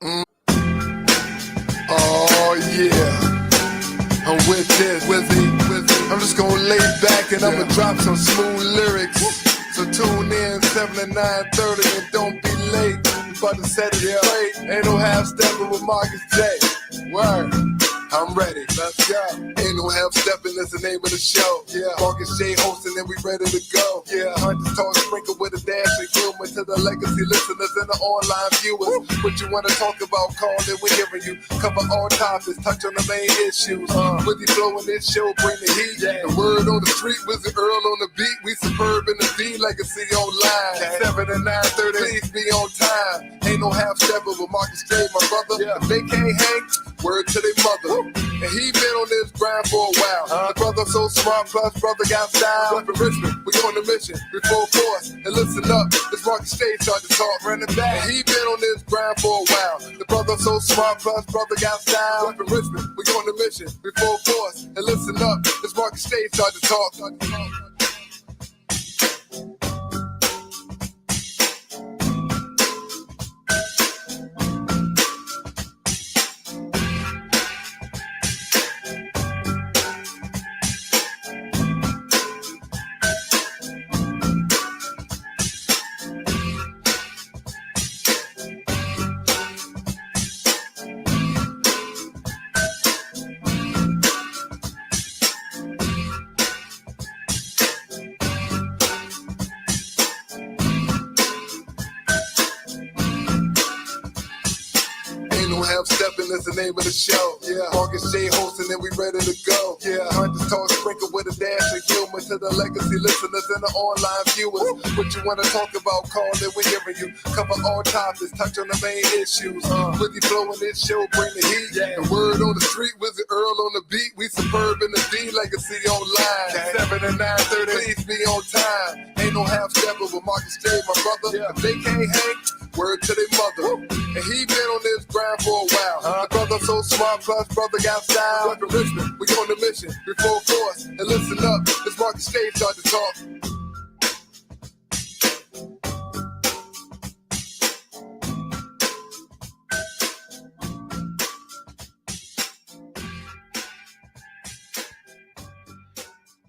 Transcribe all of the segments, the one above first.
Oh yeah, I'm with this, I'm just gonna lay back and I'ma drop some smooth lyrics. So tune in 7 to 9:30 and don't be late. We about to set it straight. Ain't no half stepping with Marcus J. Word. I'm ready, let's go. Ain't no half stepping, that's the name of the show. Yeah, Marcus J hosting and we ready to go. Yeah, Hunters talk sprinkle with a dash of humor to the legacy listeners and the online viewers. What you wanna talk about, call it, we're hearing you. Cover all topics, touch on the main issues. With the flow in this show, bring the heat. The word on the street, Wizard Earl on the beat. We superb in the D, legacy online. 7 and 9:30, please be on time. Ain't no half stepping with Marcus J, my brother. If they can't hang, word to their mother. And he been on this grind for a while. The brother so smart, plus brother got style. Up in Richmond, we on the mission, we full force. And listen up, this Marcus Stage start to talk, running back. And he been on this grind for a while. The brother so smart, plus brother got style. Up in Richmond, we on the mission, we full force. And listen up, this Marcus Stage start to talk. Steppin is the name of the show. Yeah, Marcus J hosting and we ready to go. Yeah, Hunters talk sprinkle with a dash of humor to the legacy listeners and the online viewers. What you wanna talk about, call it, we're hearing you. Cover all topics, touch on the main issues. With the flow in this show, bring the heat. The word on the street, Wizard Earl on the beat. We superb in the D, legacy online. 7 and 9:30, please be on time. Ain't no half stepping with Marcus J, my brother. If they can't hang, word to their mother. And he been on this grind for a while. The brother so smart, plus brother got style. Up in Richmond, we on the mission, we full force. And listen up, this Marcus Stage start to talk.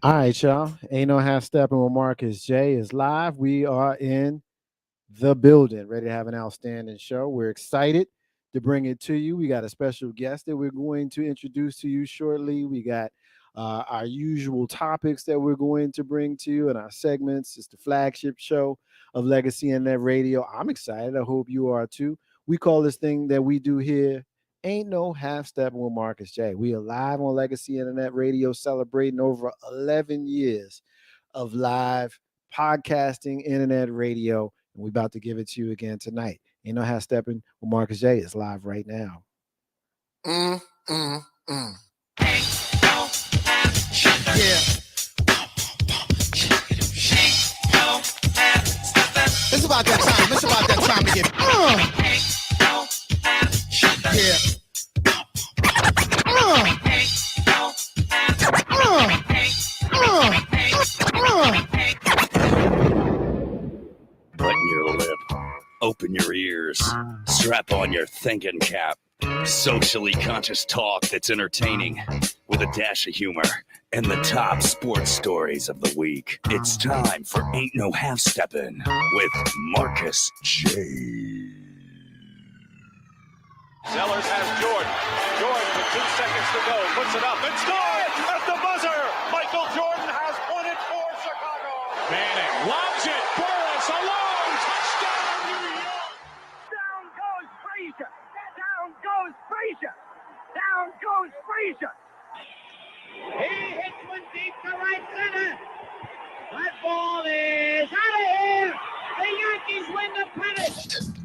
All right, y'all. Ain't no half stepping with Marcus J is live. We are in the building, ready to have an outstanding show. We're excited to bring it to you. We got a special guest that we're going to introduce to you shortly. We got our usual topics that we're going to bring to you in our segments. It's the flagship show of Legacy Internet Radio. I'm excited. I hope you are too. We call this thing that we do here Ain't No Half Stepping with Marcus J. We are live on Legacy Internet Radio, celebrating over 11 years of live podcasting, internet radio, and we're about to give it to you again tonight. Ain't No Half Stepping with Marcus J is live right now. Yeah. It's about that time. It's about that time to get. Yeah. Button your lip, open your ears, strap on your thinking cap. Socially conscious talk that's entertaining with a dash of humor and the top sports stories of the week. It's time for Ain't No Half Steppin' with Marcus J. Sellers has Jordan. Jordan with 2 seconds to go. Puts it up and scores at the buzzer. Michael Jordan has won it for Chicago. Manning lobs it. Burris alone. Touchdown, New York. Down goes Frazier. Down goes Frazier. Down goes Frazier. He hits one deep to right center. That ball is out of here. The Yankees win the pennant.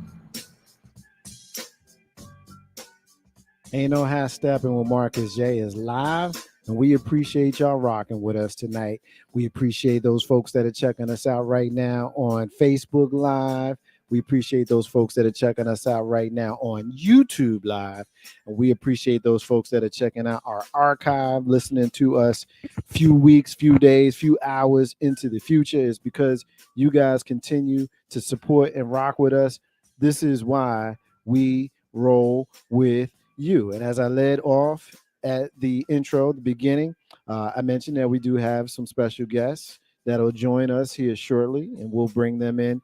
Ain't No Half Stepping with Marcus J is live, and we appreciate y'all rocking with us tonight. We appreciate those folks that are checking us out right now on Facebook Live. We appreciate those folks that are checking us out right now on YouTube Live. And we appreciate those folks that are checking out our archive, listening to us few weeks, few days, few hours into the future. Is because you guys continue to support and rock with us. This is why we roll with you. And as I led off at the intro, the beginning, I mentioned that we do have some special guests that'll join us here shortly, and we'll bring them in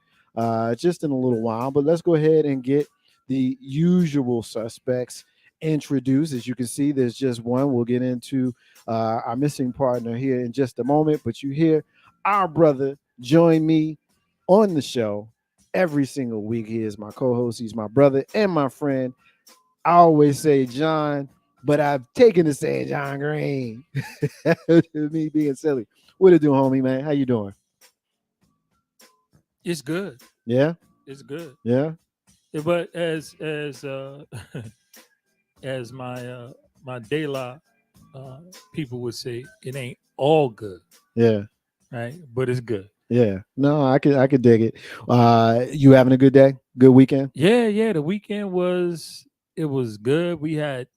just in a little while. But let's go ahead and get the usual suspects introduced. As you can see, there's just one. We'll get into our missing partner here in just a moment. But you hear our brother join me on the show every single week. He is my co-host. He's my brother and my friend. I always say John, but I've taken to saying John Green. Me being silly. What it do, homie, man? How you doing? It's good. Yeah? It's good. Yeah? Yeah, but as as my de la people would say, it ain't all good, Yeah. right? But it's good. Yeah. No, I could dig it. You having a good day? Good weekend? Yeah. The weekend was good. We had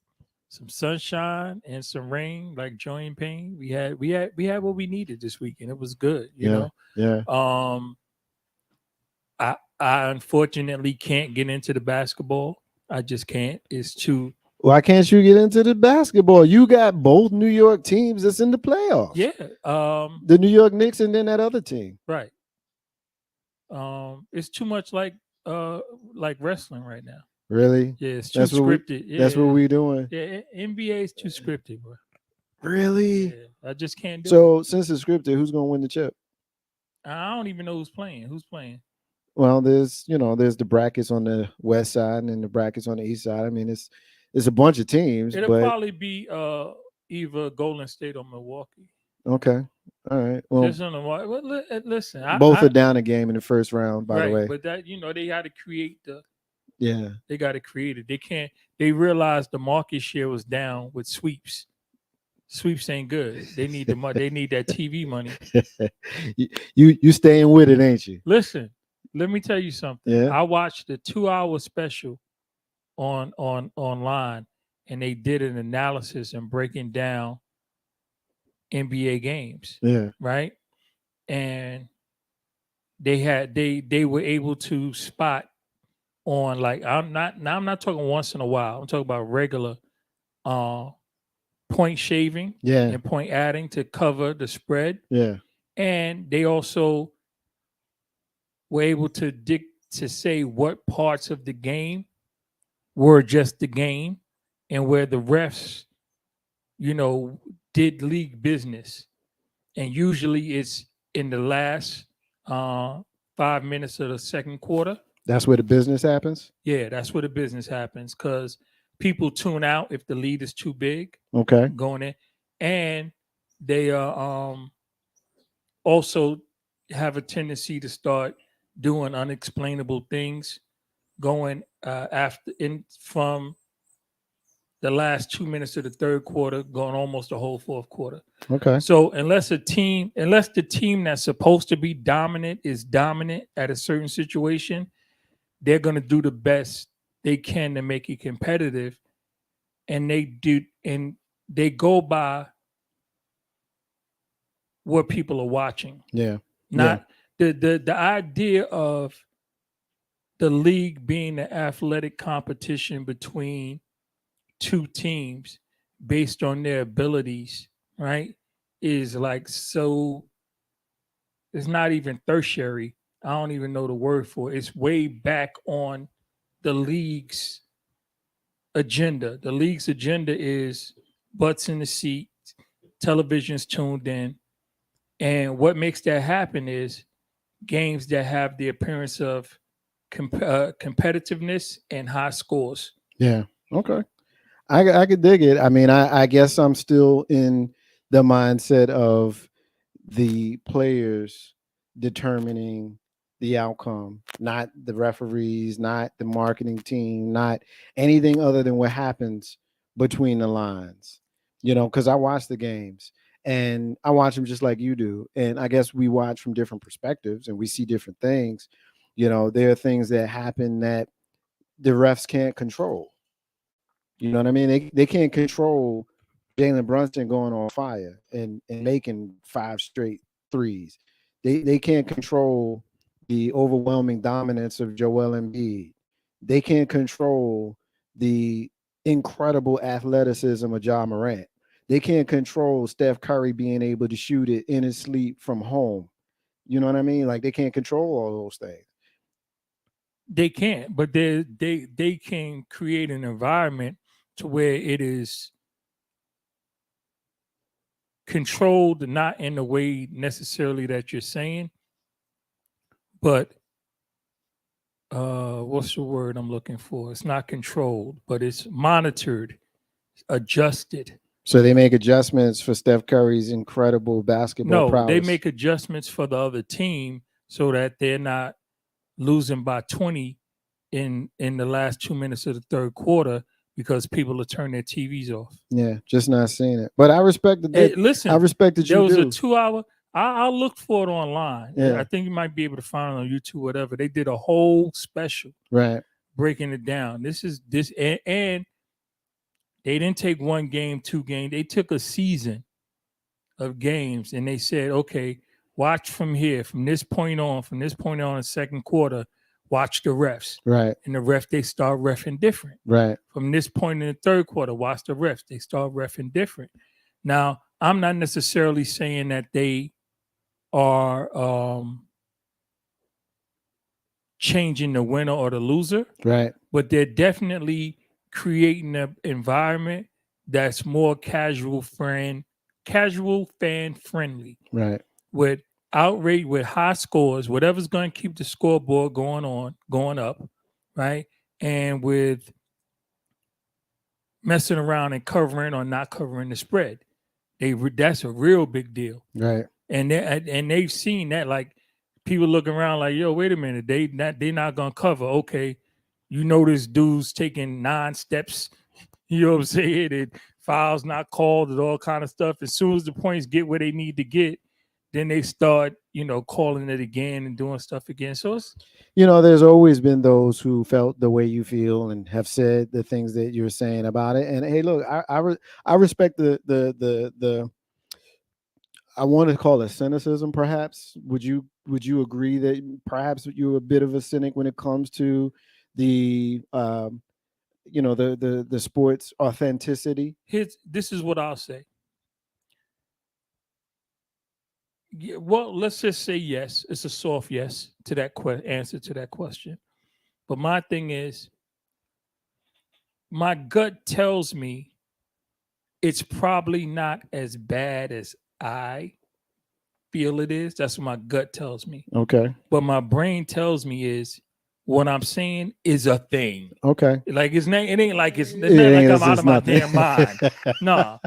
some sunshine and some rain, like Join Payne. We had what we needed this weekend. It was good, you know. Yeah. I unfortunately can't get into the basketball. I just can't. It's too. Why can't you get into the basketball? You got both New York teams that's in the playoffs. Yeah. The New York Knicks and then that other team. Right. It's too much like wrestling right now. Really? Yeah, it's too scripted. That's what we doing. Yeah, NBA is too scripted, bro. Really? Yeah, I just can't do it. So since it's scripted, who's gonna win the chip? I don't even know who's playing. Who's playing? Well, there's the brackets on the west side and then the brackets on the east side. I mean, it's a bunch of teams. It'll but probably be either Golden State or Milwaukee. Okay. All right. Well, listen, both are down a game in the first round, by the way. But that they got to create Yeah. They got to create it. They can't. They realized the market share was down with sweeps. Sweeps ain't good. They need the money. They need that TV money. you staying with it, ain't you? Listen, let me tell you something. Yeah. I watched the 2-hour special on online, and they did an analysis and breaking down NBA games. Yeah. Right. And they were able to spot on, like, I'm not talking once in a while. I'm talking about regular point shaving and point adding to cover the spread. Yeah. And they also were able to say what parts of the game were just the game and where the refs, did league business. And usually it's in the last 5 minutes of the second quarter. That's where the business happens? Yeah, that's where the business happens, because people tune out if the lead is too big. Okay. Going in. And they also have a tendency to start doing unexplainable things going from the last 2 minutes of the third quarter, going almost the whole fourth quarter. Okay. So unless the team that's supposed to be dominant is dominant at a certain situation, they're going to do the best they can to make it competitive. And they go by what people are watching. Yeah. Not the idea of the league being an athletic competition between two teams based on their abilities, right, is like, so it's not even tertiary. I don't even know the word for it. It's way back on the league's agenda. The league's agenda is butts in the seat, television's tuned in. And what makes that happen is games that have the appearance of competitiveness and high scores. Yeah. Okay. I could dig it. I mean, I guess I'm still in the mindset of the players determining the outcome, not the referees, not the marketing team, not anything other than what happens between the lines, because I watch the games and I watch them just like you do. And I guess we watch from different perspectives and we see different things. There are things that happen that the refs can't control. You know what I mean? They can't control Jalen Brunson going on fire and making 5 straight threes. They can't control the overwhelming dominance of Joel Embiid. They can't control the incredible athleticism of Ja Morant. They can't control Steph Curry being able to shoot it in his sleep from home. You know what I mean? Like they can't control all those things. They can't, but they can create an environment to where it is controlled, not in the way necessarily that you're saying, but what's the word I'm looking for? It's not controlled, but it's monitored, adjusted. So they make adjustments for Steph Curry's incredible basketball No, prowess. they make adjustments for the other team so that they're not losing by 20 in the last 2 minutes of the third quarter because people are turning their TVs off. Yeah, just not seeing it. But I respect the Hey, listen, I respect that there you was do. a 2-hour. I'll look for it online. Yeah. I think you might be able to find it on YouTube, whatever. They did a whole special Right. breaking it down. This and they didn't take one game, 2 games. They took a season of games and they said, okay, watch from here, from this point on in the second quarter, watch the refs. Right. And the ref, they start reffing different. Right. From this point in the third quarter, watch the refs. They start reffing different. Now, I'm not necessarily saying that they are changing the winner or the loser. Right. But they're definitely creating an environment that's more casual fan friendly. Right. With outrage, with high scores, whatever's going to keep the scoreboard going up, right? And with messing around and covering or not covering the spread, that's a real big deal. Right. And they've seen that, like people looking around like, yo, wait a minute, they're not gonna cover. Okay, you know this dude's taking 9 steps. You know what I'm saying? And fouls not called and all kind of stuff. As soon as the points get where they need to get, then they start, calling it again and doing stuff again. So it's, there's always been those who felt the way you feel and have said the things that you're saying about it. And hey, look, I respect the I want to call it cynicism, perhaps. Would you agree that perhaps you're a bit of a cynic when it comes to the the sports authenticity? This is what I'll say. Yeah, well, let's just say yes. It's a soft yes to that answer to that question. But my thing is, my gut tells me it's probably not as bad as I feel it is. That's what my gut tells me. Okay. But my brain tells me is what I'm saying is a thing. Okay. Like it ain't like I'm out of my damn mind. No.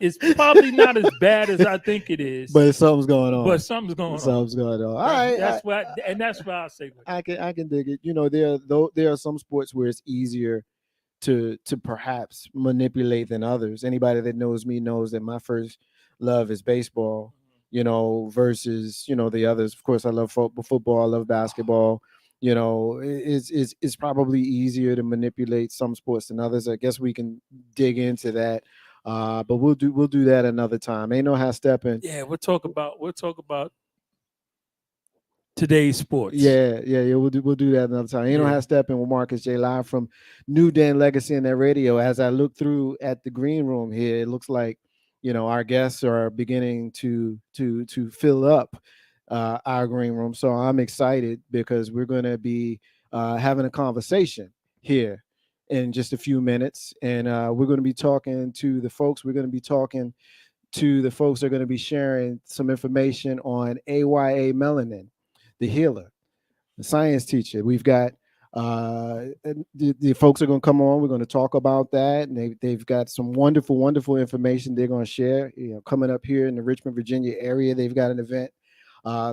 It's probably not as bad as I think it is. But something's going on. Something's going on. All right. That's why I say I can dig it. There are some sports where it's easier to perhaps manipulate than others. Anybody that knows me knows that my first love is baseball, versus, the others. Of course, I love football, I love basketball. It's probably easier to manipulate some sports than others. I guess we can dig into that. But we'll do that another time. Ain't no how stepping. Yeah, we'll talk about today's sports. Yeah. We'll do that another time. Ain't no how stepping with Marcus J live from NewDen Legacy and Net Radio. As I look through at the green room here, it looks like our guests are beginning to fill up our green room. So I'm excited because we're going to be having a conversation here in just a few minutes, and we're going to be talking to the folks. We're going to be talking to the folks that are going to be sharing some information on AYA Melanin, the healer, the science teacher. We've got the folks are going to come on. We're going to talk about that, and they've got some wonderful information they're going to share. Coming up here in the Richmond, Virginia area, they've got an event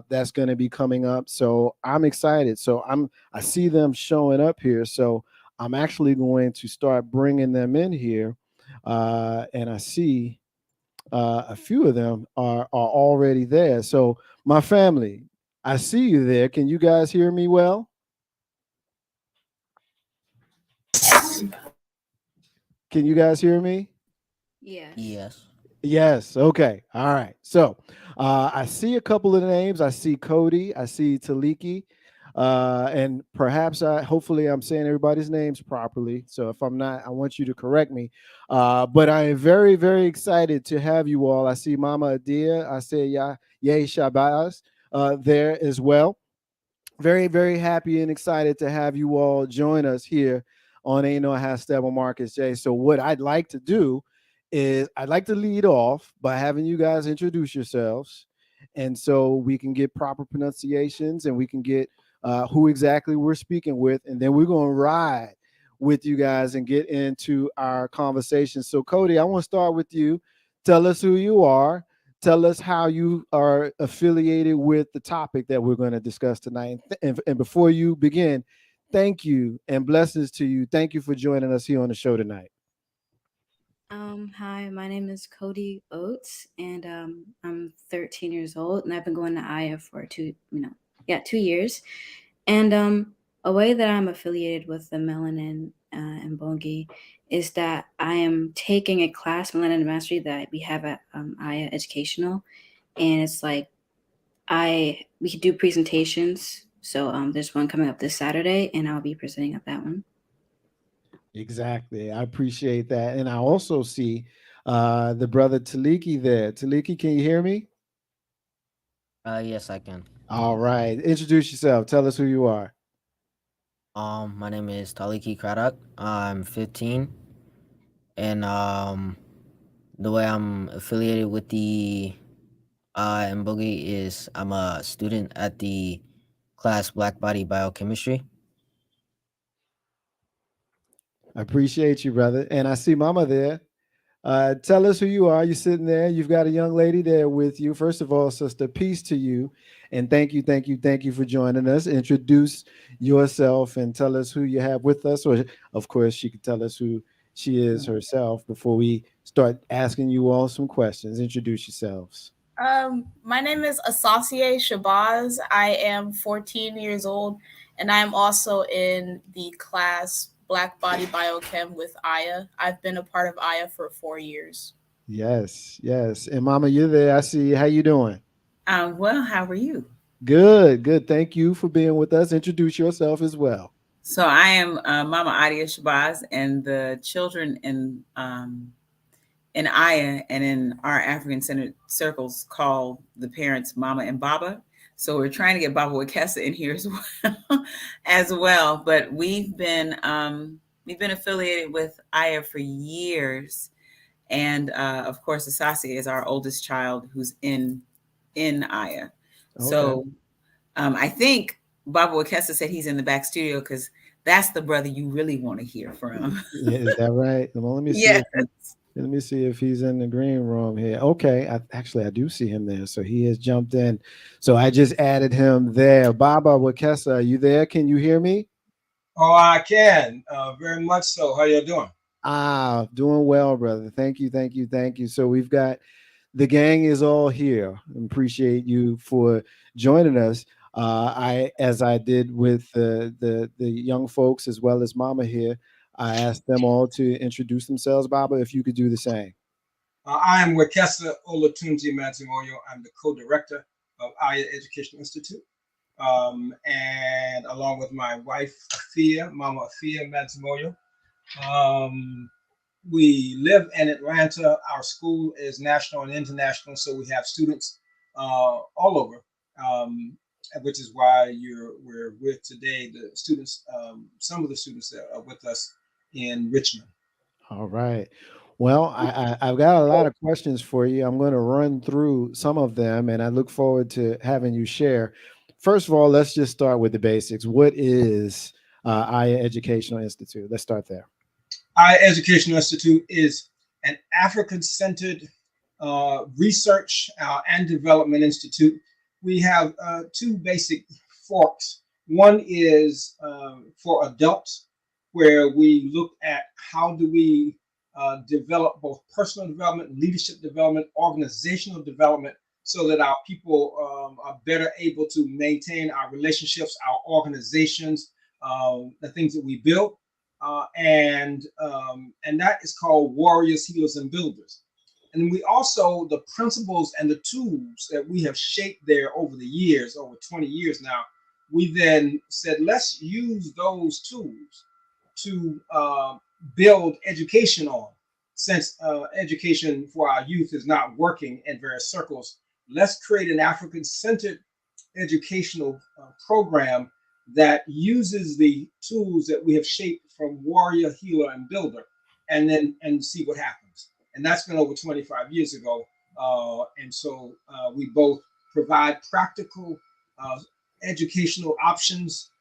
that's going to be coming up. So I'm excited. So I see them showing up here. So I'm actually going to start bringing them in here, and I see a few of them are already there. So my family, I see you there. Can you guys hear me well? Can you guys hear me? Yes. Okay. All right. So I see a couple of names. I see Cody. I see Taliki. And perhaps hopefully I'm saying everybody's names properly. So if I'm not, I want you to correct me. But I am very, very excited to have you all. I see Mama Adia. I say Yay Shabazz there as well. Very, very happy and excited to have you all join us here on Ain't No Half Step with Marcus J. So what I'd like to do is I'd like to lead off by having you guys introduce yourselves, and so we can get proper pronunciations and we can get who exactly we're speaking with, and then we're going to ride with you guys and get into our conversation. So Cody, I want to start with you. Tell us who you are. Tell us how you are affiliated with the topic that we're going to discuss tonight. And before you begin, thank you and blessings to you. Thank you for joining us here on the show tonight. Hi, my name is Cody Oates, and I'm 13 years old, and I've been going to Aya for 2 years. And a way that I'm affiliated with the Melanin and Bongi is that I am taking a class, Melanin Mastery, that we have at Aya Educational, and it's like we could do presentations. So there's one coming up this Saturday, and I'll be presenting at that one. Exactly. I appreciate that. And I also see the brother Taliki there. Taliki, can you hear me? Yes, I can. All right. Introduce yourself. Tell us who you are. My name is Taliki Craddock. I'm 15, and the way I'm affiliated with the Mbogi is I'm a student at the class Black Body Biochemistry. I appreciate you, brother. And I see Mama there. Tell us who you are. You're sitting there. You've got a young lady there with you. First of all, sister, peace to you. And thank you for joining us. Introduce yourself and tell us who you have with us. Or, of course, she could tell us who she is herself before we start asking you all some questions. Introduce yourselves. My name is Asasie Shabazz. I am 14 years old, and I am also in the class Black Body Biochem with Aya. I've been a part of Aya for 4 years. Yes. And Mama, you're there. I see you. How you doing? Well, how are you? Good. Thank you for being with us. Introduce yourself as well. So I am Mama Adia Shabazz, and the children in Aya and in our African-centered circles call the parents Mama and Baba. So we're trying to get Baba Wakesa in here as well. But we've been affiliated with Aya for years, and of course, Asasi is our oldest child who's in Aya. Okay. So I think Baba Wakesa said he's in the back studio because that's the brother you really want to hear from. Yeah, is that right? Well, let me see. Yes. Let me see if he's in the green room here. Okay, I do see him there. So he has jumped in. So I just added him there. Baba Wakesa, are you there? Can you hear me? Oh, I can. Very much so. How you doing? Doing well, brother. Thank you. So we've got the gang is all here. Appreciate you for joining us. As I did with the young folks as well as Mama here, I asked them all to introduce themselves. Baba, if you could do the same. I am Wakesa Olatunji Matimoyo. I'm the co-director of Aya Educational Institute. And along with my wife, Afia, Mama Afia Matimoyo. We live in Atlanta. Our school is national and international, so we have students all over, which is why we're with today. The students, some of the students that are with us in Richmond. All right. Well, I've got a lot of questions for you. I'm going to run through some of them, and I look forward to having you share. First of all, let's just start with the basics. What is Aya Educational Institute? Let's start there. Aya Educational Institute is an African-centered research and development institute. We have two basic forks. One is for adults, where we look at how do we develop both personal development, leadership development, organizational development, so that our people are better able to maintain our relationships, our organizations, the things that we build. And that is called Warriors, Healers, and Builders. And we also, the principles and the tools that we have shaped there over the years, over 20 years now, we then said, let's use those tools to build education on. Since education for our youth is not working in various circles, let's create an African-centered educational program that uses the tools that we have shaped from warrior, healer, and builder, and see what happens. And that's been over 25 years ago. And so we both provide practical educational options,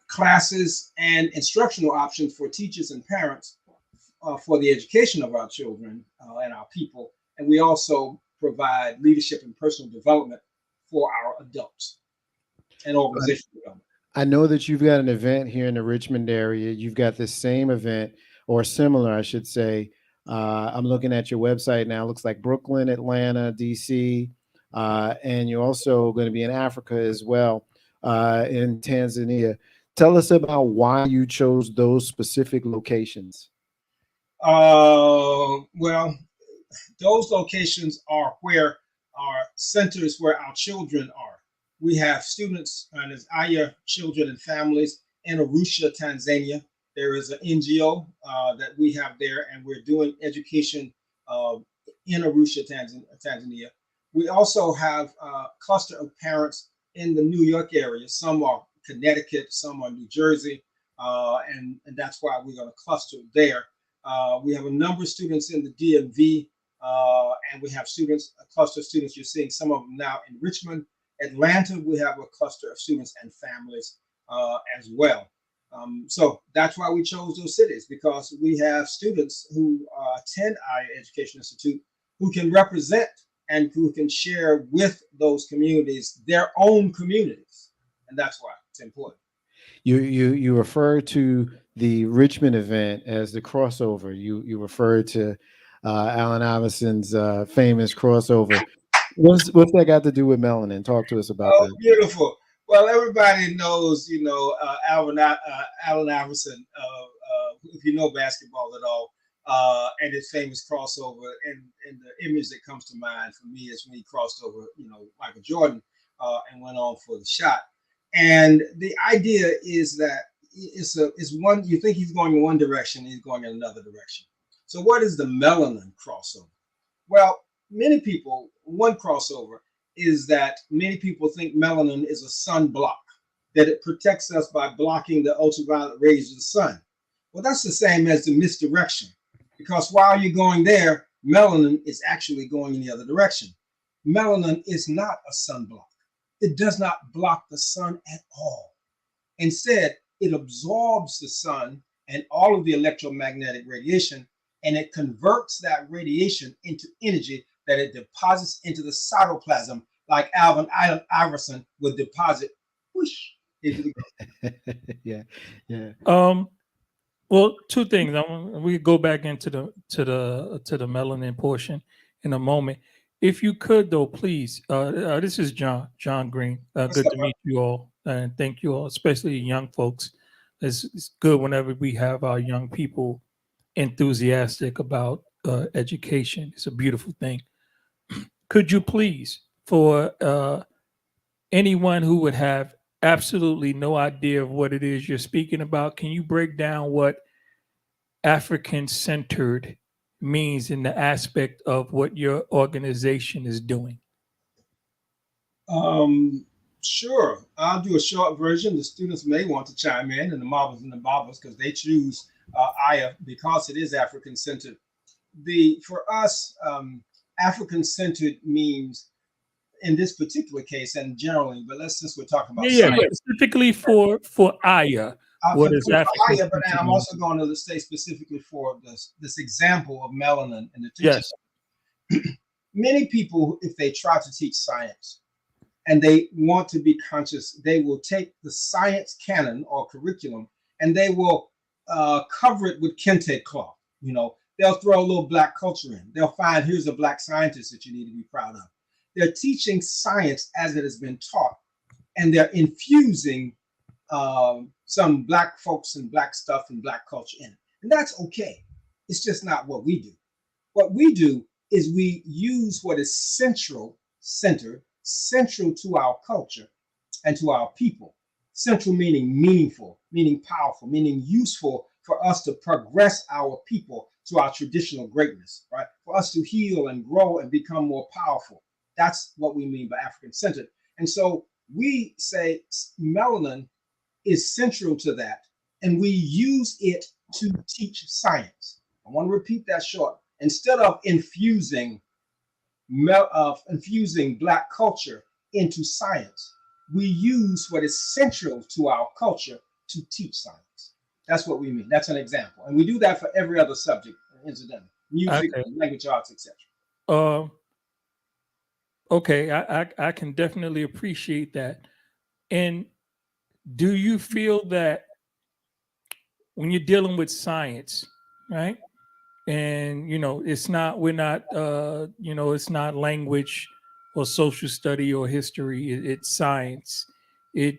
classes, and instructional options for teachers and parents for the education of our children and our people. And we also provide leadership and personal development for our adults and organizational development. I know that you've got an event here in the Richmond area. You've got the same event, or similar, I should say. I'm looking at your website now. It looks like Brooklyn, Atlanta, DC, and you're also going to be in Africa as well, in Tanzania. Tell us about why you chose those specific locations. Well, those locations are where our centers, where our children are. We have students, and as Aya Children and Families in Arusha, Tanzania. There is an NGO that we have there, and we're doing education in Arusha, Tanzania. We also have a cluster of parents in the New York area. Some are Connecticut, some are New Jersey, and that's why we're going to cluster there. We have a number of students in the DMV, and we have students, a cluster of students. You're seeing some of them now in Richmond. Atlanta, we have a cluster of students and families as well. So that's why we chose those cities, because we have students who attend our Education Institute who can represent and who can share with those communities their own communities. And that's why it's important. You refer to the Richmond event as the crossover. You refer to Allen Iverson's famous crossover. What's that got to do with Melanin? Talk to us about that. Beautiful. Well, everybody knows, Allen Iverson, if you know basketball at all, and his famous crossover. And the image that comes to mind for me is when he crossed over, Michael Jordan and went on for the shot. And the idea is that it's one, you think he's going in one direction, he's going in another direction. So what is the Melanin crossover? Well, many people, one crossover is that many people think melanin is a sunblock, that it protects us by blocking the ultraviolet rays of the sun. Well, that's the same as the misdirection, because while you're going there, melanin is actually going in the other direction. Melanin is not a sunblock. It does not block the sun at all. Instead, it absorbs the sun and all of the electromagnetic radiation, and it converts that radiation into energy that it deposits into the cytoplasm, like Allen Iverson would deposit whoosh, into the yeah. Well, two things. We go back into the melanin portion in a moment. If you could, though, please. This is John Green. Good to meet you all, and thank you all, especially young folks. It's good whenever we have our young people enthusiastic about education. It's a beautiful thing. Could you please, for anyone who would have absolutely no idea of what it is you're speaking about, can you break down what African-centered means in the aspect of what your organization is doing? Sure. I'll do a short version. The students may want to chime in, and the marbles and the bobbles, because they choose Aya because it is African-centered. For us, African-centered means, in this particular case and generally, but since we're talking about science, specifically for Aya, what is African? Aya, but I'm also going to say specifically for this example of melanin in the teaching. Yes. Many people, if they try to teach science and they want to be conscious, they will take the science canon or curriculum and they will cover it with kente cloth. They'll throw a little black culture in. They'll find, here's a black scientist that you need to be proud of. They're teaching science as it has been taught, and they're infusing some black folks and black stuff and black culture in it. And that's okay. It's just not what we do. What we do is we use what is central to our culture and to our people. Central meaning meaningful, meaning powerful, meaning useful for us to progress our people to our traditional greatness, right? For us to heal and grow and become more powerful. That's what we mean by African-centered. And so we say melanin is central to that, and we use it to teach science. I want to repeat that short. Instead of infusing Black culture into science, we use what is central to our culture to teach science. That's what we mean. That's an example. And we do that for every other subject, incidentally, music, Okay. language arts, etc. Okay, I can definitely appreciate that. And do you feel that when you're dealing with science, right? And it's not it's not language or social study or history. It's science. It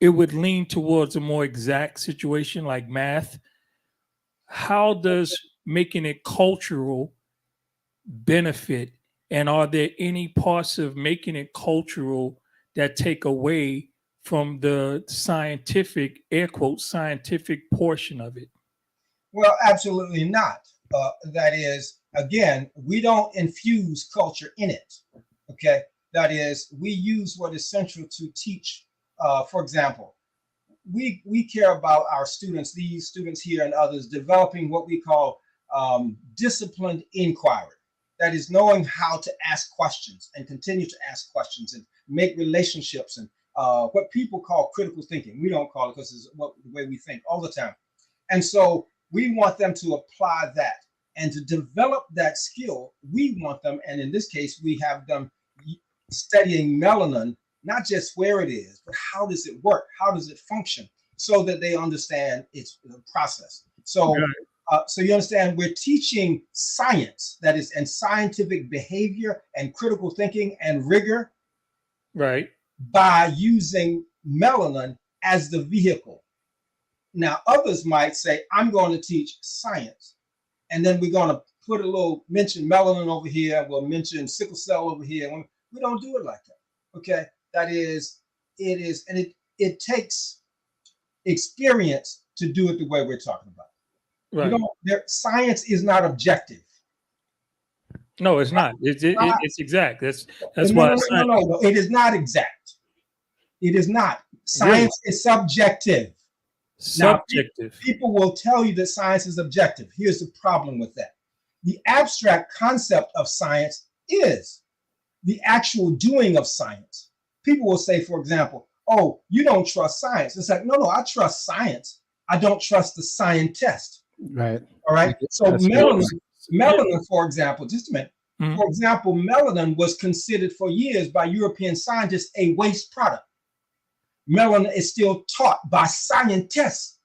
would lean towards a more exact situation like math. How does making it cultural benefit? And are there any parts of making it cultural that take away from the scientific, air quote, scientific portion of it? Well, absolutely not. That is, again, we don't infuse culture in it. Okay. That is, we use what is central to teach. For example, we care about our students, these students here and others, developing what we call disciplined inquiry. That is, knowing how to ask questions and continue to ask questions and make relationships and what people call critical thinking. We don't call it because it's the way we think all the time. And so we want them to apply that and to develop that skill. We want them, and in this case, we have them studying melanin, not just where it is, but how does it work? How does it function? So that they understand its process. So, so you understand, we're teaching science, that is, and scientific behavior and critical thinking and rigor, right, by using melanin as the vehicle. Now, others might say, I'm going to teach science, and then we're going to put a little mention melanin over here. We'll mention sickle cell over here. We don't do it like that. Okay, that is, it takes experience to do it the way we're talking about. Right. Science is not objective. No, it's not. It's exact. That's why. No. It is not exact. It is not. Science is subjective. Subjective. Now, people will tell you that science is objective. Here's the problem with that. The abstract concept of science is the actual doing of science. People will say, for example, oh, you don't trust science. It's like, no, I trust science. I don't trust the scientist. Right. All right. So melanin, for example, just a minute. Mm-hmm. For example, melanin was considered for years by European scientists a waste product. Melanin is still taught by scientists,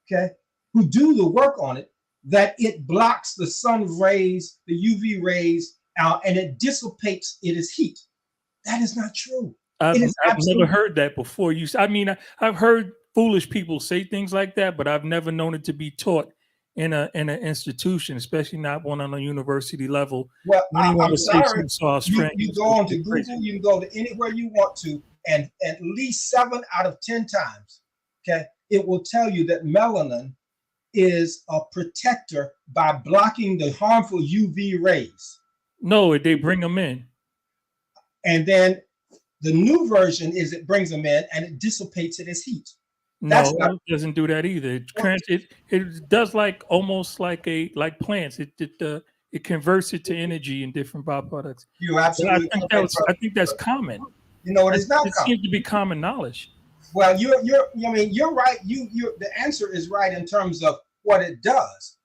okay, who do the work on it, that it blocks the sun rays, the UV rays, and it dissipates its heat. That is not true. I've never heard that before. I've heard foolish people say things like that, but I've never known it to be taught in an institution, especially not one on a university level. Well, I'm sorry. You go on to Google, you can go to anywhere you want to, and at least 7 out of 10 times, okay, it will tell you that melanin is a protector by blocking the harmful UV rays. No, they bring them in. And then the new version is it brings them in and it dissipates it as heat. No, it doesn't do that either. It does almost like plants. It converts it to energy in different byproducts. You're absolutely. I think that's common. You know, it is not. It seems to be common knowledge. Well, you're right. The answer is right in terms of what it does.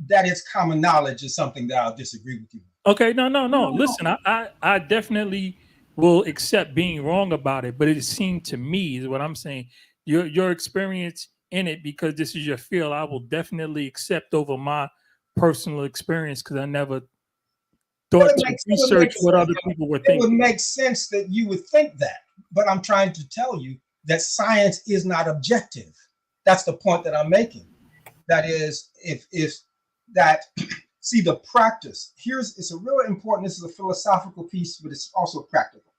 That it's common knowledge is something that I'll disagree with you. Okay, no. Listen, I definitely will accept being wrong about it, but it seemed to me is what I'm saying. Your experience in it, because this is your field, I will definitely accept over my personal experience because I never thought to research what other people were thinking. It would make sense that you would think that, but I'm trying to tell you that science is not objective. That's the point that I'm making. That is, see the practice. It's a really important. This is a philosophical piece, but it's also practical.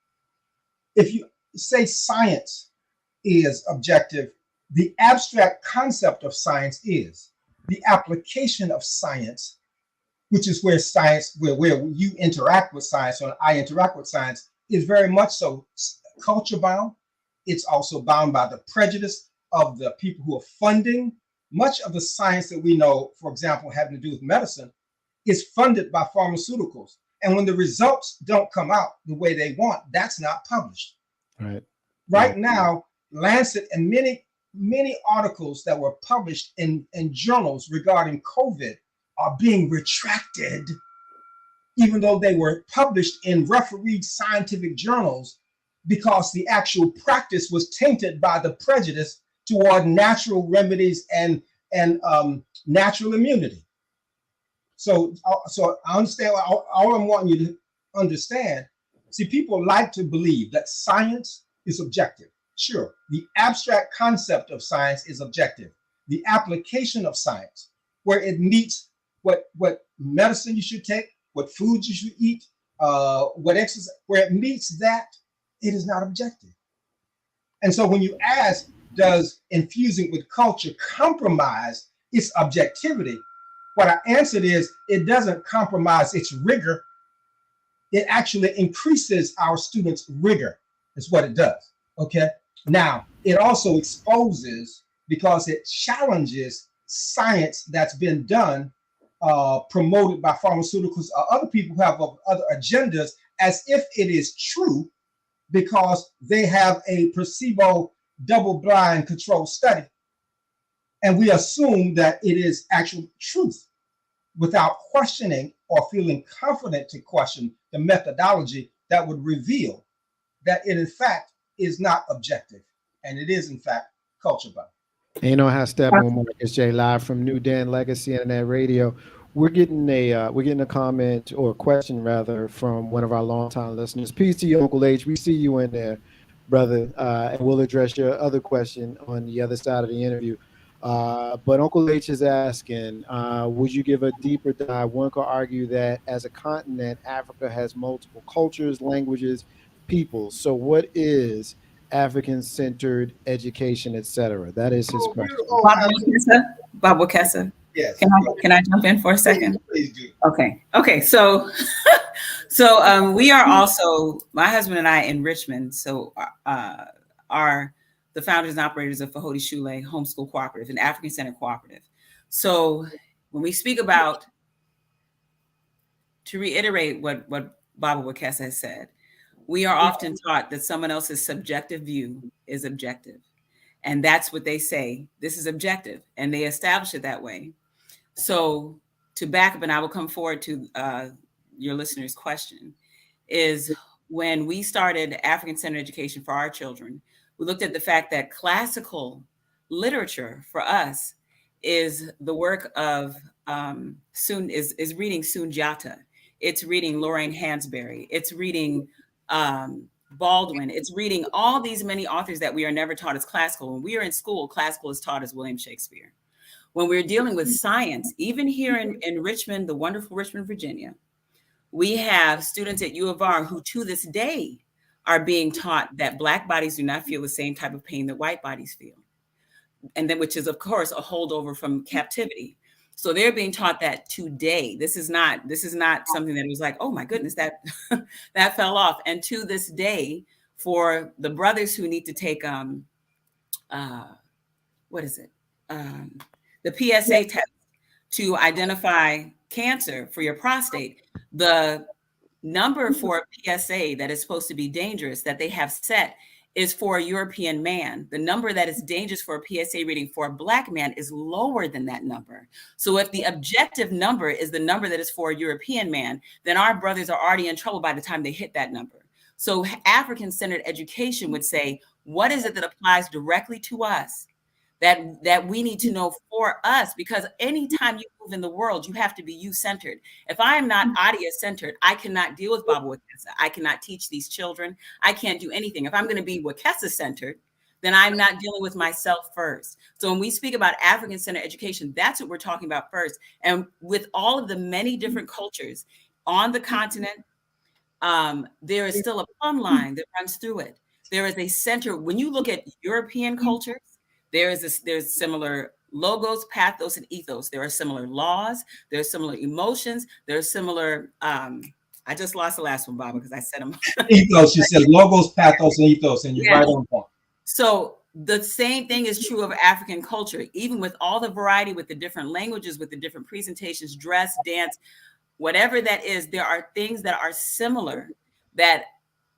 If say science is objective, the abstract concept of science is. The application of science, which is where science, where you interact with science, or I interact with science, is very much so culture bound. It's also bound by the prejudice of the people who are funding. Much of the science that we know, for example, having to do with medicine, is funded by pharmaceuticals. And when the results don't come out the way they want, that's not published. Right now, Lancet and many articles that were published in journals regarding COVID are being retracted, even though they were published in refereed scientific journals, because the actual practice was tainted by the prejudice toward natural remedies and natural immunity. So I understand. All I'm wanting you to understand. See, people like to believe that science is objective. Sure, the abstract concept of science is objective. The application of science, where it meets what medicine you should take, what foods you should eat, what exercise, where it meets that, it is not objective. And so when you ask, does infusing with culture compromise its objectivity? What I answered is, it doesn't compromise its rigor. It actually increases our students' rigor, is what it does. Okay. Now, it also exposes, because it challenges science that's been done, promoted by pharmaceuticals or other people who have other agendas, as if it is true, because they have a placebo double-blind controlled study. And we assume that it is actual truth without questioning or feeling confident to question the methodology that would reveal that it, in fact, is not objective, and it is, in fact, culture bound. You know how Steppin with Marcus J live from NewDen Legacy Internet Radio. We're getting a comment, or a question rather, from one of our longtime listeners. Peace to you, Uncle H. We see you in there, brother, and we'll address your other question on the other side of the interview. But Uncle H is asking, would you give a deeper dive? One could argue that as a continent, Africa has multiple cultures, languages, peoples. So what is African-centered education, etc.? That is his question. Bob Wakessa. Yes. Can I jump in for a second? Please do. Okay. So we are also, my husband and I, in Richmond. So are the founders and operators of Fahodi Shule Homeschool Cooperative, an African-centered cooperative. So when we speak about, to reiterate what Baba Wakessa has said, we are often taught that someone else's subjective view is objective. And that's what they say. This is objective. And they establish it that way. So to back up, and I will come forward to your listener's question, is when we started African-centered education for our children, we looked at the fact that classical literature for us is the work of is reading Sundiata. It's reading Lorraine Hansberry. It's reading Baldwin. It's reading all these many authors that we are never taught as classical. When we are in school, classical is taught as William Shakespeare. When we're dealing with science, even here in Richmond, the wonderful Richmond, Virginia, we have students at U of R who to this day are being taught that Black bodies do not feel the same type of pain that white bodies feel. And then, which is, of course, a holdover from captivity. So they're being taught that today. This is not something that was like, oh my goodness, that that fell off. And to this day, for the brothers who need to take the PSA test to identify cancer for your prostate, the number for PSA that is supposed to be dangerous that they have set is for a European man. The number that is dangerous for a PSA reading for a Black man is lower than that number. So if the objective number is the number that is for a European man, then our brothers are already in trouble by the time they hit that number. So African-centered education would say, what is it that applies directly to us that we need to know for us? Because anytime you move in the world, you have to be you-centered. If I am not Adia-centered, I cannot deal with Baba Wakessa. I cannot teach these children. I can't do anything. If I'm going to be Wakessa-centered, then I'm not dealing with myself first. So when we speak about African-centered education, that's what we're talking about first. And with all of the many different cultures on the continent, there is still a plumb line that runs through it. there is a center. When you look at European cultures, there's similar logos, pathos, and ethos. There are similar laws. There are similar emotions. There are similar. I just lost the last one, Bob, because I said them. Ethos. She said logos, pathos, and ethos, and you're right on point. So the same thing is true of African culture, even with all the variety, with the different languages, with the different presentations, dress, dance, whatever that is. There are things that are similar that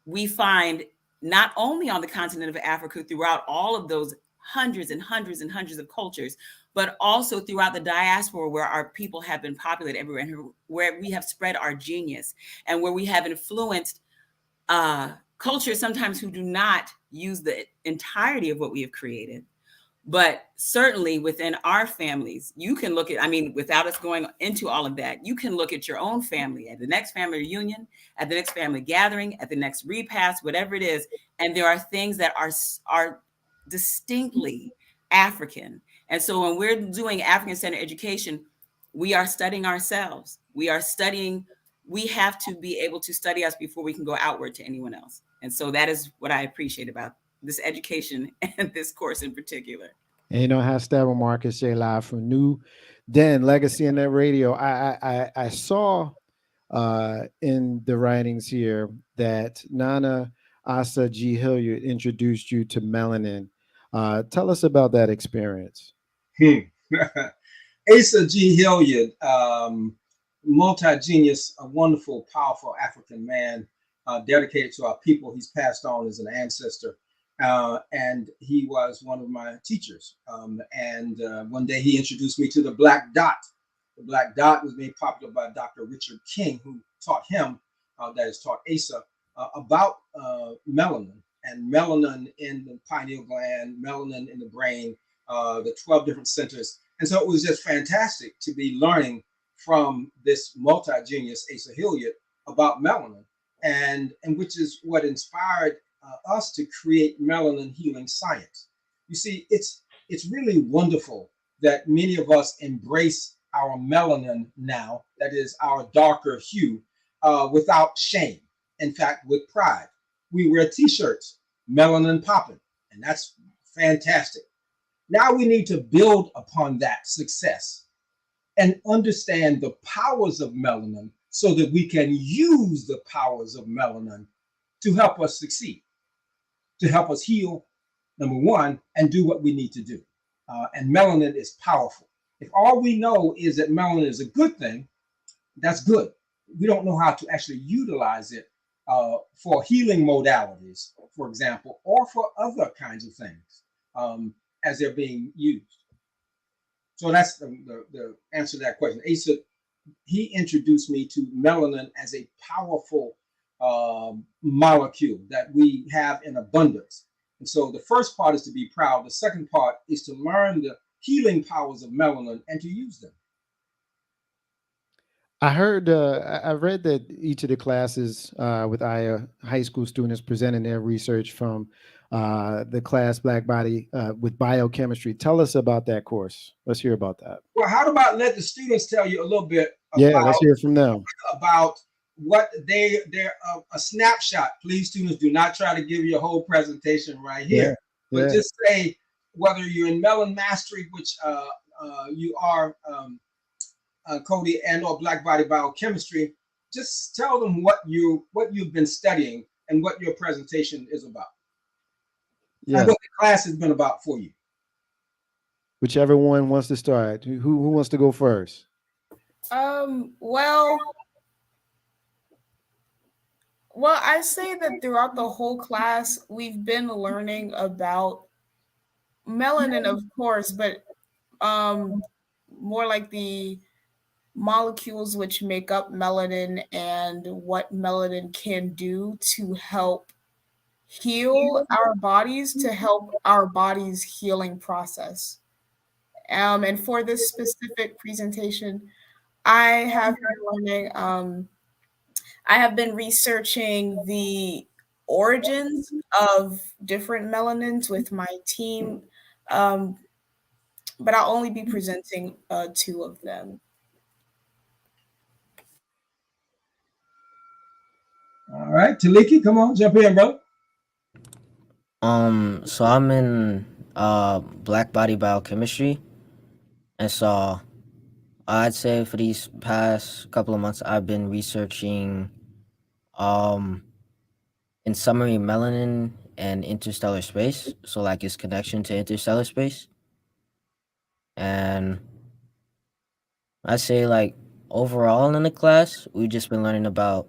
we find not only on the continent of Africa throughout all of those hundreds and hundreds and hundreds of cultures, but also throughout the diaspora, where our people have been populated everywhere, and where we have spread our genius, and where we have influenced cultures sometimes who do not use the entirety of what we have created. But certainly within our families, you can look at, I mean, without us going into all of that, you can look at your own family, at the next family reunion, at the next family gathering, at the next repast, whatever it is. And there are things that are distinctly African. And so when we're doing African-centered education, we are studying ourselves. We have to be able to study us before we can go outward to anyone else. And so that is what I appreciate about this education and this course in particular. And you know, have Steppin Marcus J live from NewDen Legacy and Net Radio. I saw in the writings here that Nana Asa G. Hilliard introduced you to Melanin. Tell us about that experience. Asa G. Hilliard, multi-genius, a wonderful, powerful African man, dedicated to our people. He's passed on as an ancestor. And he was one of my teachers. And one day he introduced me to the black dot. The black dot was made popular by Dr. Richard King, who taught him, that is taught Asa, about melanin, and melanin in the pineal gland, melanin in the brain, the 12 different centers. And so it was just fantastic to be learning from this multi-genius Asa Hilliard about melanin, and which is what inspired us to create Melanin Healing Science. You see, it's really wonderful that many of us embrace our melanin now, that is our darker hue, without shame. In fact, with pride. We wear t-shirts, melanin popping, and that's fantastic. Now we need to build upon that success and understand the powers of melanin so that we can use the powers of melanin to help us succeed, to help us heal, number one, and do what we need to do. And melanin is powerful. If all we know is that melanin is a good thing, that's good. We don't know how to actually utilize it for healing modalities, for example, or for other kinds of things as they're being used. So that's the answer to that question. Asa, he introduced me to melanin as a powerful molecule that we have in abundance. And so the first part is to be proud. The second part is to learn the healing powers of melanin and to use them. I heard, I read that each of the classes with Aya high school students presenting their research from the class Black Body with Biochemistry. Tell us about that course. Let's hear about that. Well, how about let the students tell you a little bit about, yeah, let's hear from them. About what they're a snapshot. Please, students, do not try to give you a whole presentation right here. Yeah. But just say whether you're in Melanin Mastery, which you are, Cody, and or Black Body Biochemistry, just tell them what you've been studying and what your presentation is about. Yeah. And what the class has been about for you. Whichever one wants to start. Who wants to go first? Well, I say that throughout the whole class, we've been learning about melanin, of course, but more like the molecules which make up melanin and what melanin can do to help heal our bodies, to help our body's healing process. And for this specific presentation, I have been learning, I have been researching the origins of different melanins with my team, but I'll only be presenting 2 of them. All right, Taliki, come on, jump in, bro. So I'm in black body biochemistry, and so I'd say for these past couple of months I've been researching um in summary melanin and interstellar space, so like its connection to interstellar space. And I say like overall in the class we've just been learning about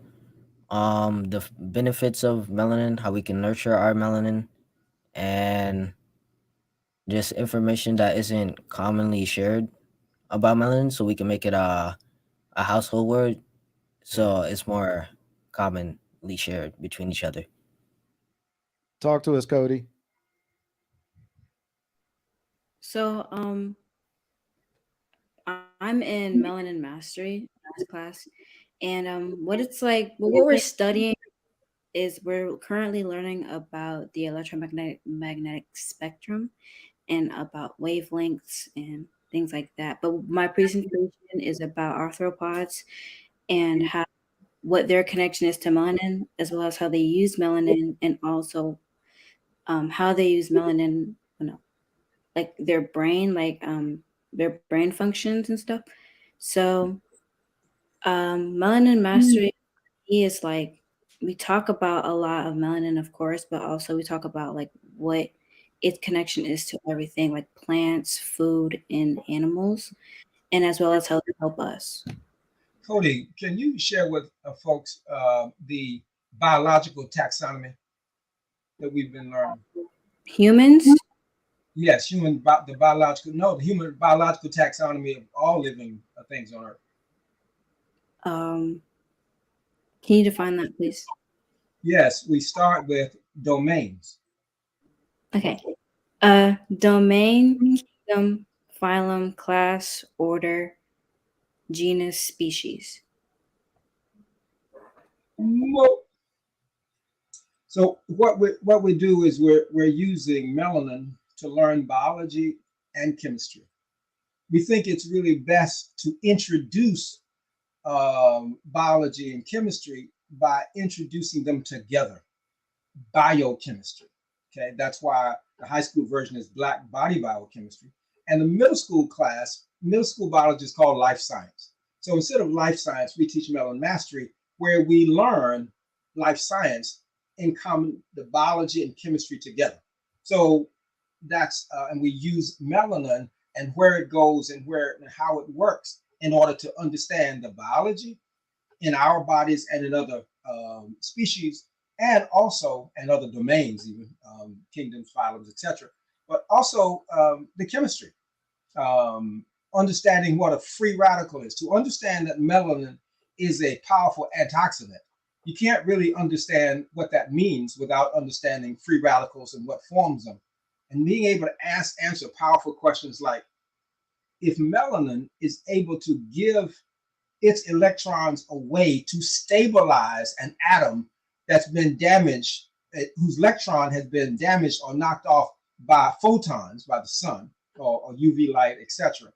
the benefits of melanin, how we can nurture our melanin, and just information that isn't commonly shared about melanin, so we can make it a household word, so it's more commonly shared between each other. Talk to us, Cody. So I'm in Melanin Mastery class, and what it's like, well, what we're studying is we're currently learning about the electromagnetic spectrum and about wavelengths and things like that. But my presentation is about arthropods and how what their connection is to melanin, as well as how they use melanin, and also how they use melanin, like their brain functions and stuff. So melanin mastery, he is like, we talk about a lot of melanin, of course, but also we talk about like what its connection is to everything, like plants, food, and animals, and as well as how they help us. Cody, can you share with folks the biological taxonomy that we've been learning? Humans. Yes, the human biological taxonomy of all living things on Earth. Um, can you define that, please? Yes, we start with domains. Okay. Domain, kingdom, phylum, class, order, genus, species. So what we do is we're using melanin to learn biology and chemistry. We think it's really best to introduce biology and chemistry by introducing them together. Biochemistry. Okay, that's why the high school version is black body biochemistry, and the middle school biology is called life science. So instead of life science, we teach melanin mastery, where we learn life science in common, the biology and chemistry together. So that's and we use melanin and where it goes and where and how it works in order to understand the biology in our bodies and in other species, and also in other domains, even kingdoms, phylums, etc. But also the chemistry, understanding what a free radical is. To understand that melanin is a powerful antioxidant, you can't really understand what that means without understanding free radicals and what forms them. And being able to answer powerful questions like, if melanin is able to give its electrons away to stabilize an atom that's been damaged, whose electron has been damaged or knocked off by photons, by the sun or UV light, etc.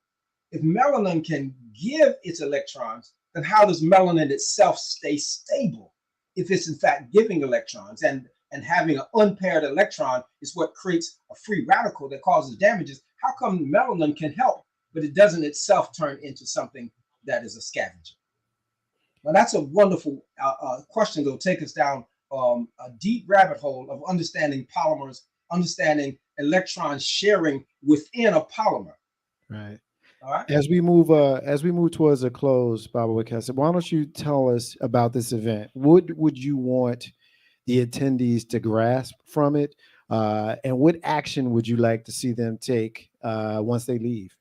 If melanin can give its electrons, then how does melanin itself stay stable if it's in fact giving electrons? And having an unpaired electron is what creates a free radical that causes damages. How come melanin can help, but it doesn't itself turn into something that is a scavenger? Well, that's a wonderful question that will take us down a deep rabbit hole of understanding polymers, understanding electron sharing within a polymer. Right. All right. As we move towards a close, Baba Wakasa, why don't you tell us about this event? What would you want the attendees to grasp from it, and what action would you like to see them take once they leave?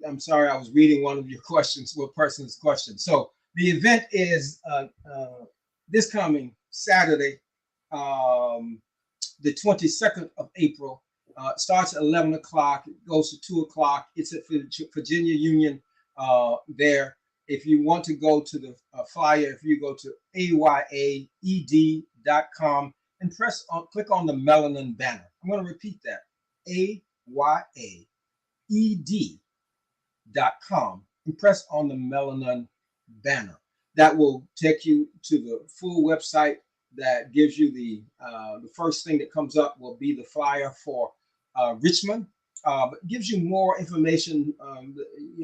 I'm sorry, I was reading one of your questions, one person's question. So the event is this coming Saturday, the 22nd of April. Starts at 11 o'clock, it goes to 2 o'clock. It's at Virginia Union there. If you want to go to the flyer, if you go to ayaed.com and click on the Melanin banner. I'm going to repeat that, ayaed.com, and press on the Melanin banner. That will take you to the full website that gives you the first thing that comes up will be the flyer for Richmond. But gives you more information,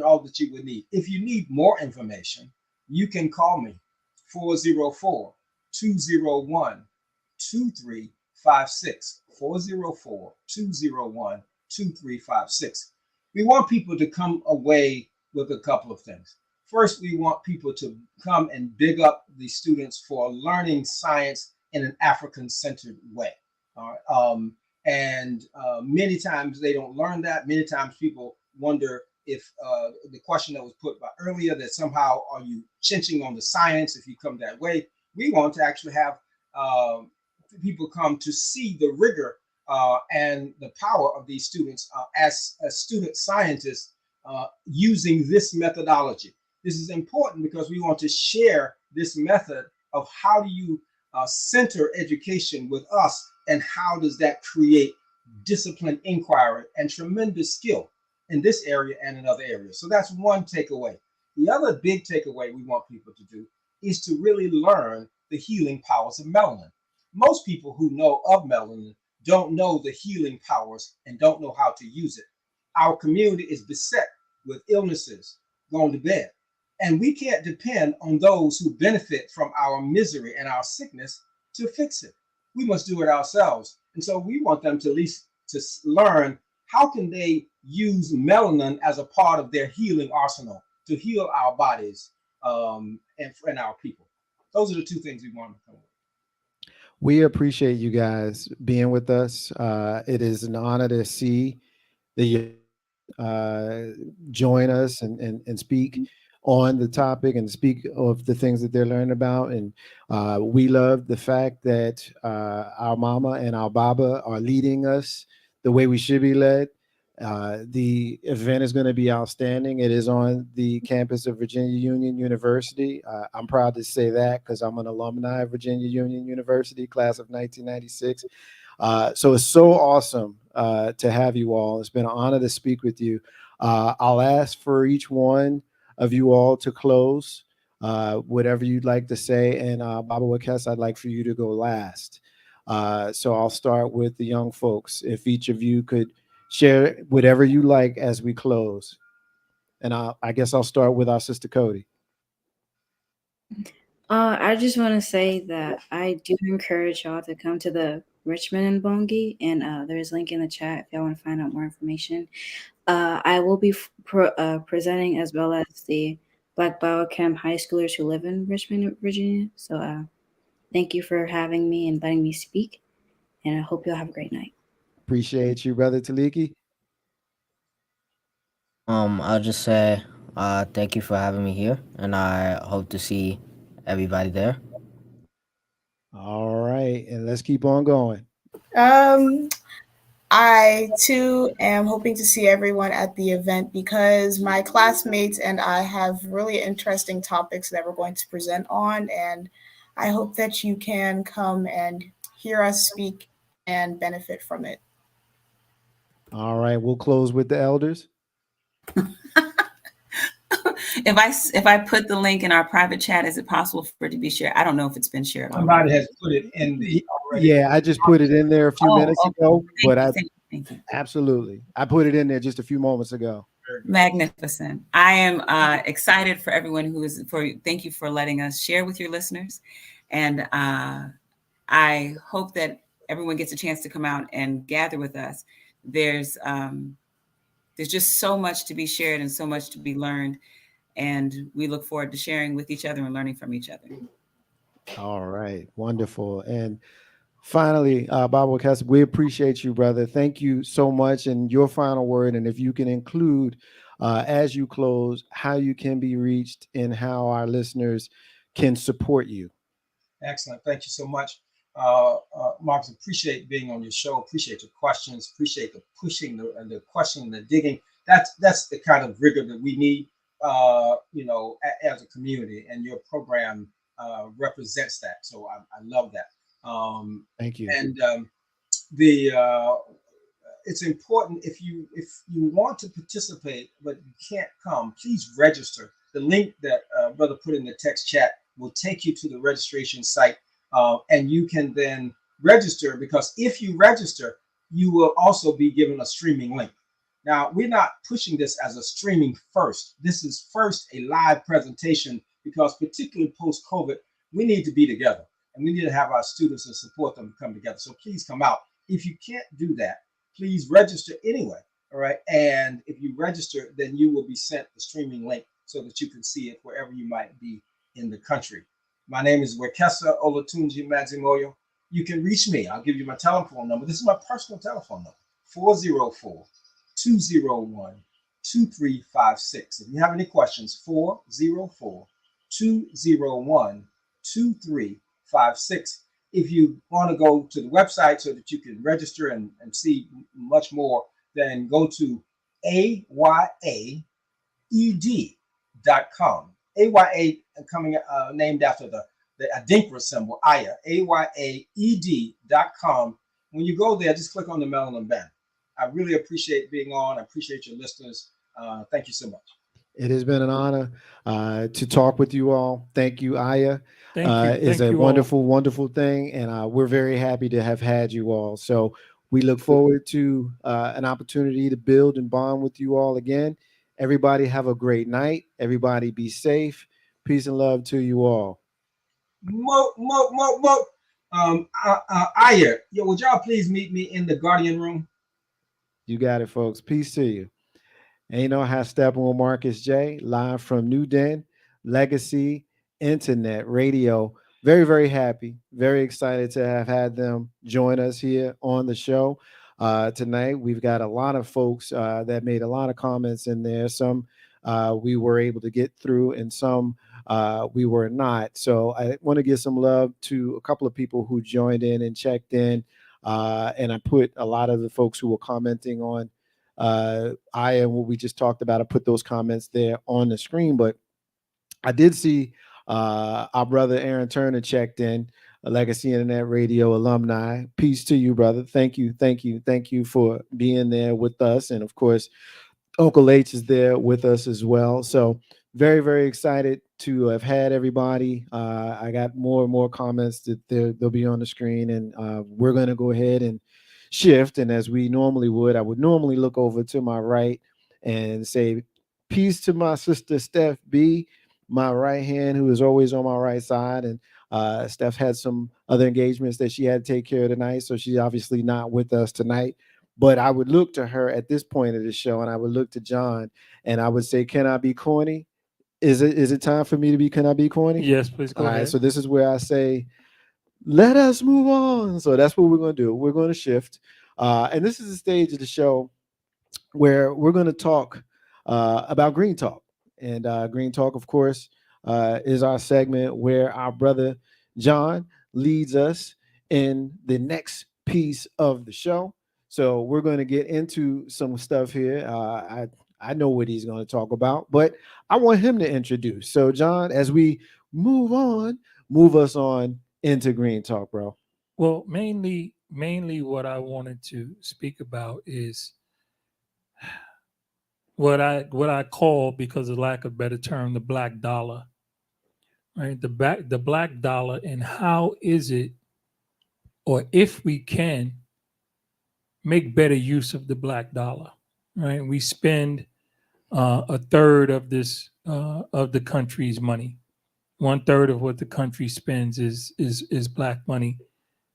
all that you would need. If you need more information, you can call me 404 201 2356. 404 201 2356. We want people to come away with a couple of things. First, we want people to come and big up the students for learning science in an African-centered way. All right. And many times they don't learn that. Many times people wonder if the question that was put by earlier, that somehow are you chinching on the science if you come that way. We want to actually have people come to see the rigor and the power of these students as student scientists using this methodology. This is important because we want to share this method of how do you center education with us, and how does that create disciplined inquiry and tremendous skill in this area and in other areas. So that's one takeaway. The other big takeaway we want people to do is to really learn the healing powers of melanin. Most people who know of melanin don't know the healing powers and don't know how to use it. Our community is beset with illnesses, going to bed, and we can't depend on those who benefit from our misery and our sickness to fix it. We must do it ourselves. And so we want them to at least to learn how can they use melanin as a part of their healing arsenal to heal our bodies and our people. Those are the two things we want to come with. We appreciate you guys being with us. It is an honor to see the join us and speak on the topic and speak of the things that they're learning about. And we love the fact that our mama and our baba are leading us the way we should be led. The event is going to be outstanding. It is on the campus of Virginia Union University. I'm proud to say that because I'm an alumni of Virginia Union University, class of 1996. So it's so awesome to have you all. It's been an honor to speak with you. I'll ask for each one of you all to close, whatever you'd like to say. And Baba Wakes, I'd like for you to go last. So I'll start with the young folks. If each of you could share whatever you like as we close. And I guess I'll start with our sister Cody. I just want to say that I do encourage y'all to come to the Richmond and Bongi, and there's a link in the chat if y'all want to find out more information. I will be presenting as well as the Black Biochem high schoolers who live in Richmond, Virginia. So thank you for having me and letting me speak, and I hope you'll have a great night. Appreciate you, Brother Taliki. I'll just say thank you for having me here, and I hope to see everybody there. All right, and let's keep on going. I too am hoping to see everyone at the event because my classmates and I have really interesting topics that we're going to present on, and I hope that you can come and hear us speak and benefit from it. All right, we'll close with the elders. If I put the link in our private chat, is it possible for it to be shared? I don't know if it's been shared. Somebody has put it in the already. Yeah, I just put it in there a few minutes ago, but Thank you. Absolutely. I put it in there just a few moments ago. Magnificent. I am excited for everyone thank you for letting us share with your listeners. And I hope that everyone gets a chance to come out and gather with us. There's just so much to be shared and so much to be learned. And we look forward to sharing with each other and learning from each other. All right. Wonderful. And finally, Baba Wakes, we appreciate you, brother. Thank you so much. And your final word, and if you can include, as you close, how you can be reached and how our listeners can support you. Excellent. Thank you so much. Marcus, appreciate being on your show. Appreciate your questions. Appreciate the pushing, the questioning, the digging. That's the kind of rigor that we need, as a community, and your program represents that. So I love that. Thank you. And it's important if you want to participate but you can't come, please register. The link that brother put in the text chat will take you to the registration site. and you can then register, because if you register, you will also be given a streaming link. Now, we're not pushing this as a streaming first. This is first a live presentation, because particularly post-COVID, we need to be together and we need to have our students and support them to come together. So please come out. If you can't do that, please register anyway. All right. And if you register, then you will be sent the streaming link so that you can see it wherever you might be in the country. My name is Wekesa Olatunji Mazimoyo. You can reach me. I'll give you my telephone number. This is my personal telephone number, 404-201-2356. If you have any questions, 404-201-2356. If you want to go to the website so that you can register and see much more, then go to ayaed.com. AYA coming named after the Adinkra symbol, Aya, AYAED.com. When you go there, just click on the Melanin band. I really appreciate being on. I appreciate your listeners. Thank you so much. It has been an honor to talk with you all. Thank you, Aya. Thank you. It's a wonderful, wonderful thing, and we're very happy to have had you all. So we look forward to an opportunity to build and bond with you all again. Everybody have a great night. Everybody be safe. Peace and love to you all. Aya, would y'all please meet me in the Guardian room? You got it, folks. Peace to you. Ain't no how Steppin with Marcus J, live from NewDen, Legacy Internet Radio. Very, very happy, very excited to have had them join us here on the show tonight. We've got a lot of folks that made a lot of comments in there. Some we were able to get through, and some we were not. So I want to give some love to a couple of people who joined in and checked in. And I put a lot of the folks who were commenting on Aya and what we just talked about. I put those comments there on the screen, but I did see our brother Aaron Turner checked in, a Legacy Internet Radio alumni. Peace to you, brother. Thank you for being there with us. And of course, Uncle H is there with us as well. So very, very excited to have had everybody. I got more and more comments that they'll be on the screen, and we're going to go ahead and shift. And as we normally would, I would normally look over to my right and say, peace to my sister, Steph B, my right hand, who is always on my right side. And Steph had some other engagements that she had to take care of tonight, so she's obviously not with us tonight. But I would look to her at this point of the show, and I would look to John, and I would say, can I be corny? Is it time for me to be, can I be corny? Yes, please go ahead. ahead. Right, so this is where I say, let us move on. So that's what we're going to do. We're going to shift. And this is the stage of the show where we're going to talk about Green Talk. And Green Talk, of course, is our segment where our brother John leads us in the next piece of the show. So we're going to get into some stuff here. I know what he's going to talk about, but I want him to introduce. So, John, as we move us on into Green Talk, bro. Well, mainly what I wanted to speak about is what I call, because of lack of better term, the black dollar. Right? The black dollar, and how is it, or if we can make better use of the black dollar. Right? We spend a third of this of the country's money. 1/3 of what the country spends is black money,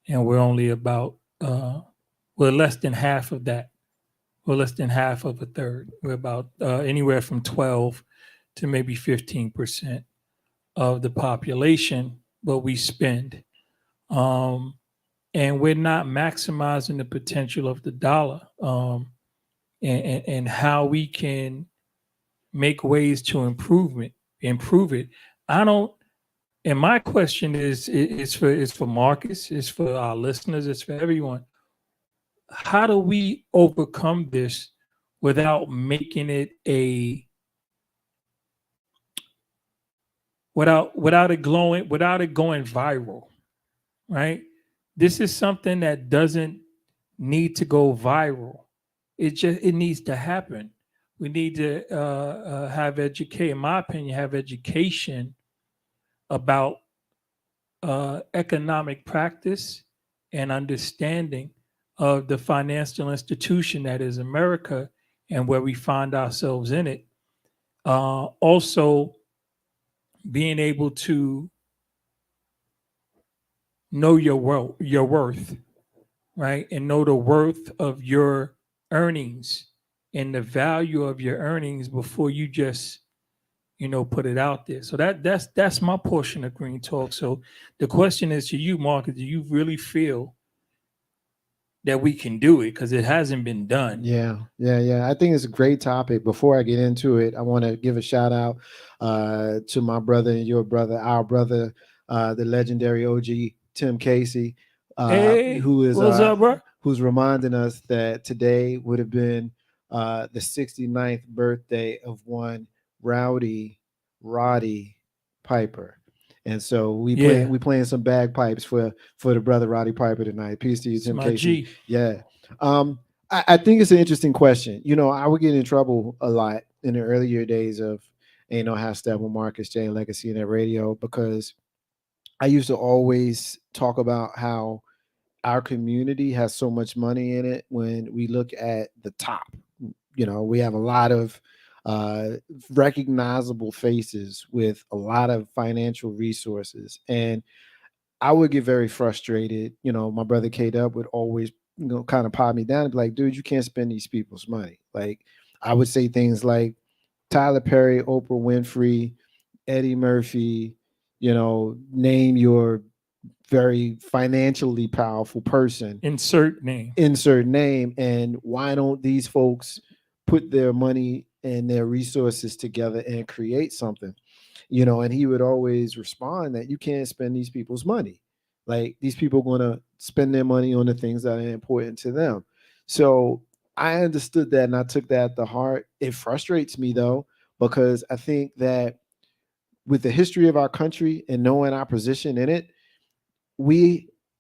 and we're only about we're less than half of that. We're less than half of a third. We're about anywhere from 12 to maybe 15% of the population, but we spend, and we're not maximizing the potential of the dollar, and how we can make ways to improve it. I don't. And my question is for Marcus, it's for our listeners, it's for everyone. How do we overcome this without making it without it going viral, right? This is something that doesn't need to go viral. It needs to happen. We need to in my opinion, have education about economic practice and understanding of the financial institution that is America and where we find ourselves in it. Also, being able to know your worth, right, and know the worth of your earnings and the value of your earnings before you just put it out there. So that's my portion of Green Talk. So the question is to you, Marcus, do you really feel that we can do it? Because it hasn't been done. Yeah. I think it's a great topic. Before I get into it, I want to give a shout out to my brother and your brother, our brother, the legendary OG Tim Casey, Hey, what's up, bro? who's reminding us that today would have been the 69th birthday of one Roddy Piper. And so we playing some bagpipes for the brother Roddy Piper tonight. Peace to you, Tim Casey. G. Yeah. I think it's an interesting question. I would get in trouble a lot in the earlier days of Ain't No Half Step with Marcus J and Legacy in that radio, because I used to always talk about how our community has so much money in it. When we look at the top, we have a lot of recognizable faces with a lot of financial resources. And I would get very frustrated. My brother K-Dub would always, kind of pop me down and be like, dude, you can't spend these people's money. Like, I would say things like Tyler Perry, Oprah Winfrey, Eddie Murphy, name your very financially powerful person. Insert name. And why don't these folks put their money and their resources together and create something? And he would always respond that you can't spend these people's money. Like, these people are going to spend their money on the things that are important to them. So I understood that and I took that to heart. It frustrates me though, because I think that with the history of our country and knowing our position in it,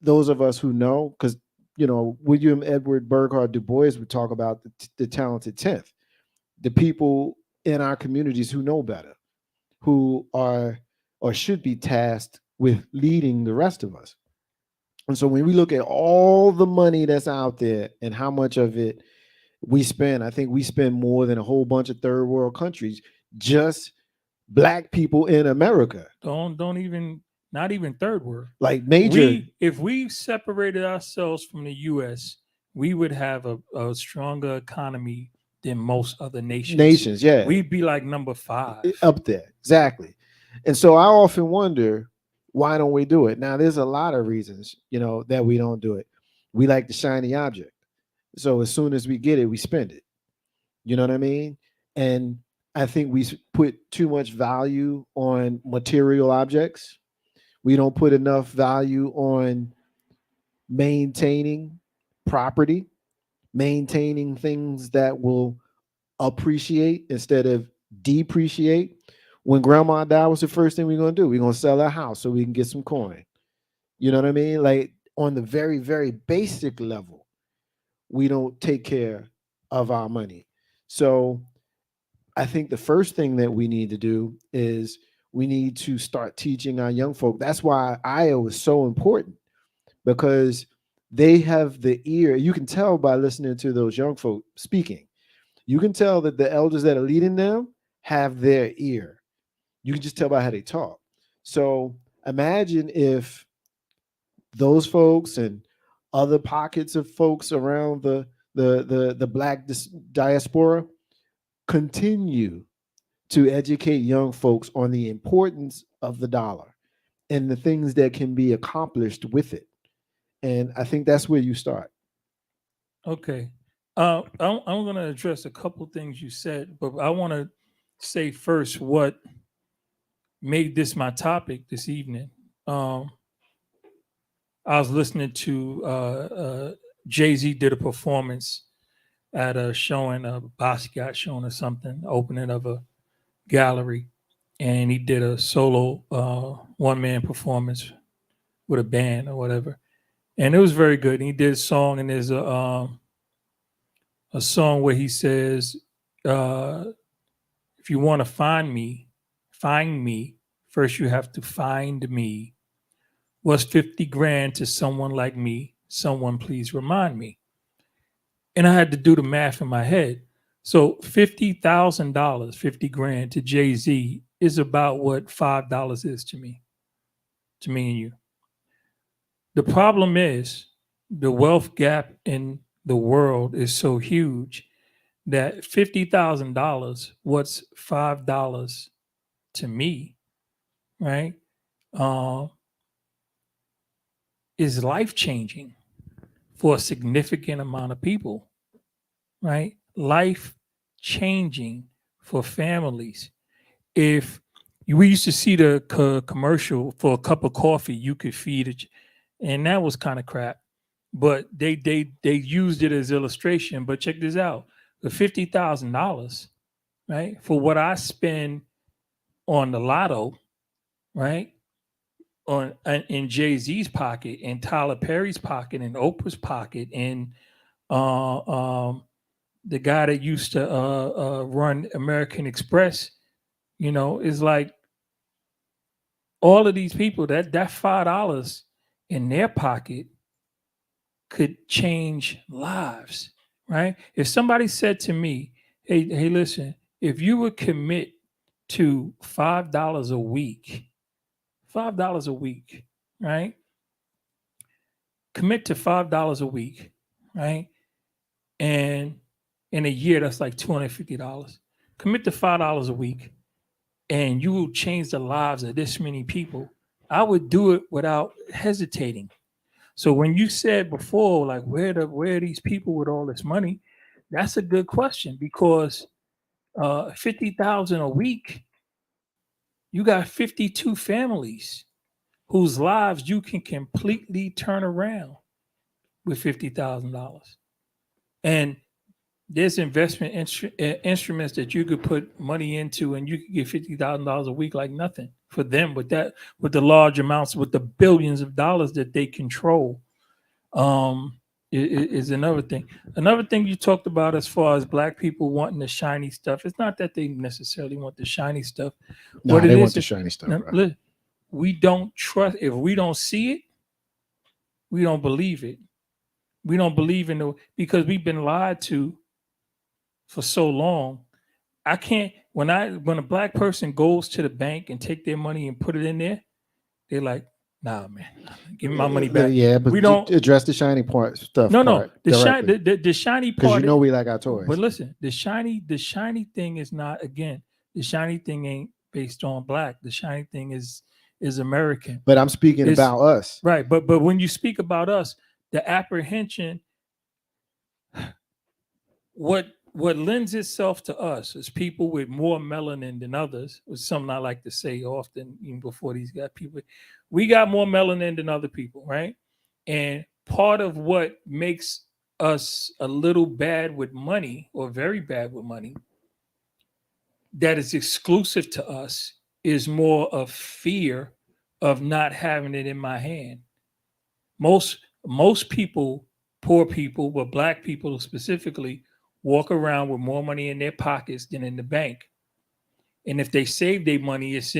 those of us who know, because William Edward Burghardt Du Bois would talk about the talented 10th, the people in our communities who know better, who are or should be tasked with leading the rest of us. And so when we look at all the money that's out there and how much of it we spend, I think we spend more than a whole bunch of third world countries, just Black people in America. Not even third world. Like major. If we separated ourselves from the U.S., we would have a stronger economy than most other nations. Yeah. We'd be like number 5. Up there. Exactly. And so I often wonder, why don't we do it? Now, there's a lot of reasons, that we don't do it. We like the shiny object. So as soon as we get it, we spend it. You know what I mean? And I think we put too much value on material objects. We don't put enough value on maintaining property, maintaining things that will appreciate instead of depreciate. When grandma died, what's the first thing we're going to do? We're going to sell our house so we can get some coin. You know what I mean? Like, on the very, very basic level, we don't take care of our money. So I think the first thing that we need to do is we need to start teaching our young folk. That's why Iowa is so important, because they have the ear. You can tell by listening to those young folk speaking. You can tell that the elders that are leading them have their ear. You can just tell by how they talk. So imagine if those folks and other pockets of folks around the Black diaspora continue to educate young folks on the importance of the dollar and the things that can be accomplished with it. And I think that's where you start. Okay. I'm going to address a couple things you said, but I want to say first what made this my topic this evening. I was listening to Jay-Z did a performance at a showing, a Basquiat showing or something, opening of a gallery, and he did a solo one-man performance with a band or whatever, and it was very good. And he did a song, and there's a song where he says, if you want to find me, first you have to find me. What's 50 grand to someone like me? Someone please remind me. And I had to do the math in my head. So $50,000, 50 grand to Jay-Z is about what $5 is to me and you. The problem is the wealth gap in the world is so huge that $50,000, what's $5 to me, right? Is life changing for a significant amount of people, right? Life changing for families. If we used to see the commercial for a cup of coffee, you could feed it, and that was kind of crap. But they used it as illustration. But check this out: the $50,000, right, for what I spend on the lotto, right, on in Jay-Z's pocket, and Tyler Perry's pocket, and Oprah's pocket, and the guy that used to run American Express, is like all of these people that $5 in their pocket could change lives, right? If somebody said to me, hey, listen, if you would commit to $5 a week, right? Commit to $5 a week, right? And in a year, that's like $250. Commit to $5 a week, and you will change the lives of this many people. I would do it without hesitating. So when you said before, like, where are these people with all this money? That's a good question, because $50,000 a week, you got 52 families whose lives you can completely turn around with $50,000. And there's investment instruments that you could put money into, and you could get $50,000 a week like nothing for them. With the large amounts, with the billions of dollars that they control, is another thing. Another thing you talked about as far as black people wanting the shiny stuff. It's not that they necessarily want the shiny stuff. No, they want the shiny stuff. Right? We don't trust. If we don't see it, we don't believe it. We don't believe in it because we've been lied to for so long. I can't. When a black person goes to the bank and take their money and put it in there, they're like, "Nah, man, give me my money back." Yeah, but we don't address the shiny part stuff. No, the shiny part. Because we like our toys. But listen, the shiny thing is not, again. The shiny thing ain't based on black. The shiny thing is American. But I'm speaking about us, right? But when you speak about us, the apprehension, what lends itself to us is people with more melanin than others, which is something I like to say often, even before these guys. We got more melanin than other people, right? And part of what makes us a little bad with money, or very bad with money, that is exclusive to us, is more of fear of not having it in my hand. Most people, poor people, but black people specifically, walk around with more money in their pockets than in the bank. And if they save their money, it's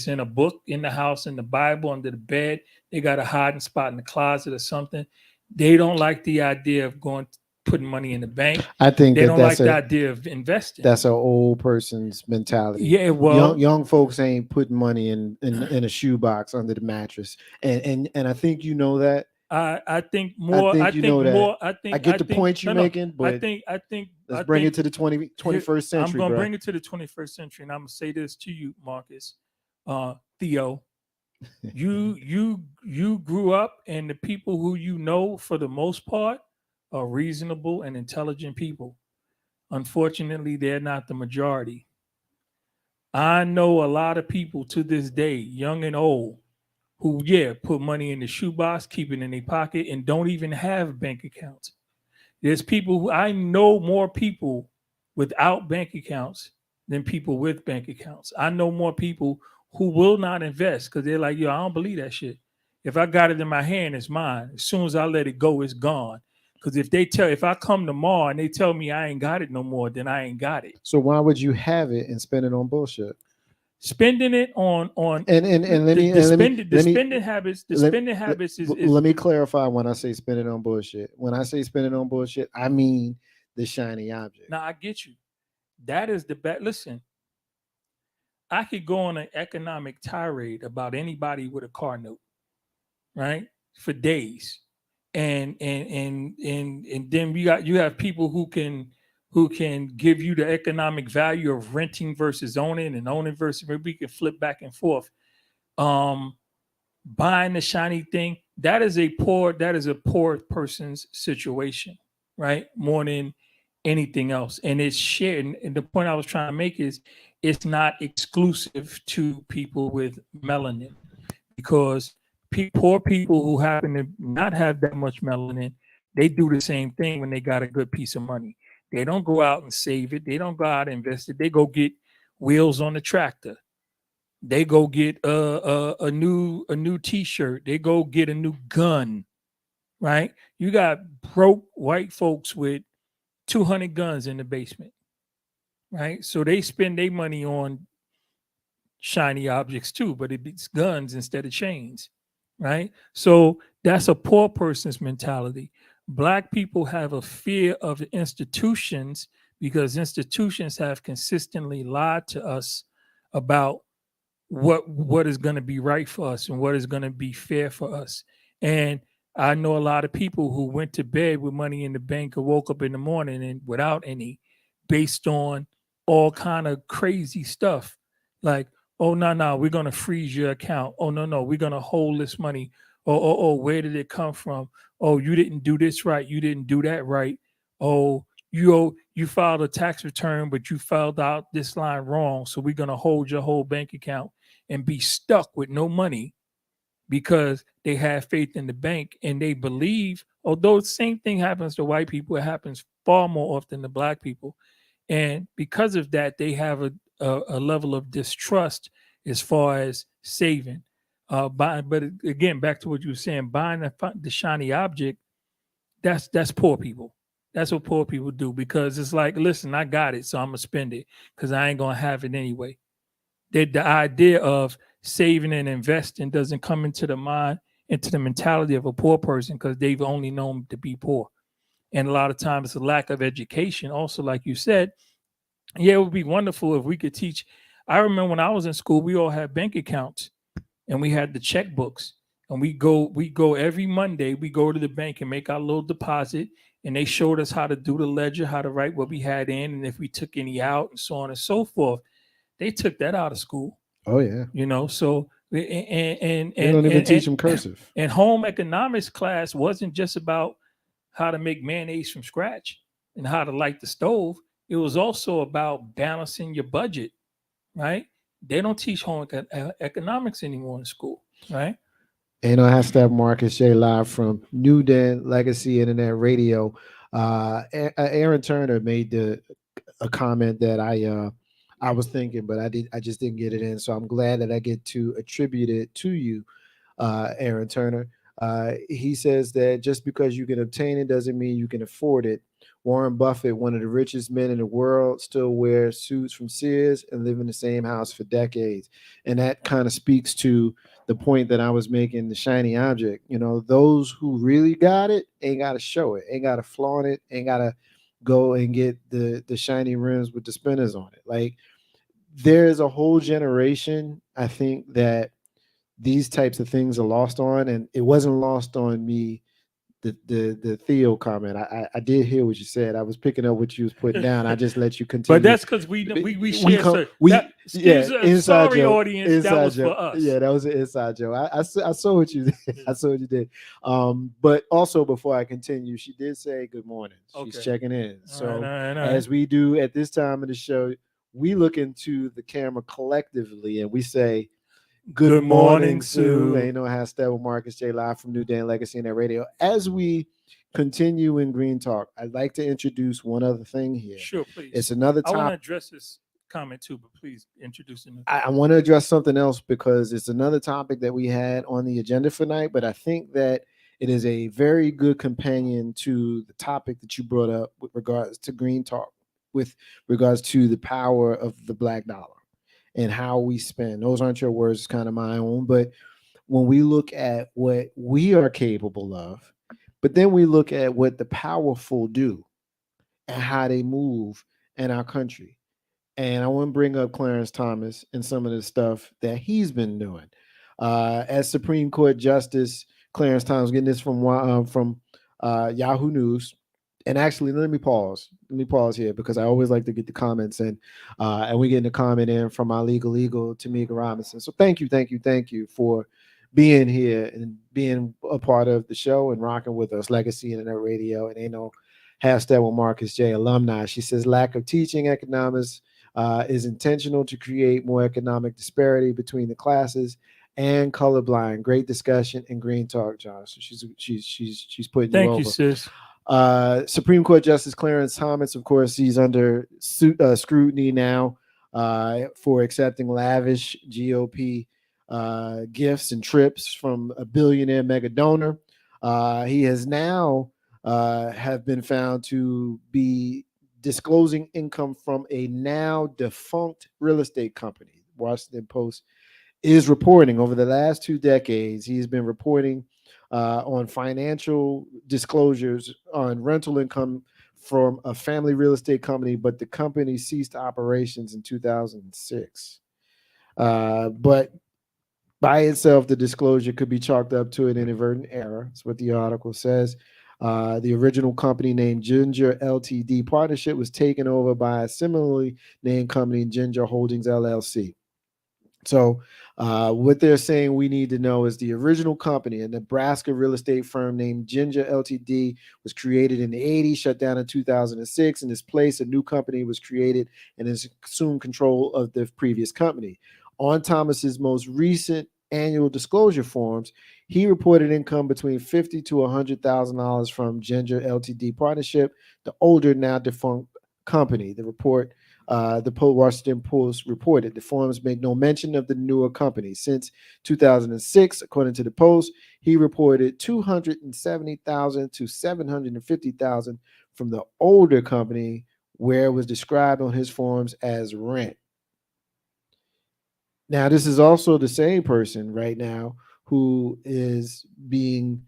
in a book in the house, in the Bible, under the bed. They got a hiding spot in the closet or something. They don't like the idea of putting money in the bank. I think they don't like the idea of investing. That's an old person's mentality. Yeah, well, young folks ain't putting money in a shoebox under the mattress, and I think you know that. I think more. I get the point you're making, but I think let's bring it to the 21st century. I'm gonna bring it to the 21st century, and I'm gonna say this to you, Marcus, Theo. You grew up, and the people who you know, for the most part, are reasonable and intelligent people. Unfortunately, they're not the majority. I know a lot of people to this day, young and old, who, put money in the shoebox, keep it in their pocket, and don't even have bank accounts. There's people who, I know more people without bank accounts than people with bank accounts. I know more people who will not invest because they're like, I don't believe that shit. If I got it in my hand, it's mine. As soon as I let it go, it's gone. Because if I come tomorrow and they tell me I ain't got it no more, then I ain't got it. So why would you have it and spend it on bullshit? Spending it on and let me the and let me spending the let me spending habits. The let, spending habits is let me clarify when I say spending on bullshit. When I say spending on bullshit, I mean the shiny object. now I get you. That is the best. Listen, I could go on an economic tirade about anybody with a car note, right, for days, and then you have people who can give you the economic value of renting versus owning, and owning versus, maybe we can flip back and forth. Buying the shiny thing, that is a poor person's situation, right? More than anything else. And it's shared. And the point I was trying to make is it's not exclusive to people with melanin, because poor people who happen to not have that much melanin, they do the same thing when they got a good piece of money. They don't go out and save it. They don't go out and invest it. They go get wheels on the tractor. They go get a new T-shirt. They go get a new gun, right? You got broke white folks with 200 guns in the basement, right? So they spend their money on shiny objects too, but it's guns instead of chains, right? So that's a poor person's mentality. Black people have a fear of institutions because institutions have consistently lied to us about what is going to be right for us and what is going to be fair for us. And I know a lot of people who went to bed with money in the bank or woke up in the morning and without any, based on all kind of crazy stuff. Like, oh no, we're going to freeze your account. Oh no, we're going to hold this money. Oh, where did it come from? Oh, you didn't do this right. You didn't do that right. Oh, you filed a tax return, but you filed out this line wrong. So we're going to hold your whole bank account and be stuck with no money because they have faith in the bank and they believe, although the same thing happens to white people, it happens far more often to black people. And because of that, they have a level of distrust as far as saving. But again, back to what you were saying, buying the shiny object, that's poor people. That's what poor people do, because it's like, listen, I got it, so I'm gonna spend it because I ain't gonna have it anyway. The idea of saving and investing doesn't come into the mentality of a poor person, because they've only known to be poor. And a lot of times it's a lack of education. Also, like you said, yeah, it would be wonderful if we could teach. I remember when I was in school, we all had bank accounts and we had the checkbooks. And we go every Monday, we go to the bank and make our little deposit. And they showed us how to do the ledger, how to write what we had in, and if we took any out, and so on and so forth. They took that out of school. Oh yeah. So they don't even teach them cursive. And home economics class wasn't just about how to make mayonnaise from scratch and how to light the stove. It was also about balancing your budget, right? They don't teach home economics anymore in school, right? And I have Steph Marcus J live from NewDen Legacy Internet Radio. Aaron Turner made a comment that I was thinking, but I just didn't get it in. So I'm glad that I get to attribute it to you, Aaron Turner. He says that just because you can obtain it doesn't mean you can afford it. Warren Buffett, one of the richest men in the world, still wears suits from Sears and live in the same house for decades. And that kind of speaks to the point that I was making, the shiny object. Those who really got it ain't got to show it, ain't got to flaunt it, ain't got to go and get the shiny rims with the spinners on it. Like, there's a whole generation, I think, that these types of things are lost on, and it wasn't lost on me. The Theo comment, I did hear what you said. I was picking up what you was putting down. I just let you continue. But that's because we share. Inside sorry, joke, audience, that was joke. for us. Yeah, that was an inside joke. I saw what you did. I saw what you did. But also, before I continue, she did say good morning. She's checking in. So all right. as we do at this time of the show, we look into the camera collectively and we say, Good morning, Sue. And I have Steppin Marcus J live from NewDen Legacy Internet Radio. As we continue in Green Talk, I'd like to introduce one other thing here. Sure, please. It's another topic. I want to address this comment too, but please introduce it. I want to address something else because it's another topic that we had on the agenda for tonight, but I think that it is a very good companion to the topic that you brought up with regards to Green Talk, with regards to the power of the black dollar. and how we spend. Those aren't your words, it's kind of my own. But when we look at what we are capable of, but then we look at what the powerful do and how they move in our country. And I want to bring up Clarence Thomas and some of the stuff that he's been doing. As Supreme Court Justice Clarence Thomas, getting this from Yahoo News. And actually, let me pause. Let me pause here because I always like to get the comments in. And we get the comment in from our legal eagle, Tamika Robinson. So thank you for being here and being a part of the show and rocking with us, Legacy Internet Radio. And ain't no hashtag with Marcus J. alumni. She says lack of teaching economics is intentional to create more economic disparity between the classes and colorblind. Great discussion and green talk, Josh. So she's putting you over. Thank you, sis. Supreme Court Justice Clarence Thomas, of course, he's under scrutiny now for accepting lavish GOP gifts and trips from a billionaire mega donor. He has now have been found to be disclosing income from a now defunct real estate company. Washington Post is reporting over the last 2 decades, he's been reporting on financial disclosures on rental income from a family real estate company, but the company ceased operations in 2006. But by itself, the disclosure could be chalked up to an inadvertent error. That's what the article says. The original company named Ginger Ltd partnership was taken over by a similarly named company, Ginger Holdings LLC. So what they're saying we need to know is the original company, a Nebraska real estate firm named Ginger Ltd, was created in the 80s, shut down in 2006. In its place, a new company was created and has assumed control of the previous company. On Thomas's most recent annual disclosure forms, he reported income between $50,000 to $100,000 from Ginger Ltd partnership, the older, now defunct company. The report, the Washington Post reported, the forms make no mention of the newer company. Since 2006, according to the Post, he reported $270,000 to $750,000 from the older company, where it was described on his forms as rent. Now, this is also the same person right now who is being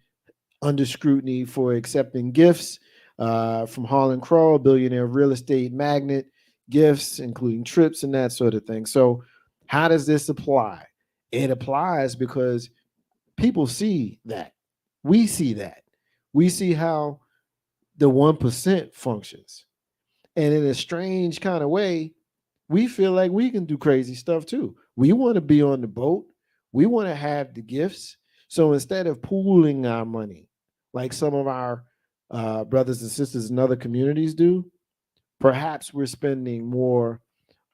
under scrutiny for accepting gifts from Harlan Crow, a billionaire real estate magnate, gifts, including trips and that sort of thing. So how does this apply? It applies because people see that. We see that. We see how the 1% functions. And in a strange kind of way, we feel like we can do crazy stuff too. We want to be on the boat. We want to have the gifts. So instead of pooling our money, like some of our brothers and sisters in other communities do, perhaps we're spending more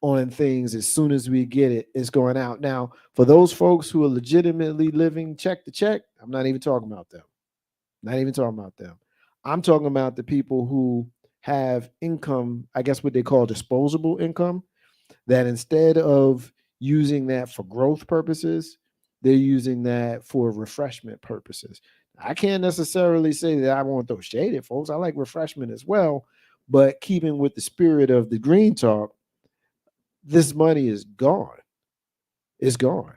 on things as soon as we get it, it's going out. Now, for those folks who are legitimately living check to check, I'm not even talking about them. Not even talking about them. I'm talking about the people who have income, I guess what they call disposable income, that instead of using that for growth purposes, they're using that for refreshment purposes. I can't necessarily say that I want those shaded folks. I like refreshment as well, but keeping with the spirit of the green talk, this money is gone. It's gone.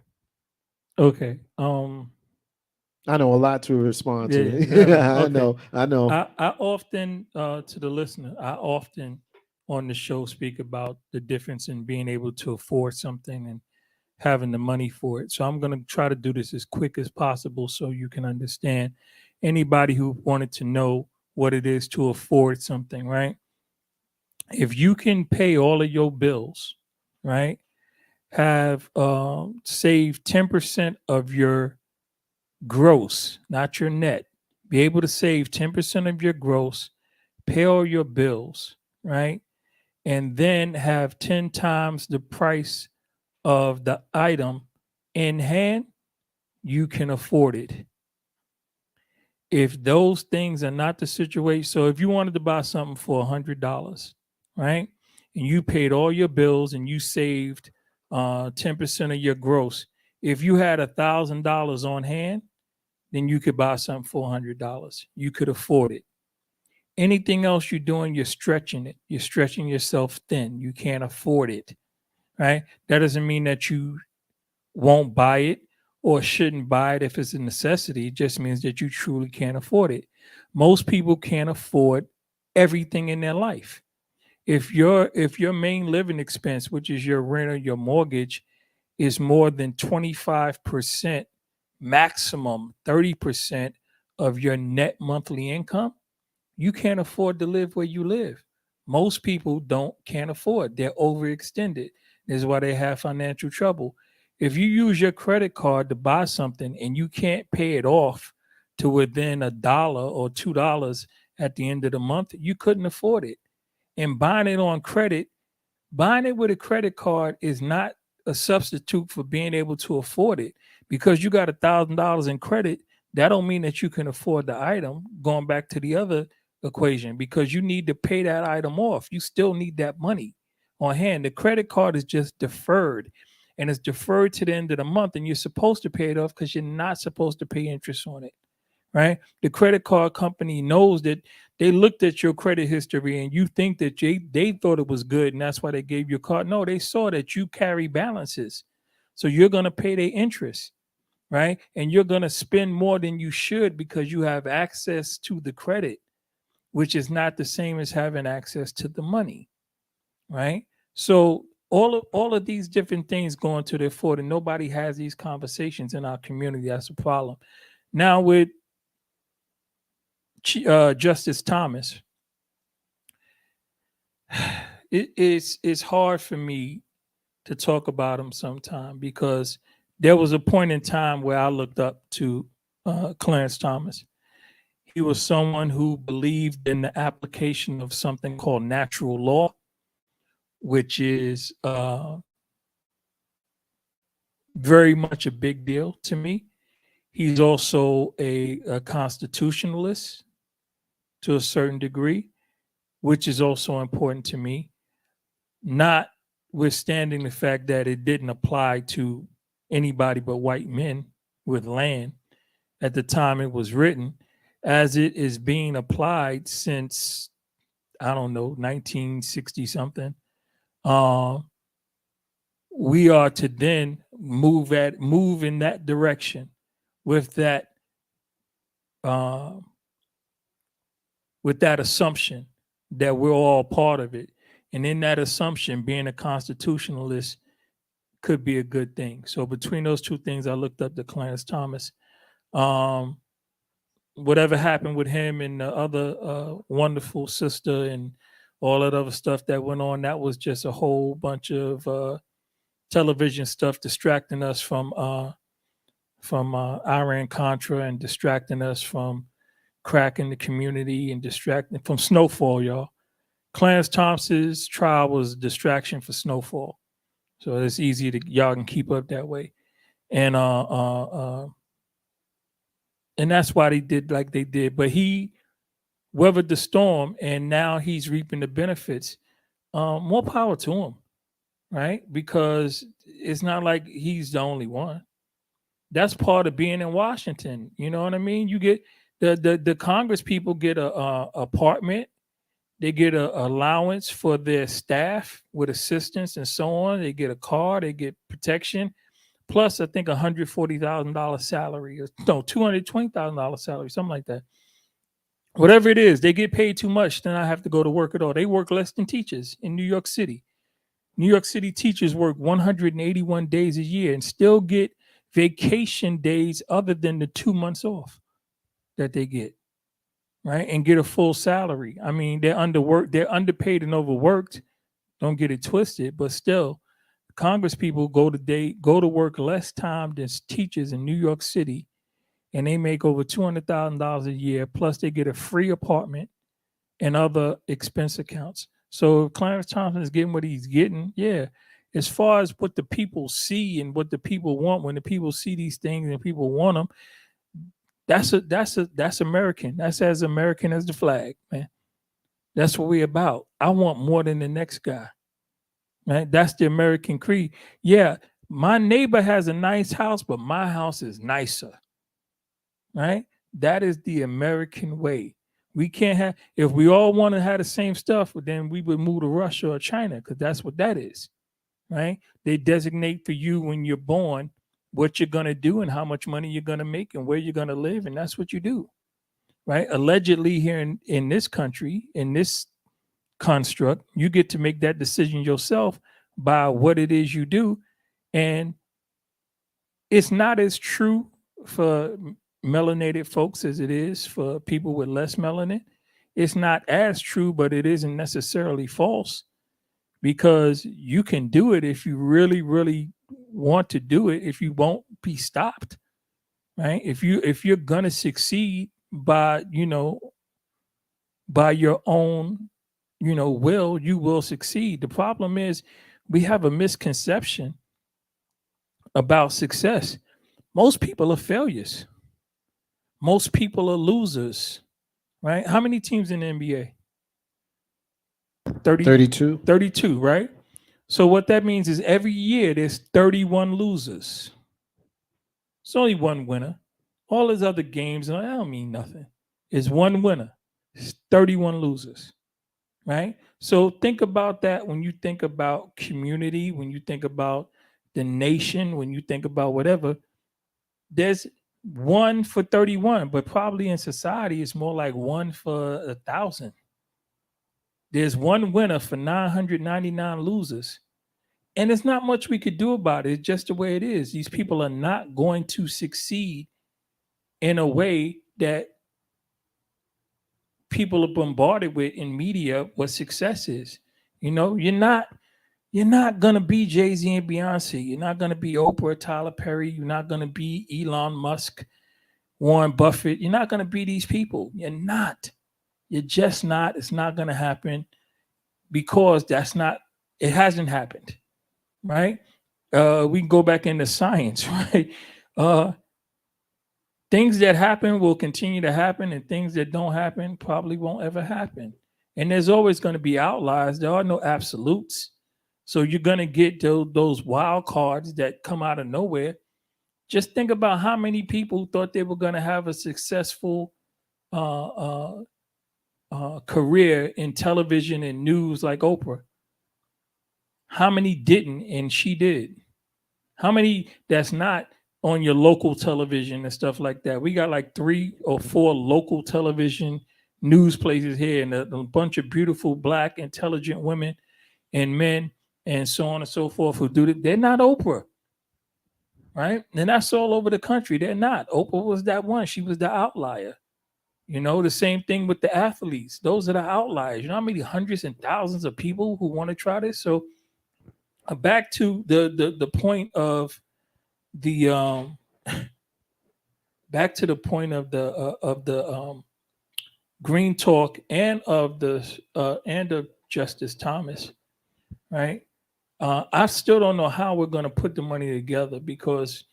Okay. I know a lot to respond to. Yeah, okay. I know. I often, to the listener, I often on the show speak about the difference in being able to afford something and having the money for it. So I'm going to try to do this as quick as possible so you can understand. Anybody who wanted to know what it is to afford something, right? If you can pay all of your bills, right? Have saved 10% of your gross, not your net. Be able to save 10% of your gross, pay all your bills, right? And then have 10 times the price of the item in hand, you can afford it. If those things are not the situation, so if you wanted to buy something for $100, right? And you paid all your bills and you saved 10% of your gross. If you had $1,000 on hand, then you could buy something for $100. You could afford it. Anything else you're doing, you're stretching it. You're stretching yourself thin. You can't afford it, right? That doesn't mean that you won't buy it or shouldn't buy it if it's a necessity. It just means that you truly can't afford it. Most people can't afford everything in their life. If your main living expense, which is your rent or your mortgage, is more than 25%, maximum 30% of your net monthly income, you can't afford to live where you live. Most people can't afford. They're overextended. This is why they have financial trouble. If you use your credit card to buy something and you can't pay it off to within $1 or $2 at the end of the month, you couldn't afford it. And buying it on credit, buying it with a credit card is not a substitute for being able to afford it. Because you got $1,000 in credit, that don't mean that you can afford the item. Going back to the other equation, because you need to pay that item off. You still need that money on hand. The credit card is just deferred, and it's deferred to the end of the month, and you're supposed to pay it off because you're not supposed to pay interest on it, right? The credit card company knows that they looked at your credit history and you think that they thought it was good and that's why they gave you a card. No, they saw that you carry balances. So you're going to pay their interest, right? And you're going to spend more than you should because you have access to the credit, which is not the same as having access to the money, right? So all of these different things go into their foot, and nobody has these conversations in our community. That's a problem. Now with Justice Thomas, it's hard for me to talk about him sometime because there was a point in time where I looked up to Clarence Thomas. He was someone who believed in the application of something called natural law, which is very much a big deal to me. He's also a constitutionalist to a certain degree, which is also important to me, notwithstanding the fact that it didn't apply to anybody but white men with land at the time it was written, as it is being applied since, I don't know, 1960 something. We are to then move in that direction with that assumption that we're all part of it. And in that assumption, being a constitutionalist could be a good thing. So between those two things, I looked up to Clarence Thomas. Whatever happened with him and the other wonderful sister and all that other stuff that went on, that was just a whole bunch of television stuff distracting us from Iran-Contra and distracting us from crack in the community and distracting from Snowfall, y'all. Clarence Thomas's trial was a distraction for Snowfall. So it's easy to, y'all can keep up that way. And that's why they did like they did. But he weathered the storm and now he's reaping the benefits. More power to him, right? Because it's not like he's the only one. That's part of being in Washington. You know what I mean? You get the Congress people get a apartment. They get an allowance for their staff with assistance and so on. They get a car. They get protection. Plus, I think $140,000 salary, or no, $220,000 salary, something like that. Whatever it is, they get paid too much. Then I have to go to work at all. They work less than teachers in New York City. New York City teachers work 181 days a year and still get vacation days other than the 2 months off that they get, right? And get a full salary. I mean, they're underworked, they're underpaid and overworked. Don't get it twisted, but still, Congress people go to work less time than teachers in New York City, and they make over $200,000 a year. Plus, they get a free apartment and other expense accounts. So if Clarence Thompson is getting what he's getting, yeah. As far as what the people see and what the people want, when the people see these things and people want them, that's American. That's as American as the flag, man. That's what we're about. I want more than the next guy. Right? That's the American creed. Yeah, my neighbor has a nice house, but my house is nicer. Right? That is the American way. We can't have, if we all want to have the same stuff, then we would move to Russia or China, because that's what that is. right? They designate for you when you're born what you're going to do and how much money you're going to make and where you're going to live. And that's what you do, right? Allegedly, here in this country, in this construct, you get to make that decision yourself by what it is you do. And it's not as true for melanated folks as it is for people with less melanin. It's not as true, but it isn't necessarily false, because you can do it if you really, really want to do it, if you won't be stopped, right? If you're gonna succeed by, by your own, will, you will succeed. The problem is we have a misconception about success. Most people are failures. Most people are losers, right? How many teams in the NBA? 32. 32, right? So what that means is every year there's 31 losers. It's only one winner. All his other games, I don't mean nothing. It's one winner. It's 31 losers, right? So think about that when you think about community, when you think about the nation, when you think about whatever. There's one for 31, but probably in society it's more like one for 1,000. There's one winner for 999 losers. And there's not much we could do about it. It's just the way it is. These people are not going to succeed in a way that people are bombarded with in media what success is. You're not gonna be Jay-Z and Beyonce. You're not gonna be Oprah, Tyler Perry. You're not gonna be Elon Musk, Warren Buffett. You're not gonna be these people. You're not. You're just not. It's not gonna happen because it hasn't happened. Right? We can go back into science, right? Things that happen will continue to happen, and things that don't happen probably won't ever happen. And there's always going to be outliers. There are no absolutes. So you're going to get those wild cards that come out of nowhere. Just think about how many people thought they were going to have a successful career in television and news like Oprah. How many didn't, and she did? How many that's not on your local television and stuff like that? We got like 3 or 4 local television news places here, and a bunch of beautiful Black intelligent women and men and so on and so forth who do it. They're not Oprah, right? And that's all over the country. They're not. Oprah was that one. She was the outlier. The same thing with the athletes. Those are the outliers. You know how many hundreds and thousands of people who want to try this? So back to the point of the back to the point of the Green Talk and of Justice Thomas, right? I still don't know how we're going to put the money together, because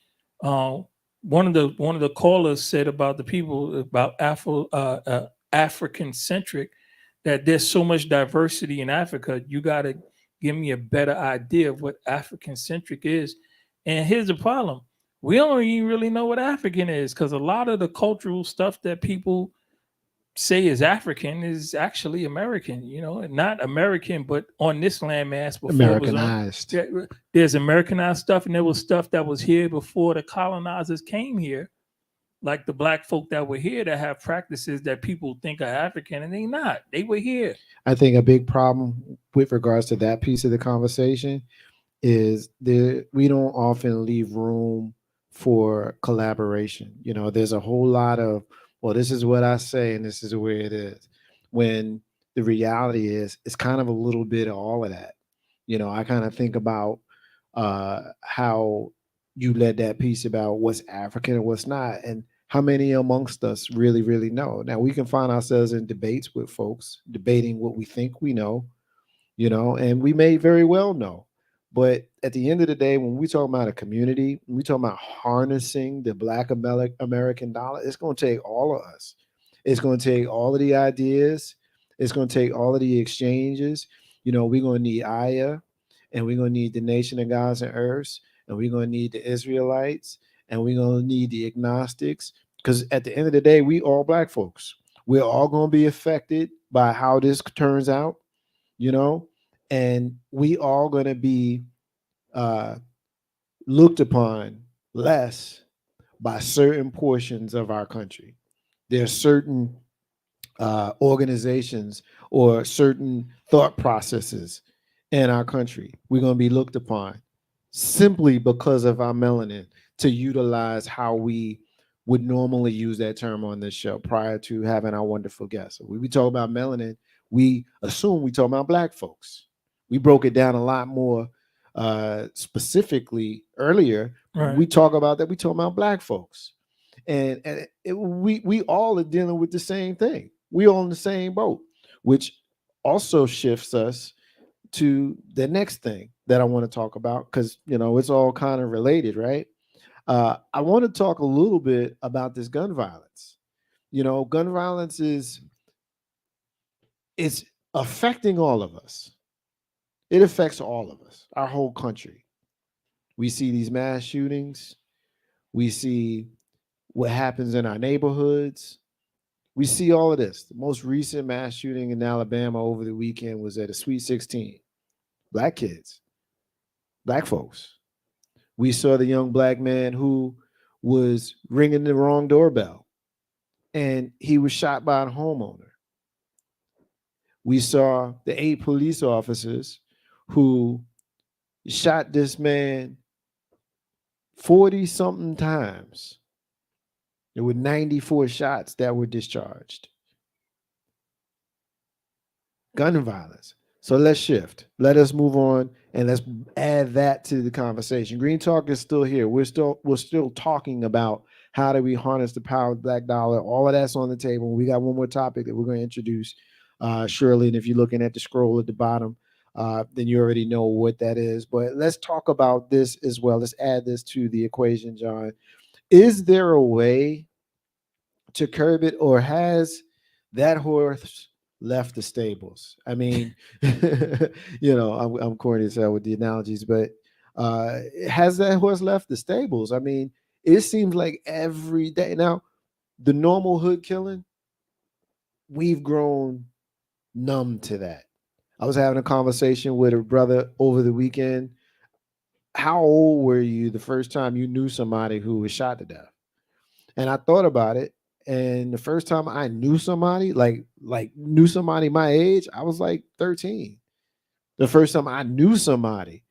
one of the callers said about the people about African centric, that there's so much diversity in Africa. You got to give me a better idea of what African centric is. And here's the problem: we don't even really know what African is, because a lot of the cultural stuff that people say is African is actually American, not American, but on this landmass before Americanized. There's Americanized stuff, and there was stuff that was here before the colonizers came here, like the Black folk that were here that have practices that people think are African, and they not. They were here. I think a big problem with regards to that piece of the conversation is we don't often leave room for collaboration. There's a whole lot of, well, this is what I say and this is the way it is, when the reality is it's kind of a little bit of all of that. I kind of think about how you led that piece about what's African and what's not, and how many amongst us really, really know. Now, we can find ourselves in debates with folks, debating what we think we know, and we may very well know. But at the end of the day, when we talk about a community, when we talk about harnessing the Black American dollar, it's going to take all of us. It's going to take all of the ideas. It's going to take all of the exchanges. We're going to need Aya, and we're going to need the nation of gods and earths, and we're going to need the Israelites, and we're going to need the agnostics, because at the end of the day, we all Black folks. We're all going to be affected by how this turns out, and we all going to be uh, looked upon less by certain portions of our country. There are certain organizations or certain thought processes in our country we're going to be looked upon simply because of our melanin, to utilize how we would normally use that term on this show prior to having our wonderful guests. So when we talk about melanin, we assume we talk about black folks. We broke it down a lot more specifically earlier. When Right. we talk about that, we talk about black folks. And we all are dealing with the same thing. We all in the same boat, which also shifts us to the next thing that I want to talk about, because it's all kind of related, right? I want to talk a little bit about this gun violence. Gun violence is affecting all of us. It affects all of us, our whole country. We see these mass shootings. We see what happens in our neighborhoods. We see all of this. The most recent mass shooting in Alabama over the weekend was at a Sweet 16. Black kids, black folks. We saw the young black man who was ringing the wrong doorbell and he was shot by a homeowner. We saw the 8 police officers who shot this man 40 something times. There were 94 shots that were discharged. Gun violence. So let's shift. Let us move on and let's add that to the conversation. Green Talk is still here. We're still talking about how do we harness the power of the black dollar. All of that's on the table. We got one more topic that we're going to introduce shortly. And if you're looking at the scroll at the bottom, then you already know what that is. But let's talk about this as well. Let's add this to the equation, John. Is there a way to curb it, or has that horse left the stables? I mean, I'm corny as hell with the analogies, but has that horse left the stables? I mean, it seems like every day now, the normal hood killing, we've grown numb to that. I was having a conversation with a brother over the weekend. How old were you the first time you knew somebody who was shot to death? And I thought about it. And the first time I knew somebody, like knew somebody my age, I was like 13. The first time I knew somebody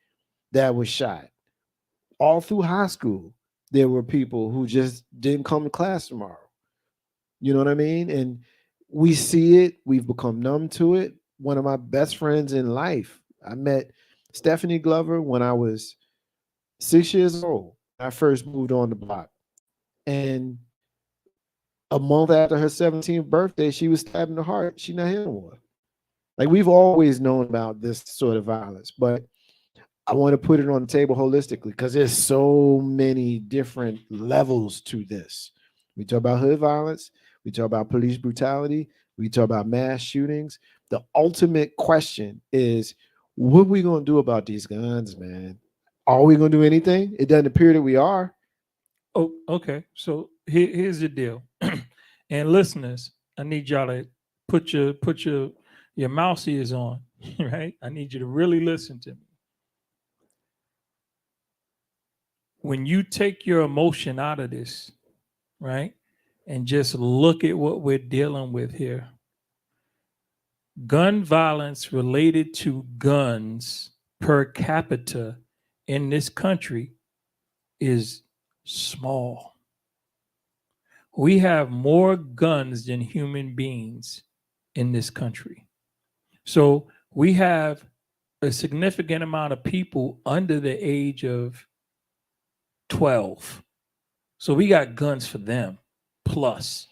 that was shot. All through high school, there were people who just didn't come to class tomorrow. You know what I mean? And we see it. We've become numb to it. One of my best friends in life, I met Stephanie Glover when I was 6 years old. I first moved on the block. And a month after her 17th birthday, she was stabbed in the heart. She's not here anymore. Like, we've always known about this sort of violence, but I want to put it on the table holistically because there's so many different levels to this. We talk about hood violence. We talk about police brutality. We talk about mass shootings. The ultimate question is, what are we going to do about these guns, man? Are we going to do anything? It doesn't appear that we are. Oh, okay. So here's the deal. And listeners, I need y'all to put your mouse ears on, right? I need you to really listen to me. When you take your emotion out of this, right, and just look at what we're dealing with here, gun violence related to guns per capita in this country is small. We have more guns than human beings in this country. So we have a significant amount of people under the age of 12. So we got guns for them plus.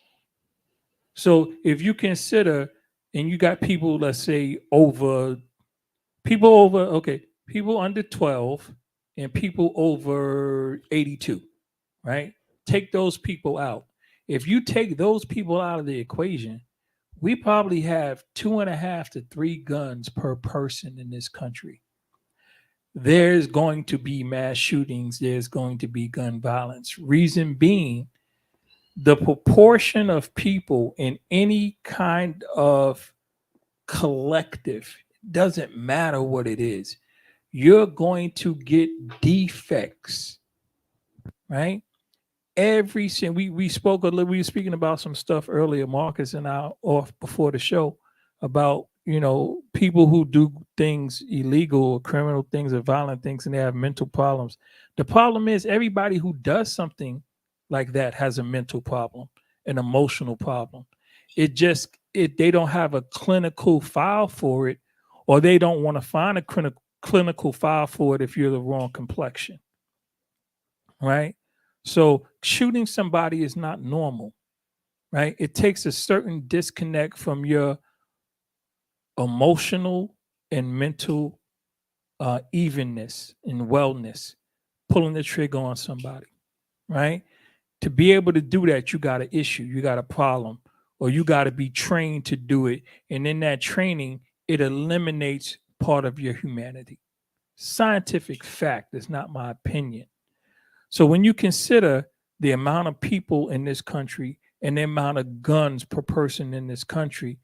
So if you consider, and you got people, let's say people under 12 and people over 82, right? Take those people out. If you take those people out of the equation, we probably have 2.5 to 3 guns per person in this country. There's going to be mass shootings. There's going to be gun violence. Reason being, the proportion of people in any kind of collective, doesn't matter what it is. you're going to get defects, right? We spoke a little, we were speaking about some stuff earlier, Marcus and I, off before the show, about people who do things illegal or criminal things or violent things and they have mental problems. The problem is everybody who does something like that has a mental problem, an emotional problem. They don't have a clinical file for it, or they don't want to find a clinical file for it if you're the wrong complexion, right? So shooting somebody is not normal, right? It takes a certain disconnect from your emotional and mental evenness and wellness, pulling the trigger on somebody, right? To be able to do that, you got an issue, you got a problem, or you got to be trained to do it. And in that training, it eliminates part of your humanity. Scientific fact, it's not my opinion. So when you consider the amount of people in this country and the amount of guns per person in this country,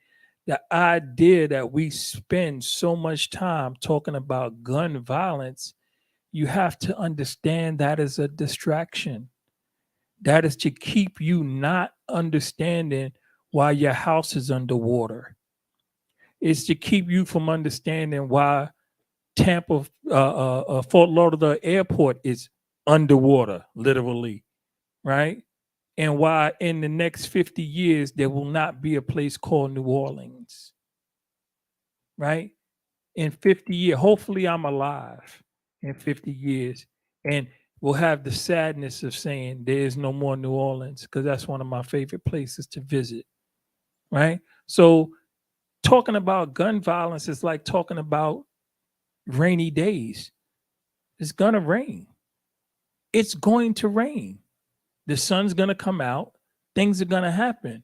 the idea that we spend so much time talking about gun violence, you have to understand that is a distraction. That is to keep you not understanding why your house is underwater. It's to keep you from understanding why Fort Lauderdale Airport is underwater, literally, right? And why in the next 50 years, there will not be a place called New Orleans, right? In 50 years, hopefully I'm alive in 50 years and we'll have the sadness of saying there is no more New Orleans, because that's one of my favorite places to visit, right? So talking about gun violence is like talking about rainy days. It's going to rain. It's going to rain. The sun's going to come out. Things are going to happen.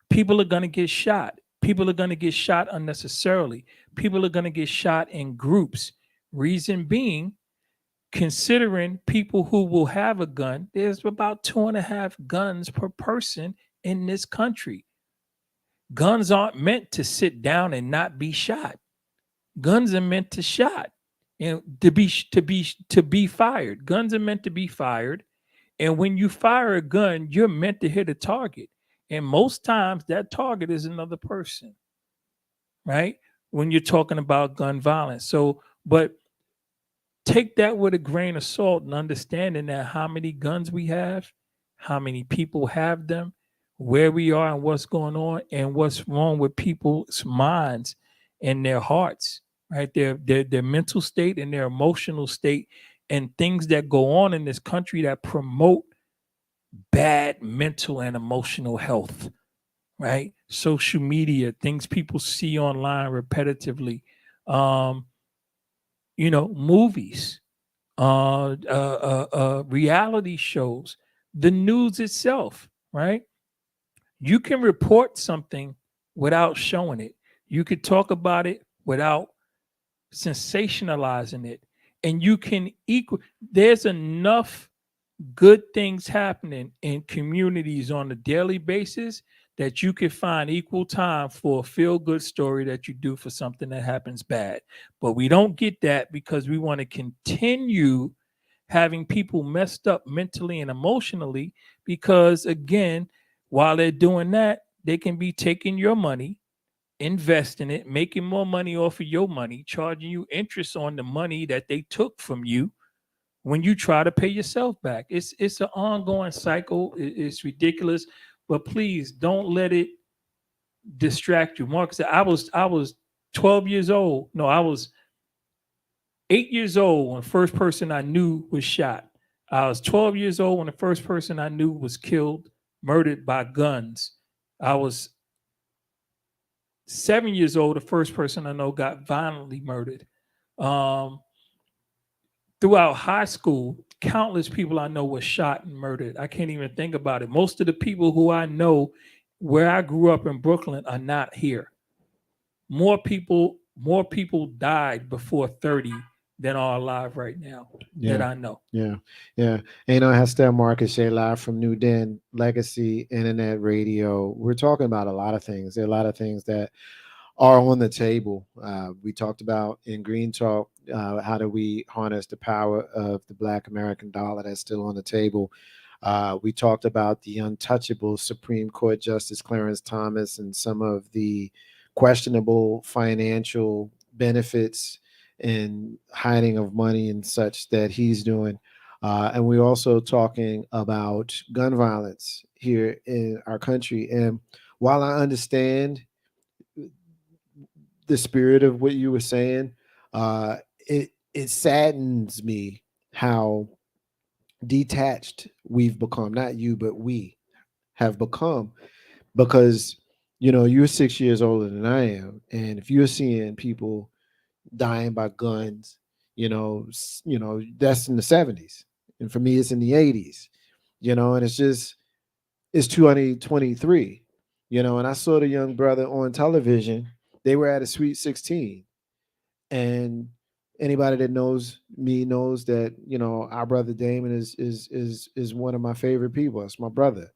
People are going to get shot. People are going to get shot unnecessarily. People are going to get shot in groups. Reason being, considering people who will have a gun, there's about 2.5 guns per person in this country. Guns aren't meant to sit down and not be shot. Guns are meant to shot and to be fired. Guns are meant to be fired. And when you fire a gun, you're meant to hit a target. And most times that target is another person, right? When you're talking about gun violence. So, but take that with a grain of salt and understanding that how many guns we have, how many people have them, where we are and what's going on, and what's wrong with people's minds and their hearts, right? Their mental state and their emotional state, and things that go on in this country that promote bad mental and emotional health, right? Social media, things people see online repetitively, movies, reality shows, the news itself, right? You can report something without showing it. You could talk about it without sensationalizing it. And you can there's enough good things happening in communities on a daily basis that you can find equal time for a feel-good story that you do for something that happens bad. But we don't get that because we want to continue having people messed up mentally and emotionally, because again, while they're doing that, they can be taking your money, investing it, making more money off of your money, charging you interest on the money that they took from you when you try to pay yourself back. It's an ongoing cycle. It's ridiculous, but please don't let it distract you. Mark said, I was 12 years old. No, I was 8 years old when the first person I knew was shot. I was 12 years old when the first person I knew was killed, murdered by guns. I was 7 years old, the first person I know got violently murdered. Throughout high school, countless people I know were shot and murdered. I can't even think about it. Most of the people who I know where I grew up in Brooklyn are not here. More people died before 30 than are alive right now that I know. Yeah. And I have Steph Marcus Shea live from NewDen, Legacy, Internet Radio. We're talking about a lot of things. There are a lot of things that are on the table. We talked about in Green Talk, how do we harness the power of the Black American dollar? That's still on the table. We talked about the untouchable Supreme Court Justice Clarence Thomas and some of the questionable financial benefits and hiding of money and such that he's doing. And we're also talking about gun violence here in our country. And while I understand the spirit of what you were saying, it saddens me how detached we've become. Not you, but we have become, because you're 6 years older than I am, and if you're seeing people dying by guns, that's in the 70s, and for me, it's in the 80s, and it's 2023, and I saw the young brother on television. They were at a Sweet 16, and anybody that knows me knows that our brother Damon is one of my favorite people. It's my brother,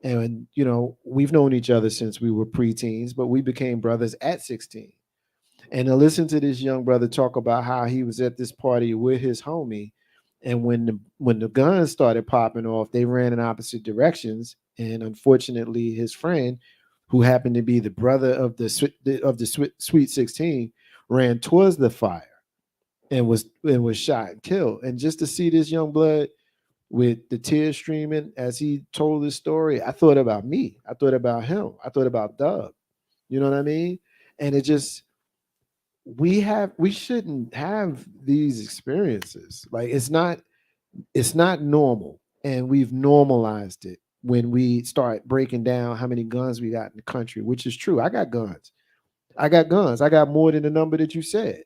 and we've known each other since we were preteens, but we became brothers at 16. And to listen to this young brother talk about how he was at this party with his homie, and when the guns started popping off, they ran in opposite directions, and unfortunately, his friend, who happened to be the brother of the Sweet 16, ran towards the fire and was shot and killed. And just to see this young blood with the tears streaming as he told his story, I thought about me. I thought about him. I thought about Doug. You know what I mean? And it just, we shouldn't have these experiences. Like, it's not normal, and we've normalized it when we start breaking down how many guns we got in the country, which is true. I got guns. I got more than the number that you said.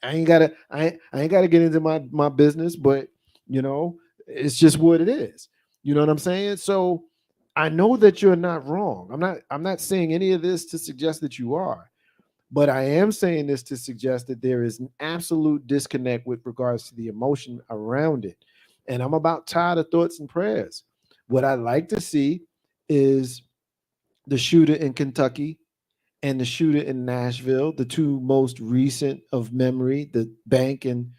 I ain't gotta get into my business, but it's just what it is. You know what I'm saying? So I know that you're not wrong. I'm not saying any of this to suggest that you are, but I am saying this to suggest that there is an absolute disconnect with regards to the emotion around it. And I'm about tired of thoughts and prayers. What I'd like to see is the shooter in Kentucky and the shooter in Nashville, the two most recent of memory, the bank in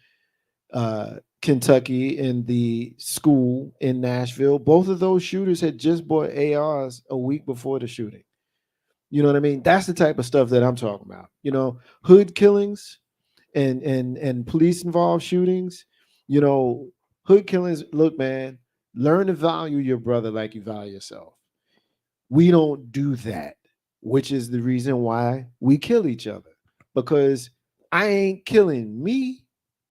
Kentucky and the school in Nashville. Both of those shooters had just bought ARs a week before the shooting. You know what I mean? That's the type of stuff that I'm talking about. Hood killings and police involved shootings. Hood killings. Look, man, learn to value your brother like you value yourself. We don't do that, which is the reason why we kill each other, because I ain't killing me.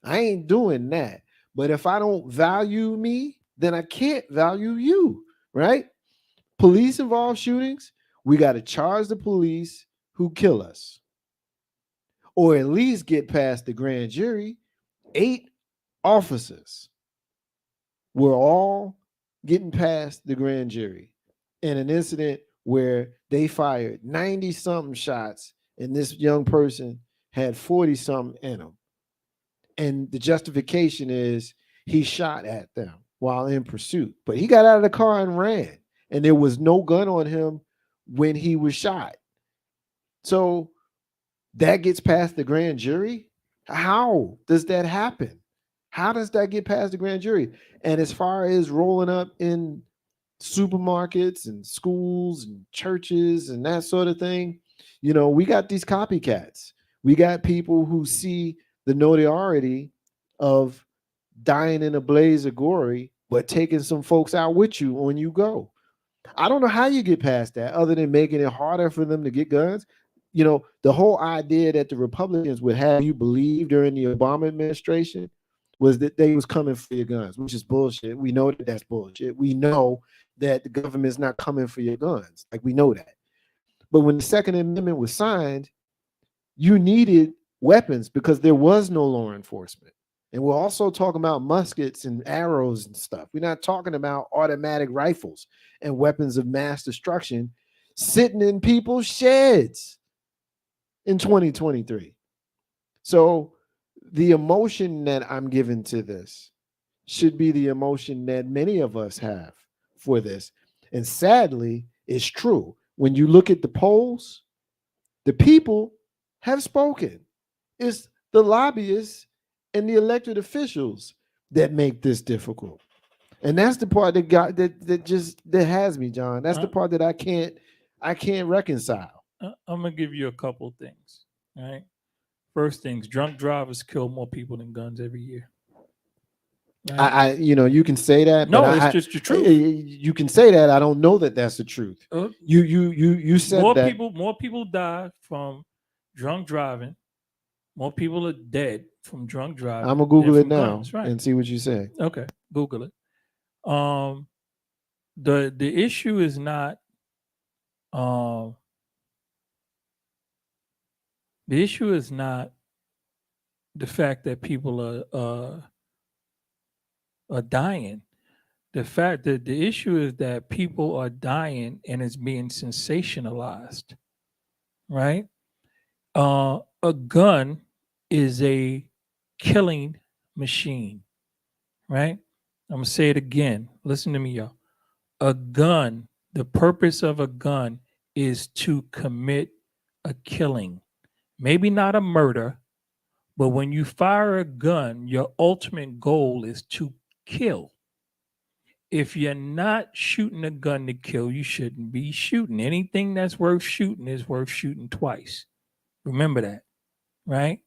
I ain't doing that. But if I don't value me, then I can't value you, right? Police involved shootings, we got to charge the police who kill us, or at least get past the grand jury. 8 officers were all getting past the grand jury in an incident where they fired 90 something shots and this young person had 40 something in him. And the justification is he shot at them while in pursuit, but he got out of the car and ran, and there was no gun on him when he was shot. So that gets past the grand jury. How does that happen? How does that get past the grand jury? And as far as rolling up in supermarkets and schools and churches and that sort of thing, we got these copycats. We got people who see the notoriety of dying in a blaze of glory, but taking some folks out with you when you go. I don't know how you get past that other than making it harder for them to get guns. The whole idea that the Republicans would have you believe during the Obama administration was that they was coming for your guns, which is bullshit. We know that that's bullshit. We know that the government's not coming for your guns. Like, we know that. But when the Second Amendment was signed, you needed weapons because there was no law enforcement. And we're also talking about muskets and arrows and stuff. We're not talking about automatic rifles and weapons of mass destruction sitting in people's sheds in 2023. So the emotion that I'm giving to this should be the emotion that many of us have for this. And sadly, it's true. When you look at the polls, The people have spoken. It's the lobbyists and the elected officials that make this difficult. And that's the part that has me, John. That's the part that I can't reconcile. I'm gonna give you a couple things. All right. First things, drunk drivers kill more people than guns every year. Right? You can say that. No, but it's just the truth. You can say that. I don't know that that's the truth. You said more that more people die from drunk driving. More people are dead from drunk driving. I'm gonna Google it now guns, right? and see what you say. Okay, Google it. The issue is not the issue is not the fact that people are dying. The fact that the issue is that people are dying and it's being sensationalized, right? A gun is a killing machine, right? I'm gonna say it again. Listen to me, y'all. A gun, the purpose of a gun is to commit a killing. Maybe not a murder, but when you fire a gun, your ultimate goal is to kill. If you're not shooting a gun to kill, you shouldn't be shooting. Anything that's worth shooting is worth shooting twice. Remember that, right?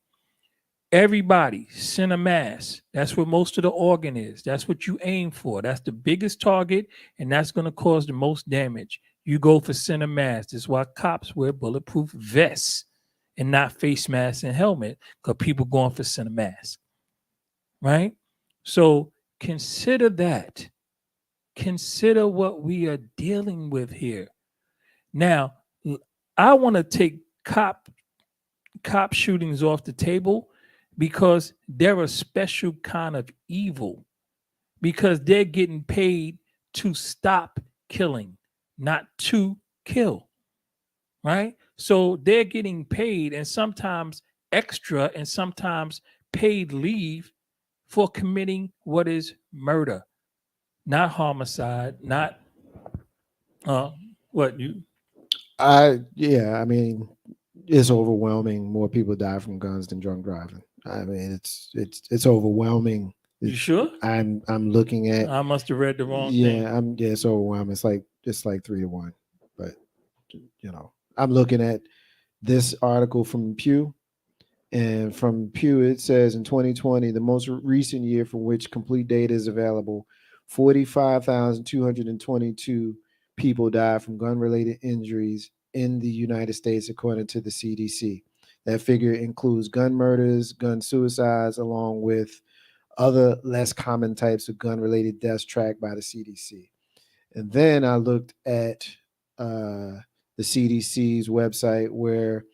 Everybody send a mass. That's what most of the organ is. That's what you aim for. That's the biggest target, and that's going to cause the most damage. You go for center mass. That's why cops wear bulletproof vests and not face masks and helmet, because people going for center mass, right? So consider that. Consider what we are dealing with here. Now, I want to take cop shootings off the table because they're a special kind of evil, because they're getting paid to stop killing, not to kill, right? So they're getting paid, and sometimes extra and sometimes paid leave for committing what is murder, not homicide, not what you. I mean, it's overwhelming. More people die from guns than drunk driving. I mean, it's overwhelming. You sure? I'm looking at. I must have read the wrong thing. It's overwhelming. It's like 3-1. But I'm looking at this article from Pew, and from Pew it says in 2020, the most recent year for which complete data is available, 45,222 people died from gun-related injuries in the United States, according to the CDC. That figure includes gun murders, gun suicides, along with other less common types of gun-related deaths tracked by the CDC. And then I looked at the CDC's website, where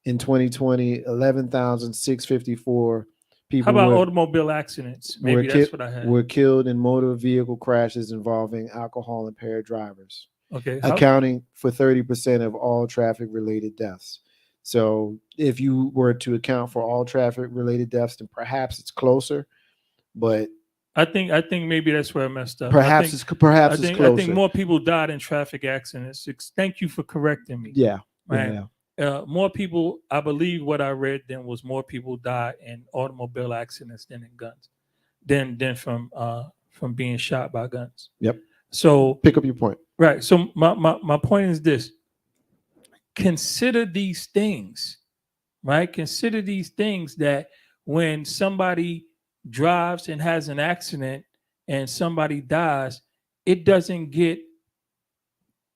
in 2020, 11,654 people. How about automobile accidents? Maybe that's what I had. Were killed in motor vehicle crashes involving alcohol impaired drivers. Okay. Accounting for 30% of all traffic related deaths. So if you were to account for all traffic related deaths, then perhaps it's closer. But I think maybe that's where I messed up. Perhaps it's closer. I think more people died in traffic accidents. Thank you for correcting me. Yeah. Right. Yeah. More people, I believe what I read then was more people died in automobile accidents than in guns, than from being shot by guns. Yep. So pick up your point. Right. So my point is this. Consider these things, right? Consider these things, that when somebody drives and has an accident and somebody dies, it doesn't get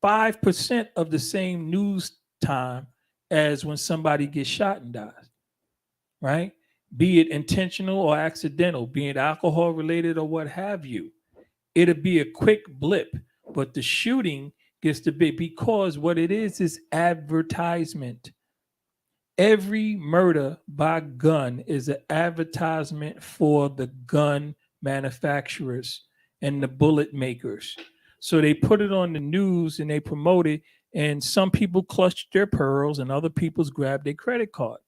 5% of the same news time as when somebody gets shot and dies, right? Be it intentional or accidental, be it alcohol related or what have you. It'll be a quick blip, but the shooting gets to be, because what it is advertisement. Every murder by gun is an advertisement for the gun manufacturers and the bullet makers. So they put it on the news and they promote it, and some people clutch their pearls and other people's grab their credit card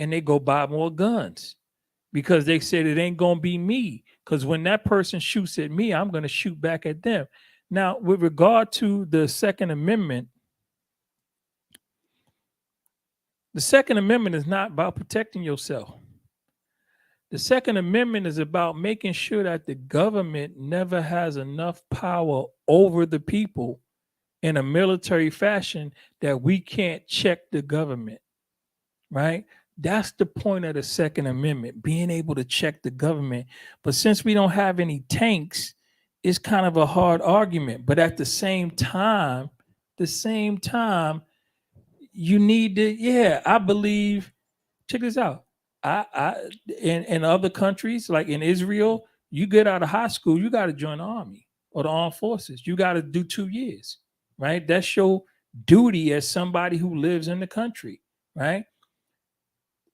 and they go buy more guns because they said it ain't gonna be me, because when that person shoots at me, I'm gonna shoot back at them. Now, with regard to the Second Amendment, The Second Amendment is not about protecting yourself. The Second Amendment is about making sure that the government never has enough power over the people in a military fashion that we can't check the government, right? That's the point of the Second Amendment, being able to check the government. But since we don't have any tanks, it's kind of a hard argument. But at the same time, you need to, yeah, I believe, check this out. In other countries, like in Israel, you get out of high school, you got to join the army or the armed forces. You got to do 2 years, right? That's your duty as somebody who lives in the country, right?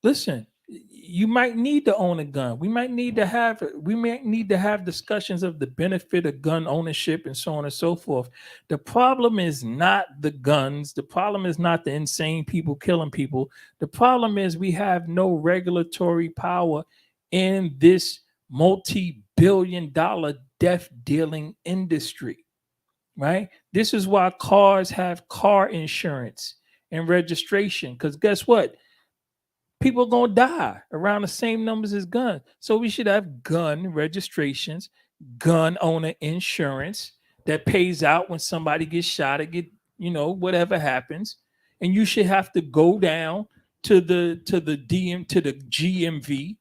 Listen, you might need to own a gun. We might need to have discussions of the benefit of gun ownership and so on and so forth. The problem is not the guns. The problem is not the insane people killing people. The problem is we have no regulatory power in this multi-billion-dollar death dealing industry, right? This is why cars have car insurance and registration, because guess what? People are going to die around the same numbers as guns. So we should have gun registrations, gun owner insurance that pays out when somebody gets shot or whatever happens. And you should have to go down to the GMV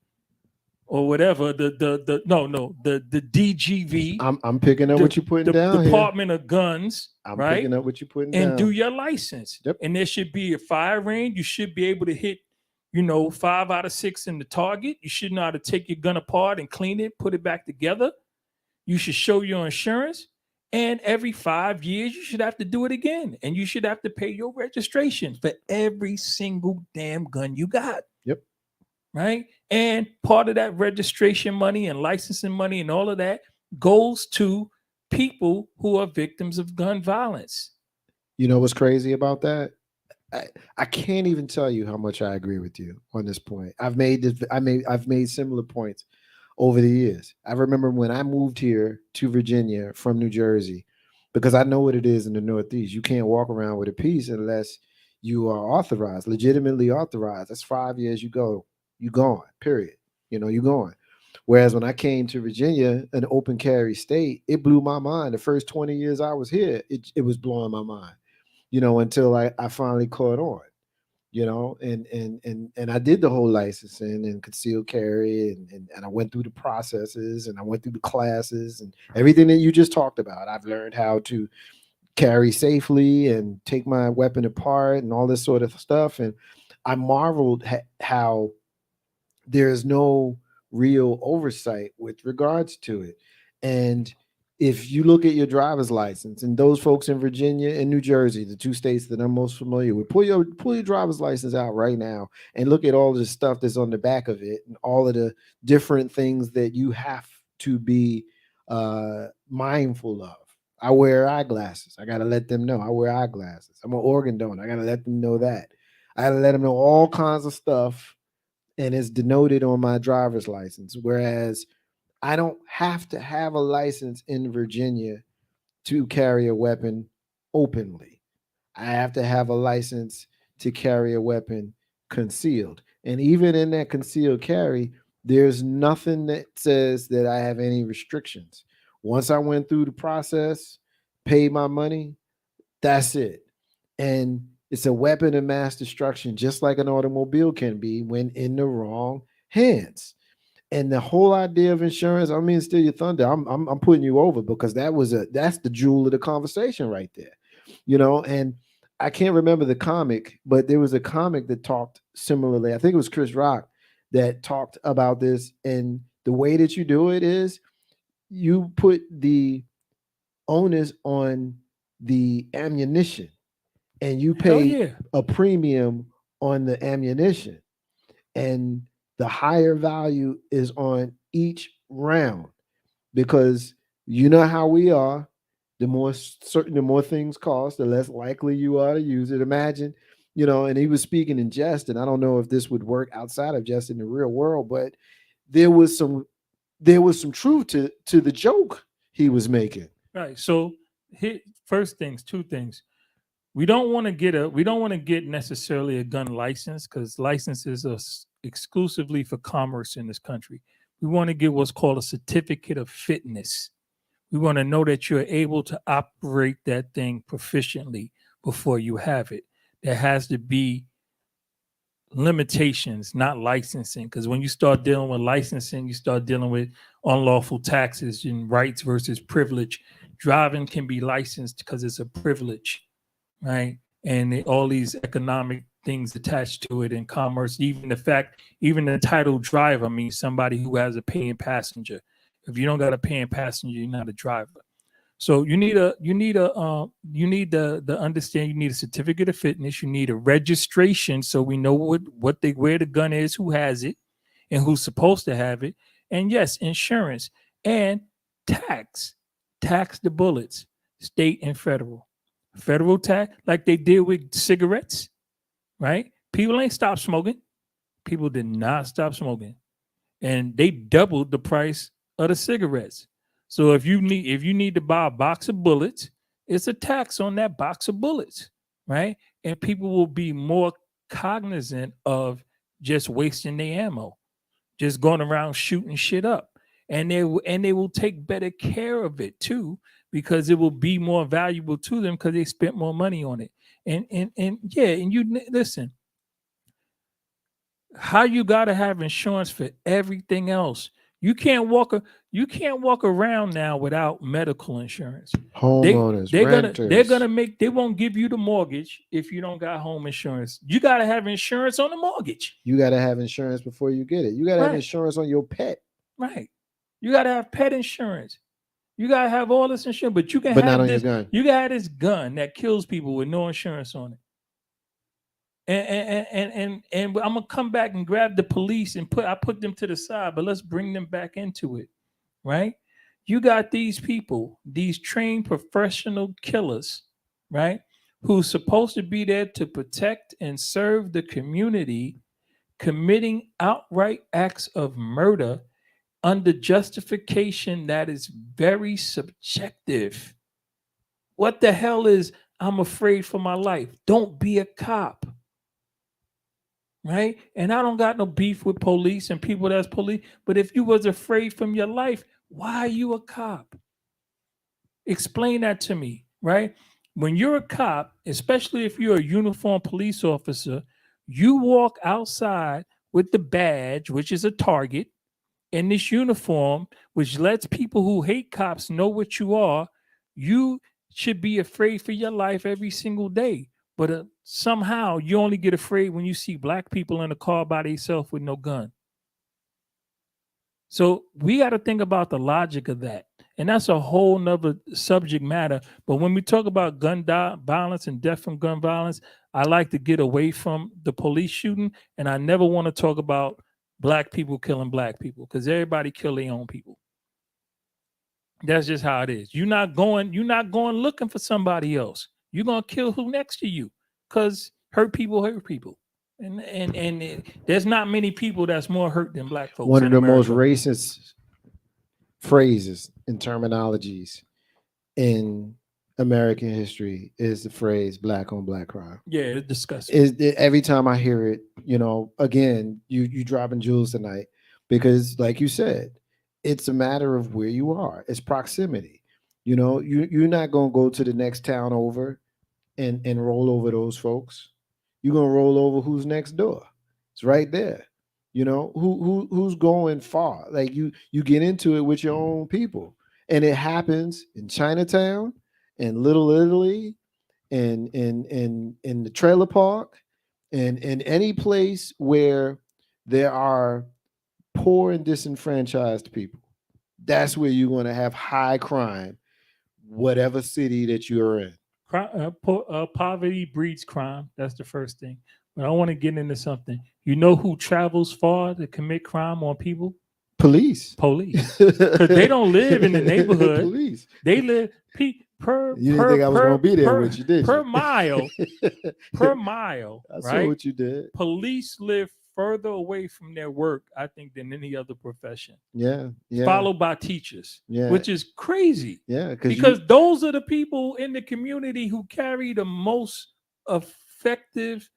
or whatever, the DGV. I'm picking up what you're putting down Department of Guns. I'm right? picking up what you're putting down. And do your license. Yep. And there should be a fire range. You should be able to hit 5 out of 6 in the target. You should know how to take your gun apart and clean it, put it back together. You should show your insurance. And every 5 years, you should have to do it again. And you should have to pay your registration for every single damn gun you got. Yep. Right? And part of that registration money and licensing money and all of that goes to people who are victims of gun violence. You know what's crazy about that? I can't even tell you how much I agree with you on this point. I've made similar points over the years. I remember when I moved here to Virginia from New Jersey, because I know what it is in the Northeast. You can't walk around with a piece unless you are authorized, legitimately authorized. That's 5 years you gone, period. You're gone. Whereas when I came to Virginia, an open carry state, it blew my mind. The first 20 years I was here, it was blowing my mind. Until I finally caught on, and I did the whole licensing and concealed carry and I went through the processes and I went through the classes and everything that you just talked about. I've learned how to carry safely and take my weapon apart and all this sort of stuff. And I marveled how there's no real oversight with regards to it. And if you look at your driver's license, and those folks in Virginia and New Jersey, the 2 states that I'm most familiar with, pull your driver's license out right now and look at all the stuff that's on the back of it and all of the different things that you have to be mindful of. I wear eyeglasses. I got to let them know I wear eyeglasses. I'm an organ donor. I got to let them know that. I got to let them know all kinds of stuff, and it's denoted on my driver's license. Whereas I don't have to have a license in Virginia to carry a weapon openly. I have to have a license to carry a weapon concealed. And even in that concealed carry, there's nothing that says that I have any restrictions. Once I went through the process, paid my money, that's it. And it's a weapon of mass destruction, just like an automobile can be when in the wrong hands. And the whole idea of insurance, I mean, steal your thunder. I'm putting you over because that's the jewel of the conversation right there, And I can't remember the comic, but there was a comic that talked similarly. I think it was Chris Rock that talked about this. And the way that you do it is you put the onus on the ammunition, and you pay a premium on the ammunition, and the higher value is on each round, because you know how we are. The more things cost, the less likely you are to use it. Imagine, and he was speaking in jest, and I don't know if this would work outside of just in the real world, but there was some truth to the joke he was making. Right. So here, two things. We don't want to get necessarily a gun license, because licenses are exclusively for commerce in this country. We want to get what's called a certificate of fitness. We want to know that you're able to operate that thing proficiently before you have it. There has to be limitations, not licensing, because when you start dealing with licensing, you start dealing with unlawful taxes and rights versus privilege. Driving can be licensed because it's a privilege, right? And all these economic things attached to it in commerce, even the title driver means somebody who has a paying passenger. If you don't got a paying passenger, you're not a driver. So you need to understand, you need a certificate of fitness, you need a registration so we know where the gun is, who has it, and who's supposed to have it. And yes, insurance and tax the bullets, state and federal. Federal tax, like they did with cigarettes, right? People ain't stopped smoking. People did not stop smoking. And they doubled the price of the cigarettes. So if you need to buy a box of bullets, it's a tax on that box of bullets, right? And people will be more cognizant of just wasting their ammo, just going around shooting shit up. And they will take better care of it too, because it will be more valuable to them because they spent more money on it. And you listen, how you gotta have insurance for everything else. You can't walk around now without medical insurance. Homeowners, renters. They won't give you the mortgage if you don't got home insurance. You gotta have insurance on the mortgage. You gotta have insurance before you get it. You gotta have insurance on your pet. Right. You gotta have pet insurance. You gotta have all this insurance, but not on your gun. You got this gun that kills people with no insurance on it. And I'm gonna come back and grab the police and put them to the side, but let's bring them back into it, right? You got these people, these trained professional killers, right, who's supposed to be there to protect and serve the community, committing outright acts of murder under justification that is very subjective. What the hell is I'm afraid for my life? Don't be a cop. Right? And I don't got no beef with police and people that's police, but if you was afraid from your life, why are you a cop? Explain that to me, right? When you're a cop, especially if you're a uniformed police officer, you walk outside with the badge, which is a target, and this uniform, which lets people who hate cops know what you are. You should be afraid for your life every single day. But somehow you only get afraid when you see black people in a car by themselves with no gun. So we got to think about the logic of that. And that's a whole nother subject matter. But when we talk about gun violence and death from gun violence, I like to get away from the police shooting. And I never want to talk about black people killing black people, because everybody kill their own people. That's just how it is. You're not going looking for somebody else. You're gonna kill who next to you, because hurt people. And there's not many people that's more hurt than black folks. One of the most racist phrases and terminologies in American history is the phrase "black on black crime." Yeah, it's disgusting. Every time I hear it, again, you dropping jewels tonight, because, like you said, it's a matter of where you are. It's proximity. You're not gonna go to the next town over and roll over those folks. You're gonna roll over who's next door. It's right there. Who's going far. Like you get into it with your own people, and it happens in Chinatown and Little Italy and in the trailer park and in any place where there are poor and disenfranchised people. That's where you're going to have high crime, whatever city that you're in. Poverty breeds crime. That's the first thing. But I want to get into something. You know who travels far to commit crime on people? Police. Because they don't live in the neighborhood. Police. They live per. You didn't think I was going to be there with you, did you? Per mile. Per mile. I saw what you did. Police live further away from their work, I think, than any other profession. Yeah, yeah, Followed by teachers, yeah, which is crazy. yeah. Because those are the people in the community who carry the most effective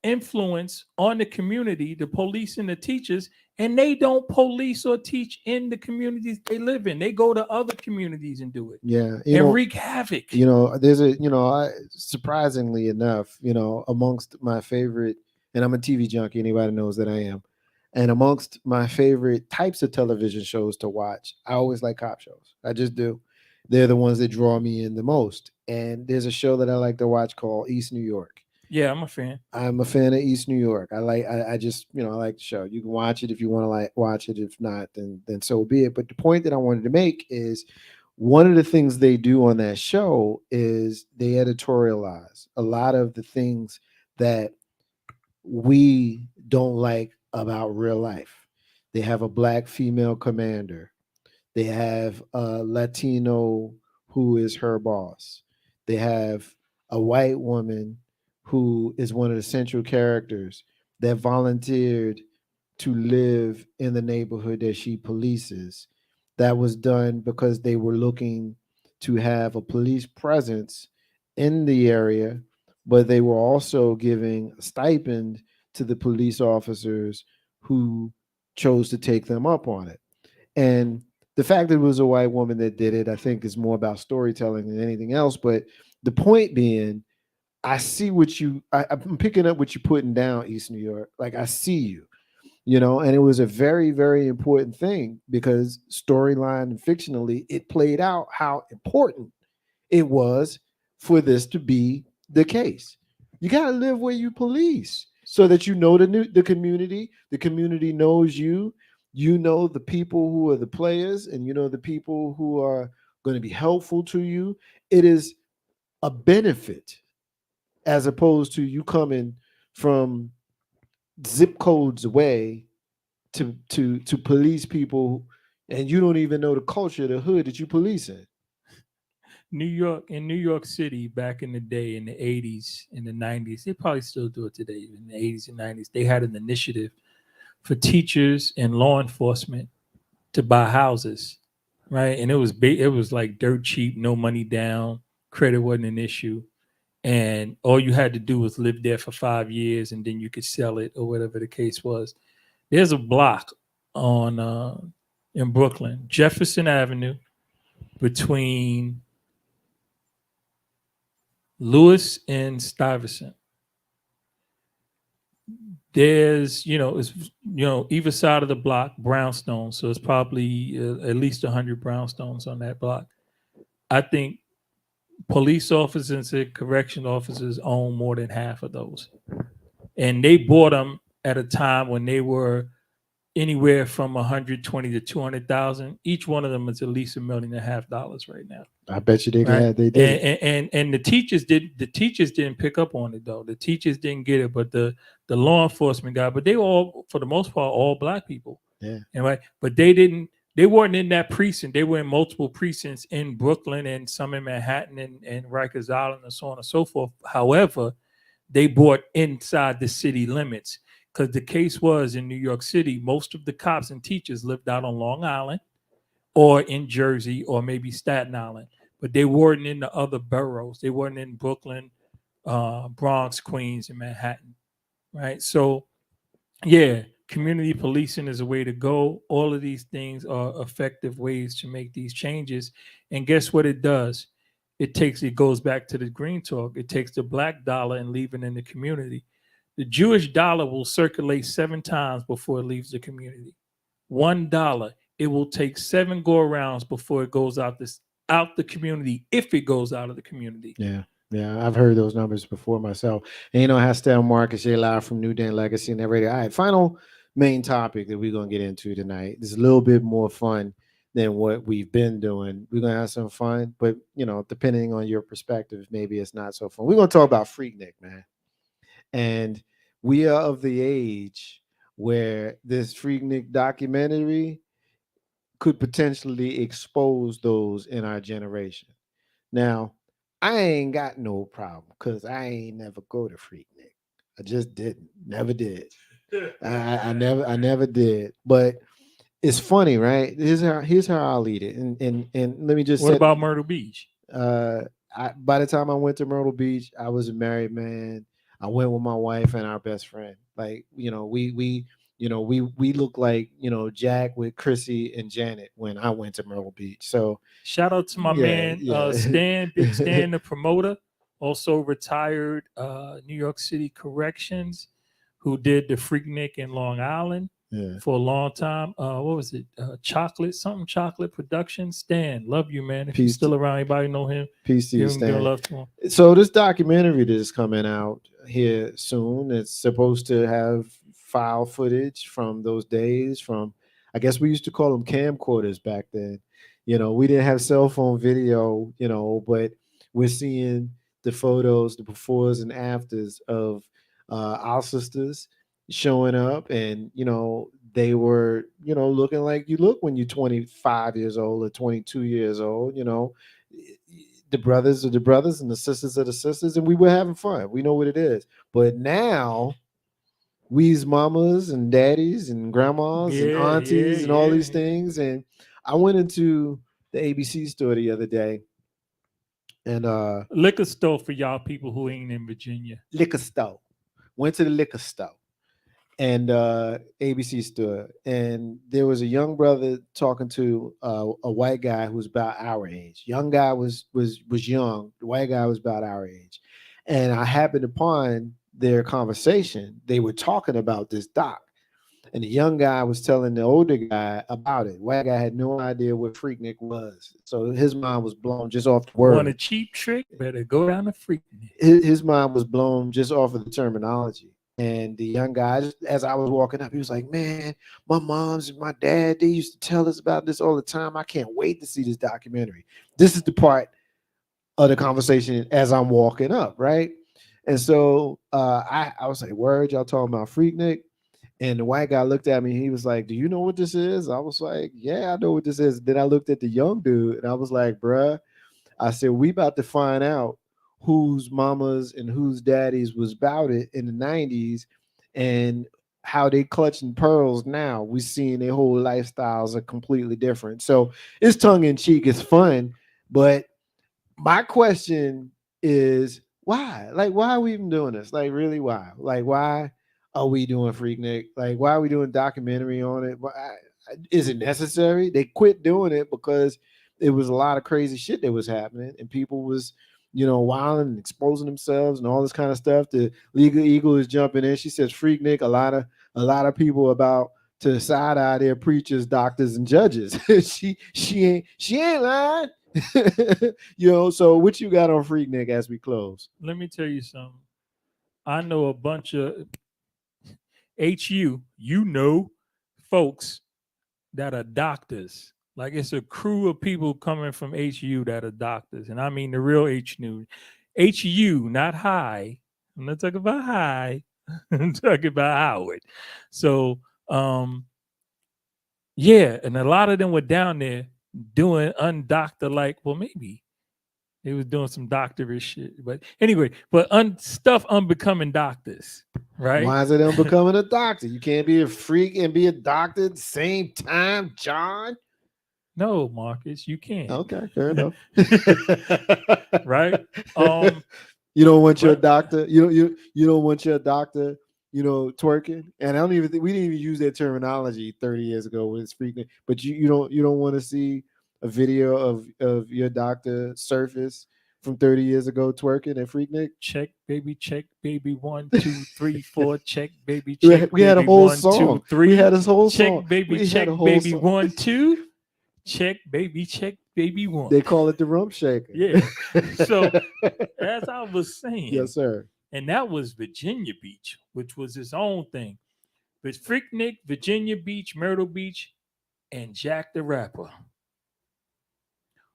influence on the community, the police and the teachers, and they don't police or teach in the communities they live in. They go to other communities and do it. Yeah, and wreak havoc. There's surprisingly enough, amongst my favorite, and I'm a TV junkie. Anybody knows that I am. And amongst my favorite types of television shows to watch, I always like cop shows. I just do. They're the ones that draw me in the most. And there's a show that I like to watch called East New York. Yeah, I'm a fan. I'm a fan of East New York. I like the show. You can watch it if you want to watch it. If not, then so be it. But the point that I wanted to make is one of the things they do on that show is they editorialize a lot of the things that we don't like about real life. They have a black female commander. They have a Latino who is her boss. They have a white woman who is one of the central characters that volunteered to live in the neighborhood that she polices. That was done because they were looking to have a police presence in the area, but they were also giving a stipend to the police officers who chose to take them up on it. And the fact that it was a white woman that did it, I think, is more about storytelling than anything else. But the point being, I see I'm picking up what you're putting down, East New York. Like, I see you, and it was a very, very important thing because storyline and fictionally, it played out how important it was for this to be the case. You got to live where you police so that you know the community. The community knows you. You know the people who are the players, and you know the people who are going to be helpful to you. It is a benefit as opposed to you coming from zip codes away to police people, and you don't even know the culture of the hood that you police in. New York City back in the day, in the 80s, in the 90s, they probably still do it today. In the 80s and 90s, they had an initiative for teachers and law enforcement to buy houses, right? And it was like dirt cheap, no money down, credit wasn't an issue, and all you had to do was live there for 5 years, and then you could sell it or whatever the case was. There's a block on in Brooklyn, Jefferson Avenue, between Lewis and Stuyvesant. There's, either side of the block, brownstones. So it's probably at least 100 brownstones on that block. I think police officers and correction officers own more than half of those. And they bought them at a time when they were anywhere from 120 to 200,000. Each one of them is at least $1.5 million right now. I bet you they did. And the teachers didn't pick up on it though. The teachers didn't get it, but the law enforcement guy, but they were all, for the most part, all black people. Yeah. And right, but they weren't in that precinct. They were in multiple precincts in Brooklyn and some in Manhattan and Rikers Island and so on and so forth. However, they bought inside the city limits because the case was in New York City, most of the cops and teachers lived out on Long Island or in Jersey or maybe Staten Island, but they weren't in the other boroughs. They weren't in Brooklyn, Bronx, Queens, and Manhattan, right? So, yeah, community policing is a way to go. All of these things are effective ways to make these changes. And guess what it does? It goes back to the green talk. It takes the black dollar and leave it in the community. The Jewish dollar will circulate 7 times before it leaves the community. $1, it will take 7 go-arounds before it goes out the community, if it goes out of the community. Yeah. Yeah, I've heard those numbers before myself. And Hastel Marcus, live from NewDen Legacy and that radio. All right, final main topic that we're going to get into tonight. This is a little bit more fun than what we've been doing. We're going to have some fun, but, depending on your perspective, maybe it's not so fun. We're going to talk about Freaknik, man. And we are of the age where this Freaknik documentary could potentially expose those in our generation. Now, I ain't got no problem because I ain't never go to Freaknik. I just didn't. Never did. I never did. But it's funny, right? Here's how I'll lead it. And let me just What about Myrtle Beach? By the time I went to Myrtle Beach, I was a married man. I went with my wife and our best friend. Like, we look like, Jack with Chrissy and Janet when I went to Myrtle Beach. So shout out to my man Stan, Big Stan, the promoter, also retired New York City Corrections, who did the Freaknik in Long Island for a long time. What was it? Chocolate Production. Stan, love you, man. If he's still around, anybody know him? Peace to you, Give Stan. love to him. So this documentary that is coming out here soon, it's supposed to have file footage from those days. From, I guess we used to call them camcorders back then. We didn't have cell phone video, but we're seeing the photos, the befores and afters of our sisters showing up, and they were looking like you look when you're 25 years old or 22 years old. The brothers are the brothers and the sisters are the sisters, and we were having fun. We know what it is. But now we's mamas and daddies and grandmas and aunties and all these things. And I went into the ABC store the other day, and liquor store for y'all people who ain't in Virginia. Liquor store. Went to the liquor store and ABC store, and there was a young brother talking to a white guy who was about our age. Young guy was young. The white guy was about our age, and I happened upon their conversation. They were talking about this doc, and the young guy was telling the older guy about it. White guy had no idea what Freaknik was, so his mind was blown just off the word. Want a cheap trick? Better go down to Freaknik. His mind was blown just off of the terminology. And the young guy, as I was walking up, he was like, man, my moms and my dad, they used to tell us about this all the time. I can't wait to see this documentary. This is the part of the conversation as I'm walking up, right? And so I was like, word, y'all talking about Freaknik? And the white guy looked at me. He was like, do you know what this is? I was like, yeah, I know what this is. Then I looked at the young dude, and I was like, bruh, I said, we about to find out whose mamas and whose daddies was about it in the 90s and how they clutching pearls now. We seeing their whole lifestyles are completely different. So it's tongue in cheek, it's fun. But my question is, why? Like, why are we even doing this? Like, really, why? Like, why are we doing Freaknik? Like, why are we doing a documentary on it? Is it necessary? They quit doing it because it was a lot of crazy shit that was happening, and people was wilding and exposing themselves and all this kind of stuff. The Legal Eagle is jumping in. She says Freaknik, a lot of people about to side eye their preachers, doctors, and judges. she ain't lying. So what you got on Freaknik as we close? Let me tell you something. I know a bunch of folks that are doctors. Like, it's a crew of people coming from HU that are doctors. And I mean the real HU, not high. I'm not talking about high. I'm talking about Howard. So, yeah. And a lot of them were down there doing undoctor-like, well, maybe they was doing some doctorish shit. But anyway, stuff unbecoming doctors, right? Why is it unbecoming a doctor? You can't be a freak and be a doctor at the same time, John. No, Marcus, you can't. Okay, fair enough. Right? You don't want your doctor. You don't want your doctor. Twerking. And I don't even think we didn't even use that terminology 30 years ago when it's Freaknik. But you don't want to see a video of your doctor surface from 30 years ago twerking at Freaknik. Check baby 1 2 3 4. Check baby check. We had a whole 1 song. 2 3. We had this whole check song. baby check baby song. 1 2. Check baby 1. They call it the rump shaker. Yeah. So as I was saying, yes, sir. And that was Virginia Beach, which was its own thing. But Freaknik, Virginia Beach, Myrtle Beach, and Jack the Rapper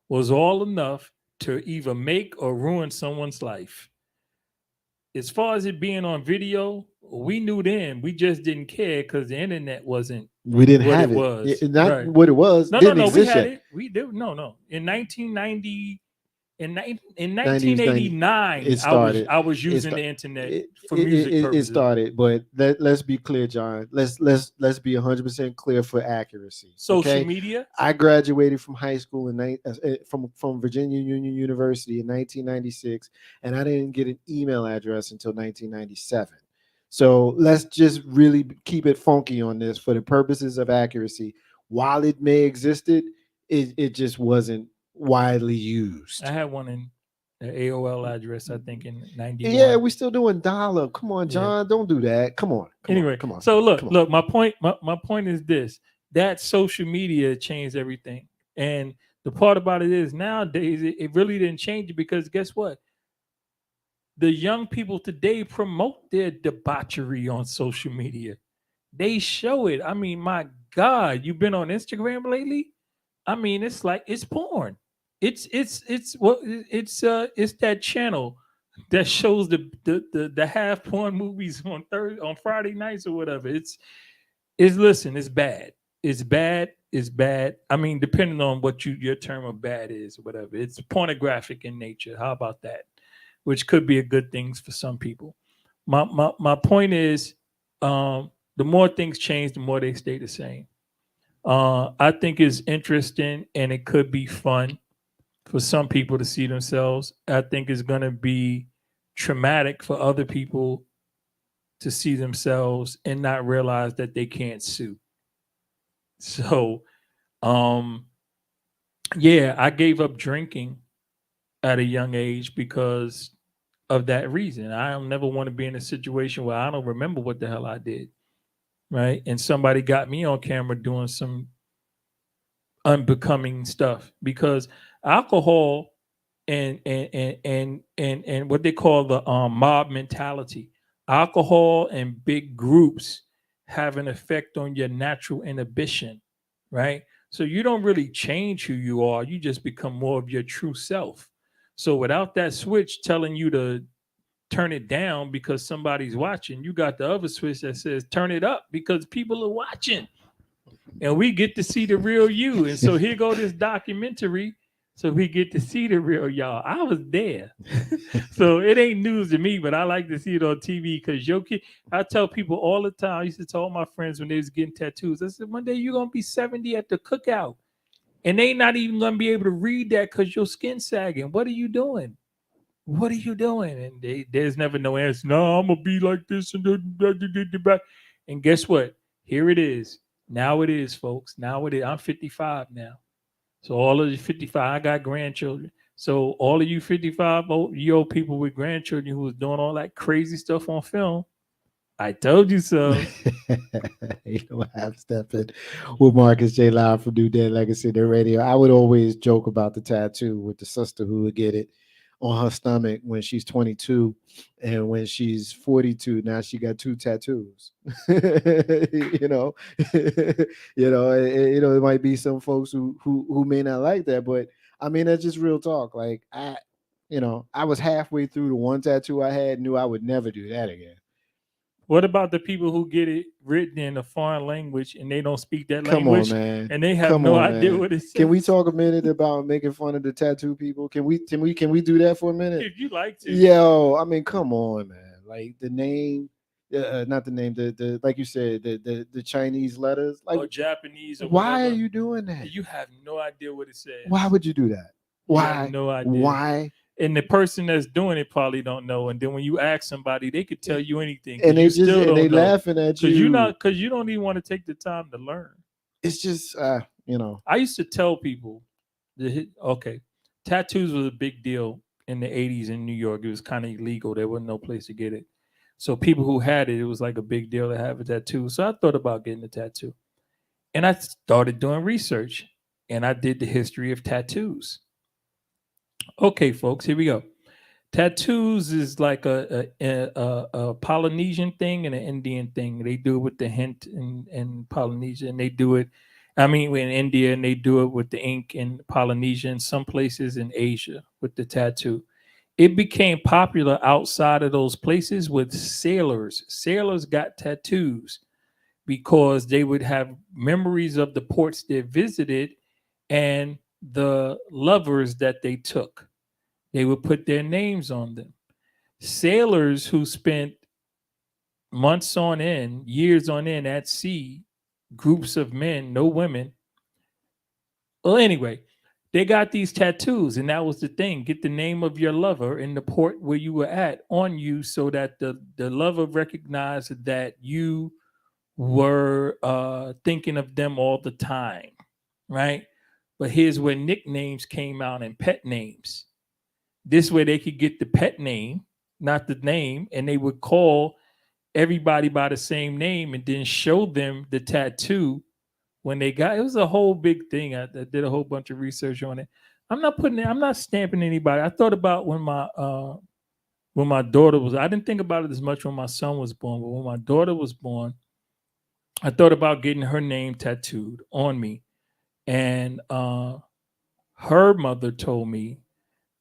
was all enough to either make or ruin someone's life. As far as it being on video, we knew then. We just didn't care because the internet wasn't. We didn't what have it it. Was not right. what it was. No, didn't no, exist we had yet. it. We did. No. In 1998, In 90s, 1989, it started. I was It using sta- the internet it, for music it purposes. started, but let's be clear, John. Let's be 100% clear for accuracy. Social Okay? media. I graduated from high school from Virginia Union University in 1996, and I didn't get an email address until 1997. So let's just really keep it funky on this for the purposes of accuracy. While it may existed, it just wasn't widely used. I had one in the AOL address, I think, in 91. Yeah, we still doing dial-up. Come on, Yeah. John, don't do that. Come on. Anyway, come on. so look, come on. look. My point is this: that social media changed everything, and the part about it is nowadays it really didn't change it, because guess what? The young people today promote their debauchery on social media. They show it. I mean, my God, you've been on Instagram lately? I mean, it's like it's porn. It's that channel that shows the half porn movies on Friday nights or whatever. It's listen, it's bad. It's bad. It's bad. I mean, depending on what your term of bad is or whatever. It's pornographic in nature. How about that? Which could be a good thing for some people. My point is, the more things change, the more they stay the same. I think it's interesting, and it could be fun for some people to see themselves. I think it's going to be traumatic for other people to see themselves and not realize that they can't sue. So, yeah, I gave up drinking at a young age because of that reason. I don't never want to be in a situation where I don't remember what the hell I did. Right. And somebody got me on camera doing some unbecoming stuff, because alcohol and what they call the mob mentality, alcohol and big groups have an effect on your natural inhibition, right? So you don't really change who you are, you just become more of your true self. So without that switch telling you to turn it down because somebody's watching, you got the other switch that says turn it up because people are watching, and we get to see the real you. And so here go this documentary, so we get to see the real y'all. I was there. So it ain't news to me, but I like to see it on TV, because your kid, I tell people all the time, I used to tell all my friends when they was getting tattoos, I said, one day you're gonna be 70 at the cookout, and they not even gonna be able to read that because your skin sagging. What are you doing? What are you doing? And there's never no answer. No, I'm gonna be like this and and guess what? Here it is. Now it is, folks. Now it is. I'm 55 now. So all of you 55, I got grandchildren. So all of you 55 year old people with grandchildren who was doing all that crazy stuff on film, I told you so. You know, I'm stepping with Marcus J. Live from NewDen Legacy the Radio. I would always joke about the tattoo with the sister who would get it on her stomach when she's 22, and when she's 42, now she got 2 tattoos. You know, it might be some folks who may not like that, but I mean that's just real talk. Like I was halfway through the one tattoo I had, knew I would never do that again. What about the people who get it written in a foreign language and they don't speak that Come language, on, man. and they have no idea what it says? Can we talk a minute about making fun of the tattoo people? Can we do that for a minute? If you like to. Yo, I mean, come on, man. Like the name, not the name, the like you said, the Chinese letters, like or Japanese. Or why whatever. are you doing that? You have no idea what it says. Why would you do that? You Why? have no idea. Why? And the person that's doing it probably don't know. And then when you ask somebody, they could tell you anything. And they still don't know. laughing at you. Because you don't even want to take the time to learn. It's just I used to tell people tattoos was a big deal in the 80s in New York. It was kind of illegal. There wasn't no place to get it. So people who had it, it was like a big deal to have a tattoo. So I thought about getting a tattoo. And I started doing research, and I did the history of tattoos. Okay, folks, here we go. Tattoos is like a Polynesian thing and an Indian thing. They do it with the hint in Polynesia, and they do it, in India, and they do it with the ink in Polynesia, and some places in Asia with the tattoo. It became popular outside of those places with sailors. Sailors got tattoos because they would have memories of the ports they visited and the lovers that they took. they would put their names on them. Sailors who spent months on end, years on end at sea, groups of men, no women. Well, anyway, they got these tattoos, and that was the thing. Get the name of your lover in the port where you were at on you so that the lover recognized that you were thinking of them all the time, right? But here's where nicknames came out and pet names. This way they could get the pet name, not the name, and they would call everybody by the same name and then show them the tattoo when they got. It was a whole big thing. I did a whole bunch of research on it. I'm not stamping anybody. I thought about when my daughter was. I didn't think about it as much when my son was born, but when my daughter was born, I thought about getting her name tattooed on me, and her mother told me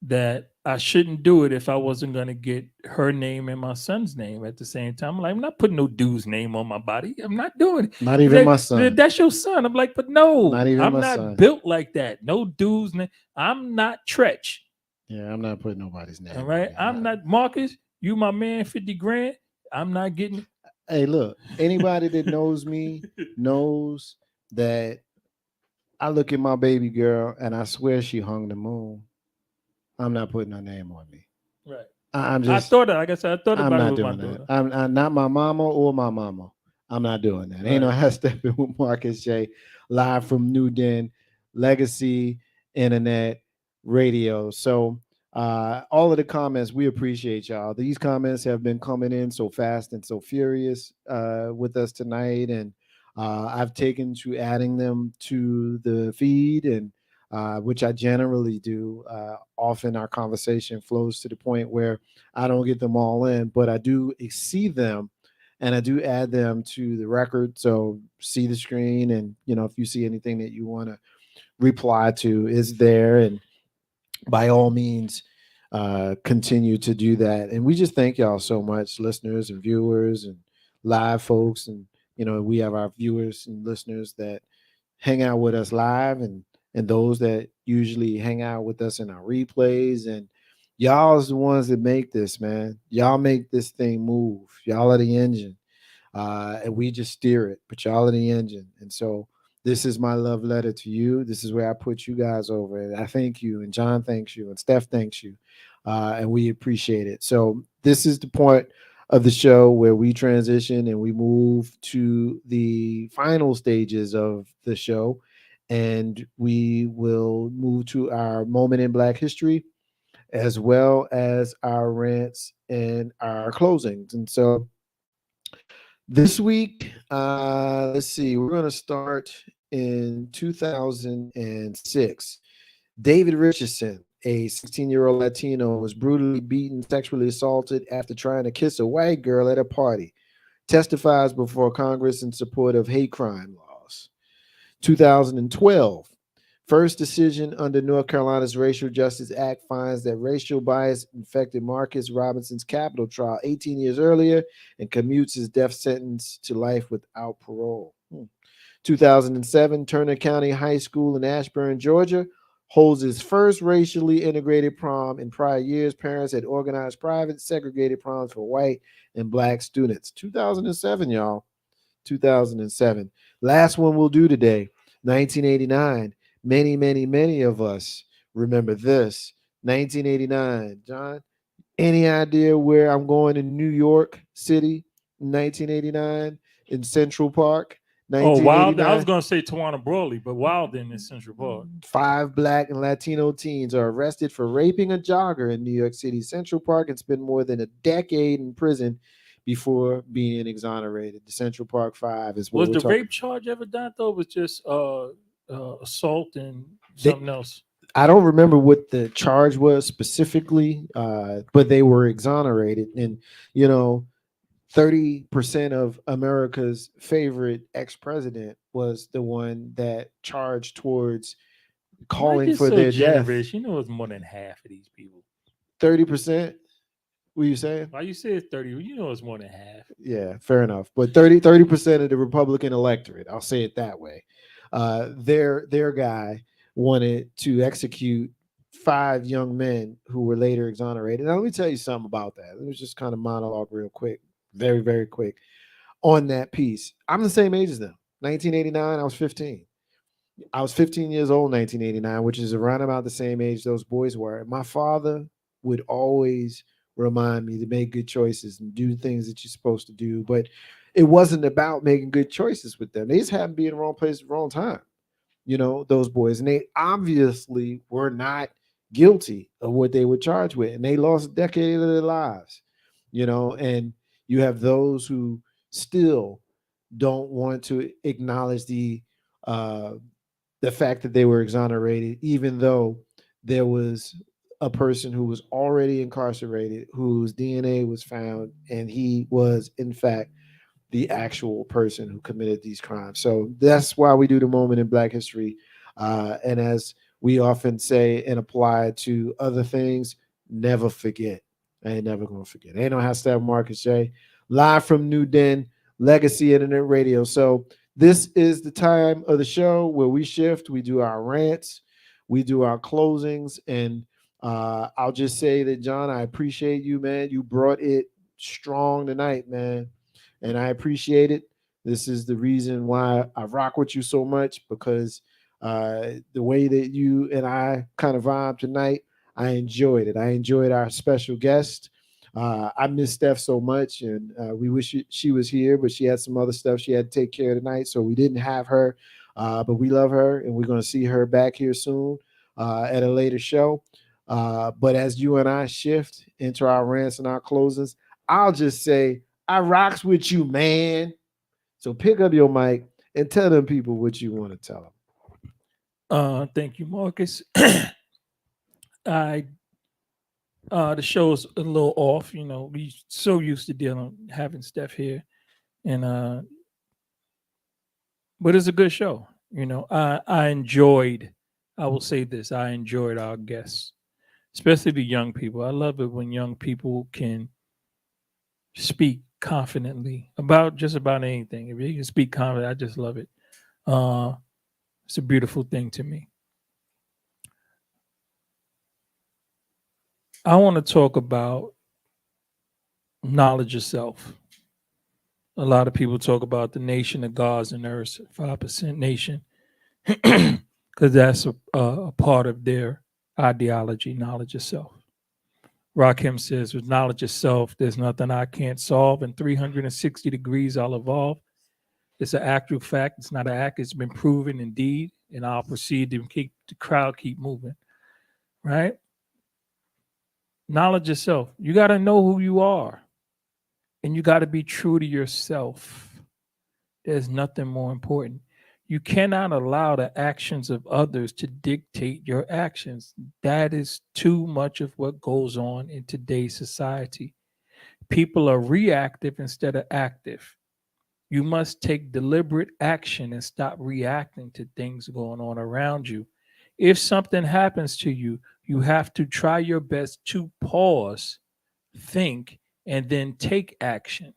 that I shouldn't do it if I wasn't going to get her name and my son's name at the same time. I'm like, I'm not putting no dude's name on my body. I'm not doing it. Not even my son. That's your son. I'm like, but no, Not even I'm my not son. built like that. No dude's name. I'm not Tretch. Yeah, I'm not putting nobody's name. All right. I'm not Marcus. You my man, 50 grand. I'm not getting. Hey, look, anybody that knows me knows that I look at my baby girl and I swear she hung the moon. I'm not putting her name on me. Right. I thought that, like I said, I thought I'm about not it with my doing daughter. that. I'm not my mama or my mama. I'm not doing that. Ain't no half stepping with Marcus J. Live from NewDen, Legacy Internet Radio. So all of the comments, we appreciate y'all. These comments have been coming in so fast and so furious with us tonight, and I've taken to adding them to the feed, and which I generally do. Often our conversation flows to the point where I don't get them all in, but I do see them and I do add them to the record. So see the screen, and if you see anything that you want to reply to is there, and by all means continue to do that. And we just thank y'all so much, listeners and viewers and live folks. And we have our viewers and listeners that hang out with us live, and those that usually hang out with us in our replays. And y'all is the ones that make this, man. Y'all make this thing move. Y'all are the engine, and we just steer it, but y'all are the engine. And so this is my love letter to you. This is where I put you guys over, and I thank you, and John thanks you, and Steph thanks you, and we appreciate it. So this is the point of the show where we transition and we move to the final stages of the show, and we will move to our moment in Black history, as well as our rants and our closings. And so this week, let's see, we're going to start in 2006. David Richardson, a 16-year-old Latino, was brutally beaten, sexually assaulted after trying to kiss a white girl at a party, testifies before Congress in support of hate crime laws. 2012, first decision under North Carolina's Racial Justice Act finds that racial bias infected Marcus Robinson's capital trial 18 years earlier and commutes his death sentence to life without parole. 2007, Turner County High School in Ashburn, Georgia, holds its first racially integrated prom. In prior years, parents had organized private segregated proms for white and black students. 2007, y'all. 2007. Last one we'll do today, 1989. Many, many, many of us remember this. 1989. John, any idea where I'm going in New York City in 1989 in Central Park? Oh, Wild. I was going to say Tawana Brawley, but Wilden in Central Park. 5 Black and Latino teens are arrested for raping a jogger in New York City Central Park and spend more than a decade in prison before being exonerated. The Central Park 5 is what was the rape charge ever done, though? It was just assault and something else. I don't remember what the charge was specifically, but they were exonerated. And 30% of America's favorite ex-president was the one that charged towards calling for their death. You know, it's more than half of these people. 30%? What are you saying? Why you say it's 30? You know it's more than half. Yeah, fair enough. But 30% of the Republican electorate, I'll say it that way. Their guy wanted to execute 5 young men who were later exonerated. Now, let me tell you something about that. Let me just kind of monologue real quick, very, very quick on that piece. I'm the same age as them. 1989, I was 15. I was 15 years old in 1989, which is around about the same age those boys were. My father would always remind me to make good choices and do things that you're supposed to do. But it wasn't about making good choices with them. They just happened to be in the wrong place at the wrong time, those boys. And they obviously were not guilty of what they were charged with. And they lost a decade of their lives, and you have those who still don't want to acknowledge the fact that they were exonerated, even though there was a person who was already incarcerated whose DNA was found, and he was, in fact, the actual person who committed these crimes. So that's why we do the moment in Black history. And as we often say and apply to other things, never forget. I ain't never going to forget. Ain't no hashtag Marcus J. Live from NewDen, Legacy Internet Radio. So this is the time of the show where we shift. We do our rants, we do our closings, and I'll just say that, John, I appreciate you, man. You brought it strong tonight, man, and I appreciate it. This is the reason why I rock with you so much, because the way that you and I kind of vibe tonight, I enjoyed it. I enjoyed our special guest. I miss Steph so much, and we wish she was here, but she had some other stuff she had to take care of tonight, so we didn't have her. But we love her, and we're going to see her back here soon at a later show. But as you and I shift into our rants and our closings, I'll just say, I rocks with you, man. So pick up your mic and tell them people what you want to tell them. Thank you, Marcus. The show's a little off, we so used to having Steph here, and but it's a good show. I enjoyed, I will say this, I enjoyed our guests, especially the young people. I love it when young people can speak confidently about just about anything. If you can speak confidently, I just love it. It's a beautiful thing to me. I want to talk about knowledge of self. A lot of people talk about the nation of gods and earth, 5% nation, because that's a part of their ideology, knowledge of self. Rakim says, with knowledge of self, there's nothing I can't solve. In 360 degrees, I'll evolve. It's an actual fact. It's not an act. It's been proven indeed, and I'll proceed to keep the crowd keep moving, right? Knowledge of self. You got to know who you are, and you got to be true to yourself. There's nothing more important. You cannot allow the actions of others to dictate your actions. That is too much of what goes on in today's society. People are reactive instead of active. You must take deliberate action and stop reacting to things going on around you. If something happens to you, you have to try your best to pause, think, and then take action,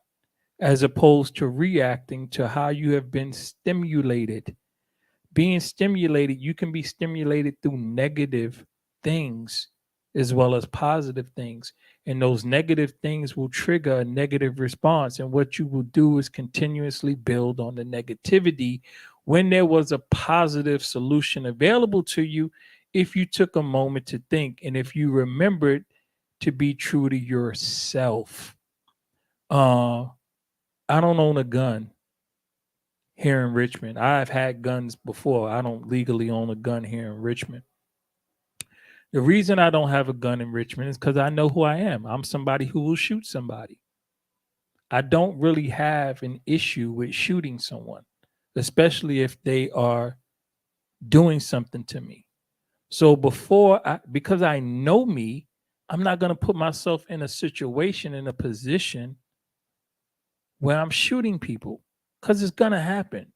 as opposed to reacting to how you have been stimulated. Being stimulated, you can be stimulated through negative things as well as positive things. And those negative things will trigger a negative response. And what you will do is continuously build on the negativity when there was a positive solution available to you, if you took a moment to think and if you remembered to be true to yourself. I don't own a gun here in Richmond. I've had guns before. I don't legally own a gun here in Richmond. The reason I don't have a gun in Richmond is because I know who I am. I'm somebody who will shoot somebody. I don't really have an issue with shooting someone, especially if they are doing something to me. So because I know me, I'm not going to put myself in a situation, in a position where I'm shooting people, because it's going to happen,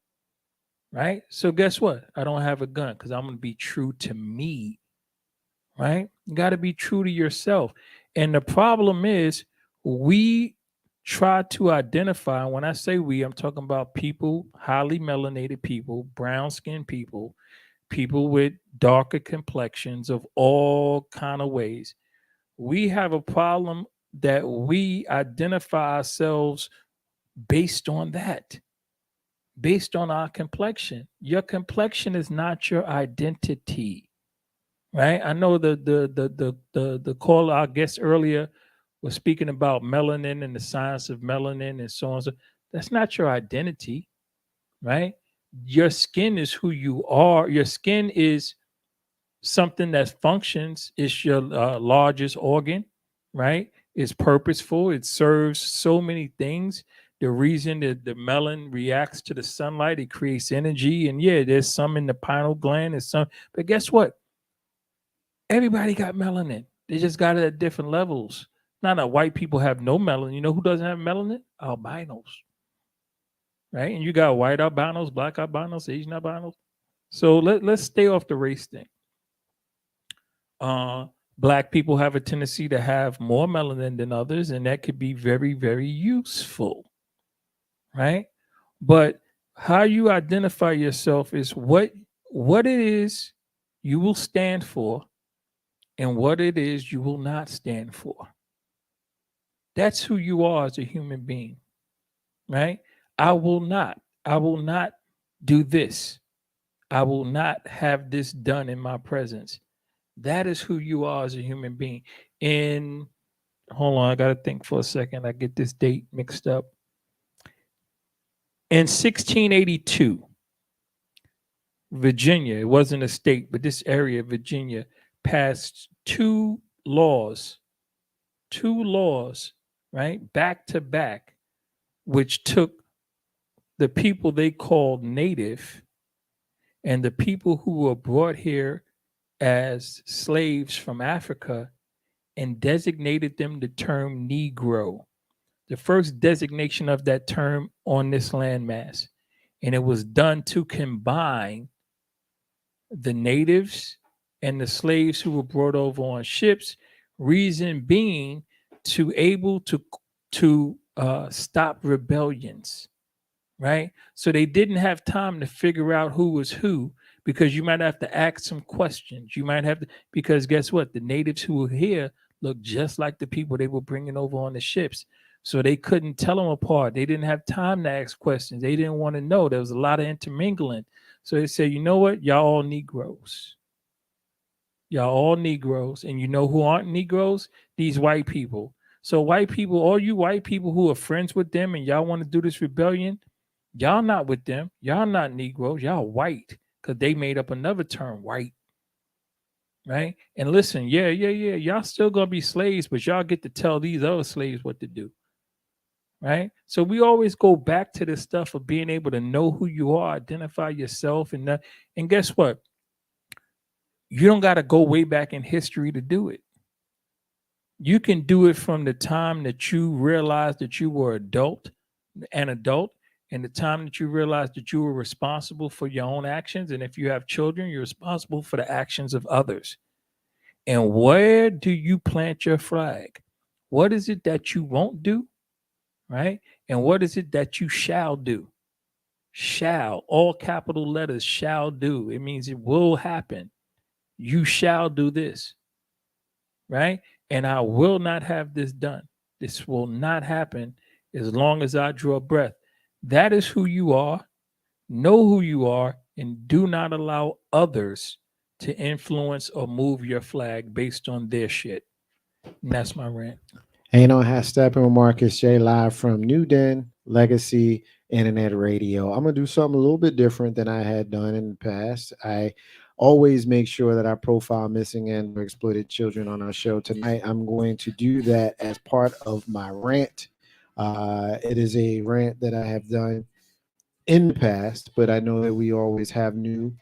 right? So guess what? I don't have a gun because I'm going to be true to me, right? You got to be true to yourself. And the problem is we try to identify, when I say we, I'm talking about people, highly melanated people, brown skinned people, people with darker complexions of all kind of ways. We have a problem that we identify ourselves based on that, based on our complexion. Your complexion is not your identity, right? I know the caller, our guest earlier, was speaking about melanin and the science of melanin and so on. So that's not your identity, right? Your skin is who you are. Your skin is something that functions. It's your largest organ, right? It's purposeful. It serves so many things. The reason that the melanin reacts to the sunlight, it creates energy. And yeah, there's some in the pineal gland and some, but guess what? Everybody got melanin. They just got it at different levels. Not that white people have no melanin. You know who doesn't have melanin? Albinos, right? And you got white albinos, black albinos, Asian albinos. So let's stay off the race thing. Black people have a tendency to have more melanin than others, and that could be very, very useful, right? But how you identify yourself is what it is you will stand for and what it is you will not stand for. That's who you are as a human being, right? I will not do this. I will not have this done in my presence. That is who you are as a human being. In, hold on, I got to think for a second. I get this date mixed up. In 1682, Virginia, it wasn't a state, but this area, Virginia, passed two laws, right, back to back, which took the people they called native and the people who were brought here as slaves from Africa and designated them the term Negro, the first designation of that term on this landmass. And it was done to combine the natives and the slaves who were brought over on ships, reason being to able to stop rebellions, right? So they didn't have time to figure out who was who, because you might have to ask some questions. You might have to, because guess what? The natives who were here looked just like the people they were bringing over on the ships. So they couldn't tell them apart. They didn't have time to ask questions. They didn't want to know. There was a lot of intermingling. So they said, you know what? Y'all all Negroes. Y'all all Negroes. And you know who aren't Negroes? These white people. So white people, all you white people who are friends with them and y'all want to do this rebellion, y'all not with them. Y'all not Negroes. Y'all white, because they made up another term, white. Right? And listen, yeah. Y'all still going to be slaves, but y'all get to tell these other slaves what to do. Right? So we always go back to this stuff of being able to know who you are, identify yourself, and guess what? You don't got to go way back in history to do it. You can do it from the time that you realized that you were an adult, and the time that you realized that you were responsible for your own actions. And if you have children, you're responsible for the actions of others. And where do you plant your flag? What is it that you won't do? Right? And what is it that you shall do? Shall, all capital letters, shall do. It means it will happen. You shall do this. Right? And I will not have this done. This will not happen as long as I draw breath. That is who you are. Know who you are, and do not allow others to influence or move your flag based on their shit. And that's my rant. Ain't on has Steppin with Marcus J, live from NewDen Legacy Internet Radio. I'm gonna do something a little bit different than I had done in the past. I always make sure that I profile missing and or exploited children on our show. Tonight, I'm going to do that as part of my rant. It is a rant that I have done in the past, but I know that we always have new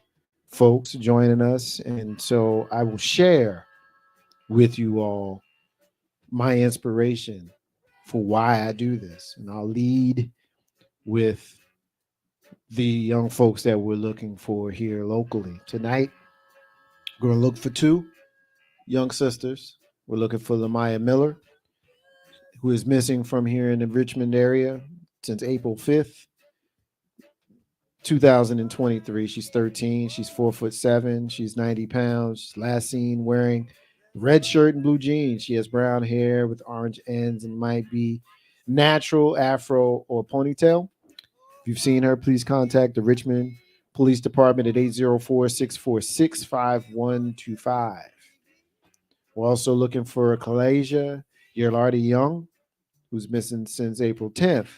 folks joining us, and so I will share with you all my inspiration for why I do this. And I'll lead with the young folks that we're looking for here locally. Tonight, we're going to look for two young sisters. We're looking for Lamaya Miller, who is missing from here in the Richmond area since April 5th. 2023. She's 13. She's 4'7". She's 90 pounds. She's last seen wearing red shirt and blue jeans. She has brown hair with orange ends and might be natural, afro, or ponytail. If you've seen her, please contact the Richmond Police Department at 804-646-5125. We're also looking for Kalasia Yerlardi Young, who's missing since April 10th.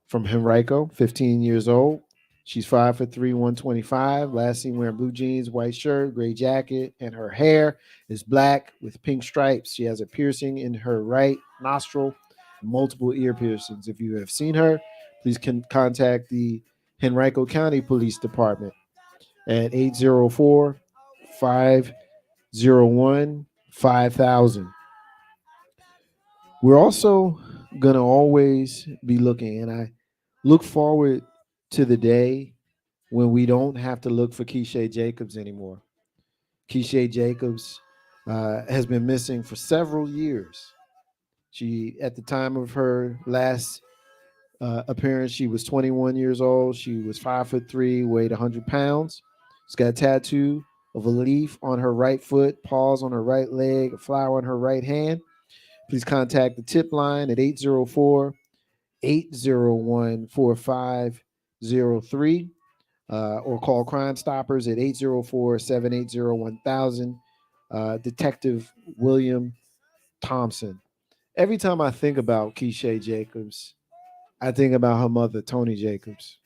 From Henrico, 15 years old. She's 5'3", 125. Last seen wearing blue jeans, white shirt, gray jacket, and her hair is black with pink stripes. She has a piercing in her right nostril, multiple ear piercings. If you have seen her, please contact the Henrico County Police Department at 804-501-5000. We're also going to always be looking, and I look forward to the day when we don't have to look for Keisha Jacobs anymore. Keisha Jacobs has been missing for several years. She, at the time of her last appearance, she was 21 years old. She was 5'3", weighed 100 pounds. She's got a tattoo of a leaf on her right foot, paws on her right leg, a flower on her right hand. Please contact the tip line at 804-801-4503 or call Crime Stoppers at 804-780-1000. Detective William Thompson. Every time I think about Keisha Jacobs, I think about her mother, Tony Jacobs.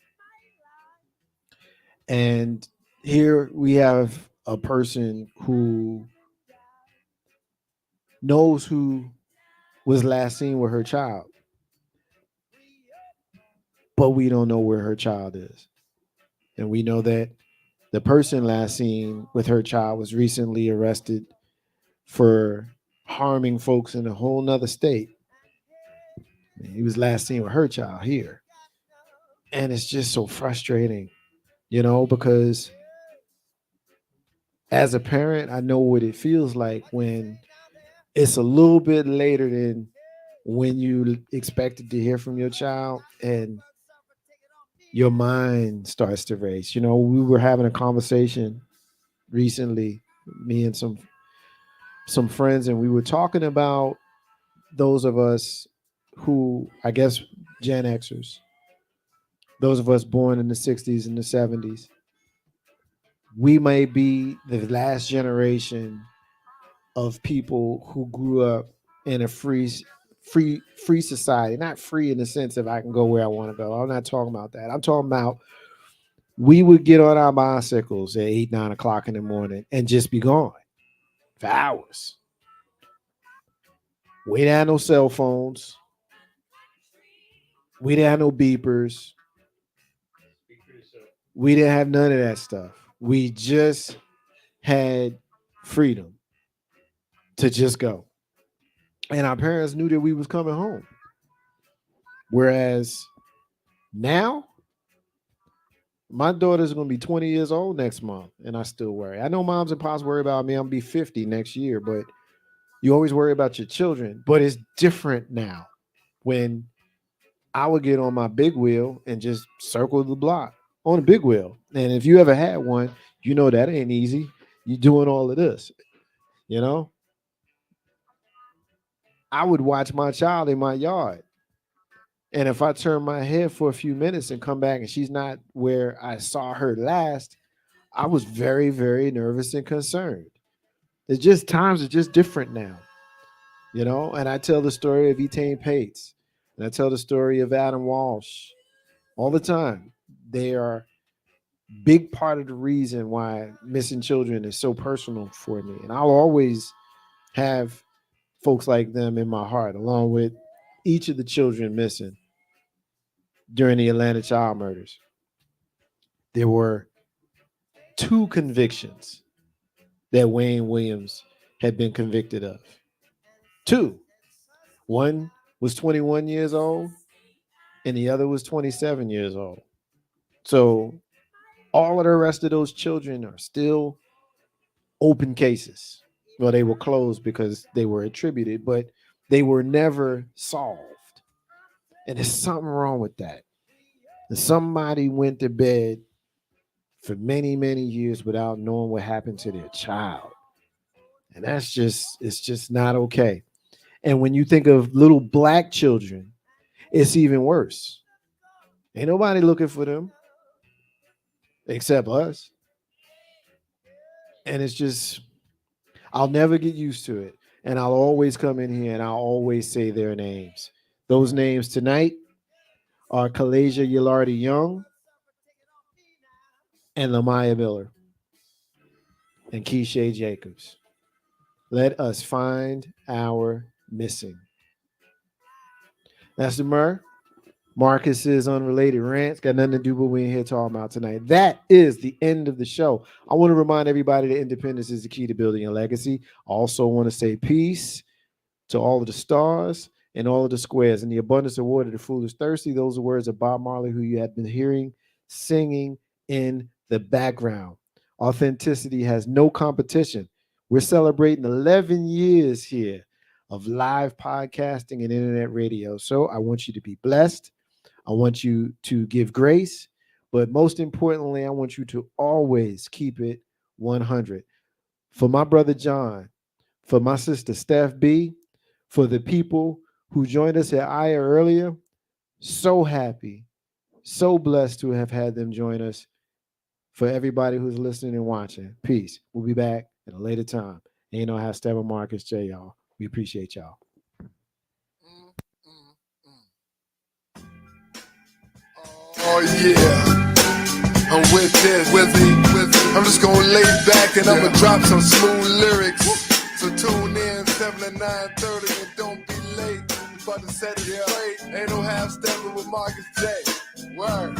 And here we have a person who knows who was last seen with her child, but we don't know where her child is. And we know that the person last seen with her child was recently arrested for harming folks in a whole nother state. He was last seen with her child here. And it's just so frustrating, because as a parent, I know what it feels like when it's a little bit later than when you expected to hear from your child and your mind starts to race. We were having a conversation recently, me and some friends, and we were talking about those of us who, I guess, Gen Xers, those of us born in the 60s and the 70s. We may be the last generation of people who grew up in a free society. Not free in the sense of I can go where I want to go. I'm not talking about that. I'm talking about we would get on our bicycles at 8, 9 o'clock in the morning and just be gone for hours. We didn't have no cell phones. We didn't have no beepers. We didn't have none of that stuff. We just had freedom to just go. And our parents knew that we was coming home. Whereas now, my daughter's going to be 20 years old next month, and I still worry. I know moms and pops worry about me. I'm going to be 50 next year, but you always worry about your children. But it's different now when I would get on my big wheel and just circle the block on a big wheel. And if you ever had one, you know that ain't easy. You're doing all of this, I would watch my child in my yard. And if I turn my head for a few minutes and come back and she's not where I saw her last, I was very, very nervous and concerned. It's just times are just different now, and I tell the story of Etain Pates and I tell the story of Adam Walsh all the time. They are big part of the reason why missing children is so personal for me. And I'll always have folks like them in my heart, along with each of the children missing during the Atlanta child murders. There were 2 convictions that Wayne Williams had been convicted of. 2. One was 21 years old and the other was 27 years old. So all of the rest of those children are still open cases. Well, they were closed because they were attributed, but they were never solved. And there's something wrong with that. And somebody went to bed for many, many years without knowing what happened to their child. And it's just not okay. And when you think of little black children, it's even worse. Ain't nobody looking for them except us. And it's just, I'll never get used to it. And I'll always come in here and I'll always say their names. Those names tonight are Kalasia Yalardi Young and Lamaya Miller and Keisha Jacobs. Let us find our missing. That's the Murr. Marcus's unrelated rants got nothing to do with what we're in here talking about tonight. That is the end of the show. I want to remind everybody that independence is the key to building a legacy. I also want to say peace to all of the stars and all of the squares. And the abundance of water, the fool is thirsty. Those are words of Bob Marley, who you have been hearing singing in the background. Authenticity has no competition. We're celebrating 11 years here of live podcasting and internet radio. So I want you to be blessed. I want you to give grace, but most importantly, I want you to always keep it 100. For my brother John, for my sister Steph B, for the people who joined us at Aya earlier, so happy, so blessed to have had them join us. For everybody who's listening and watching, peace. We'll be back at a later time. And you know how Steppin Marcus J, y'all. We appreciate y'all. Oh yeah, I'm with this, with me. I'm just gonna lay back and I'ma drop some smooth lyrics. So tune in 7 to 9:30 and don't be late. We about to set it straight. Ain't no half stepping with Marcus J. Word.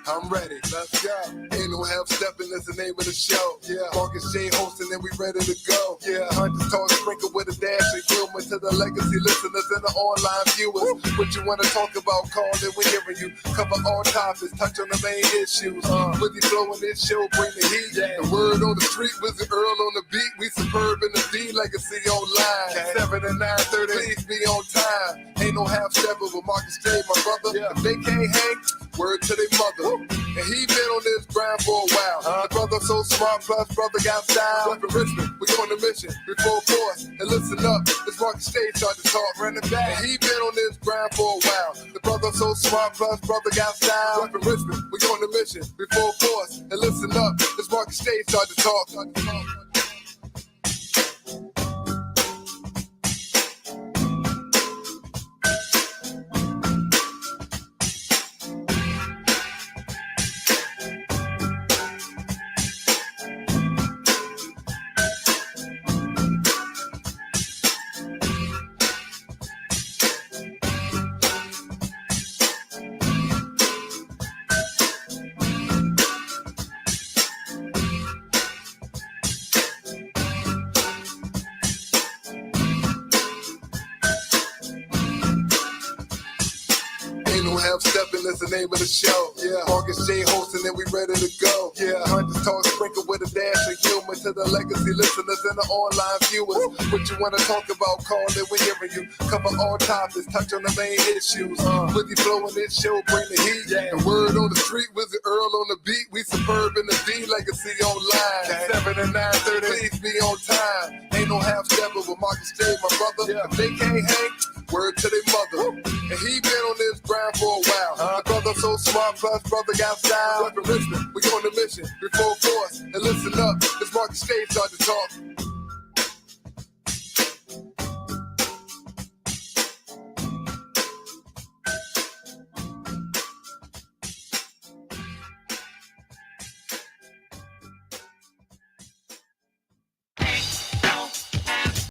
I'm ready, let's go. Ain't no half stepping, that's the name of the show. Yeah, Marcus J hosting and we ready to go. Yeah, Hunters talk sprinkle with a dash of humor to the legacy listeners and the online viewers. What you wanna talk about, call it, we hearing you. Cover all topics, touch on the main issues. With the flow in this show, bring the heat. The word on the street, Wizard Earl on the beat. We superb in the D, legacy online. 7 to 9:30, please be on time. Ain't no half stepping with Marcus J, my brother. If they can't hang, word to their mother. And he been on this grind for a while. The brother so smart, plus brother got style. Up in Richmond, we on the mission, we full force. And listen up, this Marcus Stage start to talk, running back. And he been on this grind for a while. The brother so smart, plus brother got style. Up in Richmond, we on the mission, we full force. And listen up, this Marcus Stage start to talk. That's the name of the show. Yeah, Marcus J hosting and we ready to go. Yeah, Hunters talk sprinkle with a dash of humor to the legacy listeners and the online viewers. What you wanna talk about, call it, we hearing you. Cover all topics, touch on the main issues. With the flow in this show, bring the heat. The word on the street, Wizard Earl on the beat. We superb in the D, legacy online. 7 to 9:30, please be on time. Ain't no half stepping with Marcus J, my brother. If they can't hang, word to their mother. And he been on this grind for a while. The brother so smart, plus brother got style. Up in Richmond, we on the mission, we full force. And listen up, this Marcus Stage start to talk.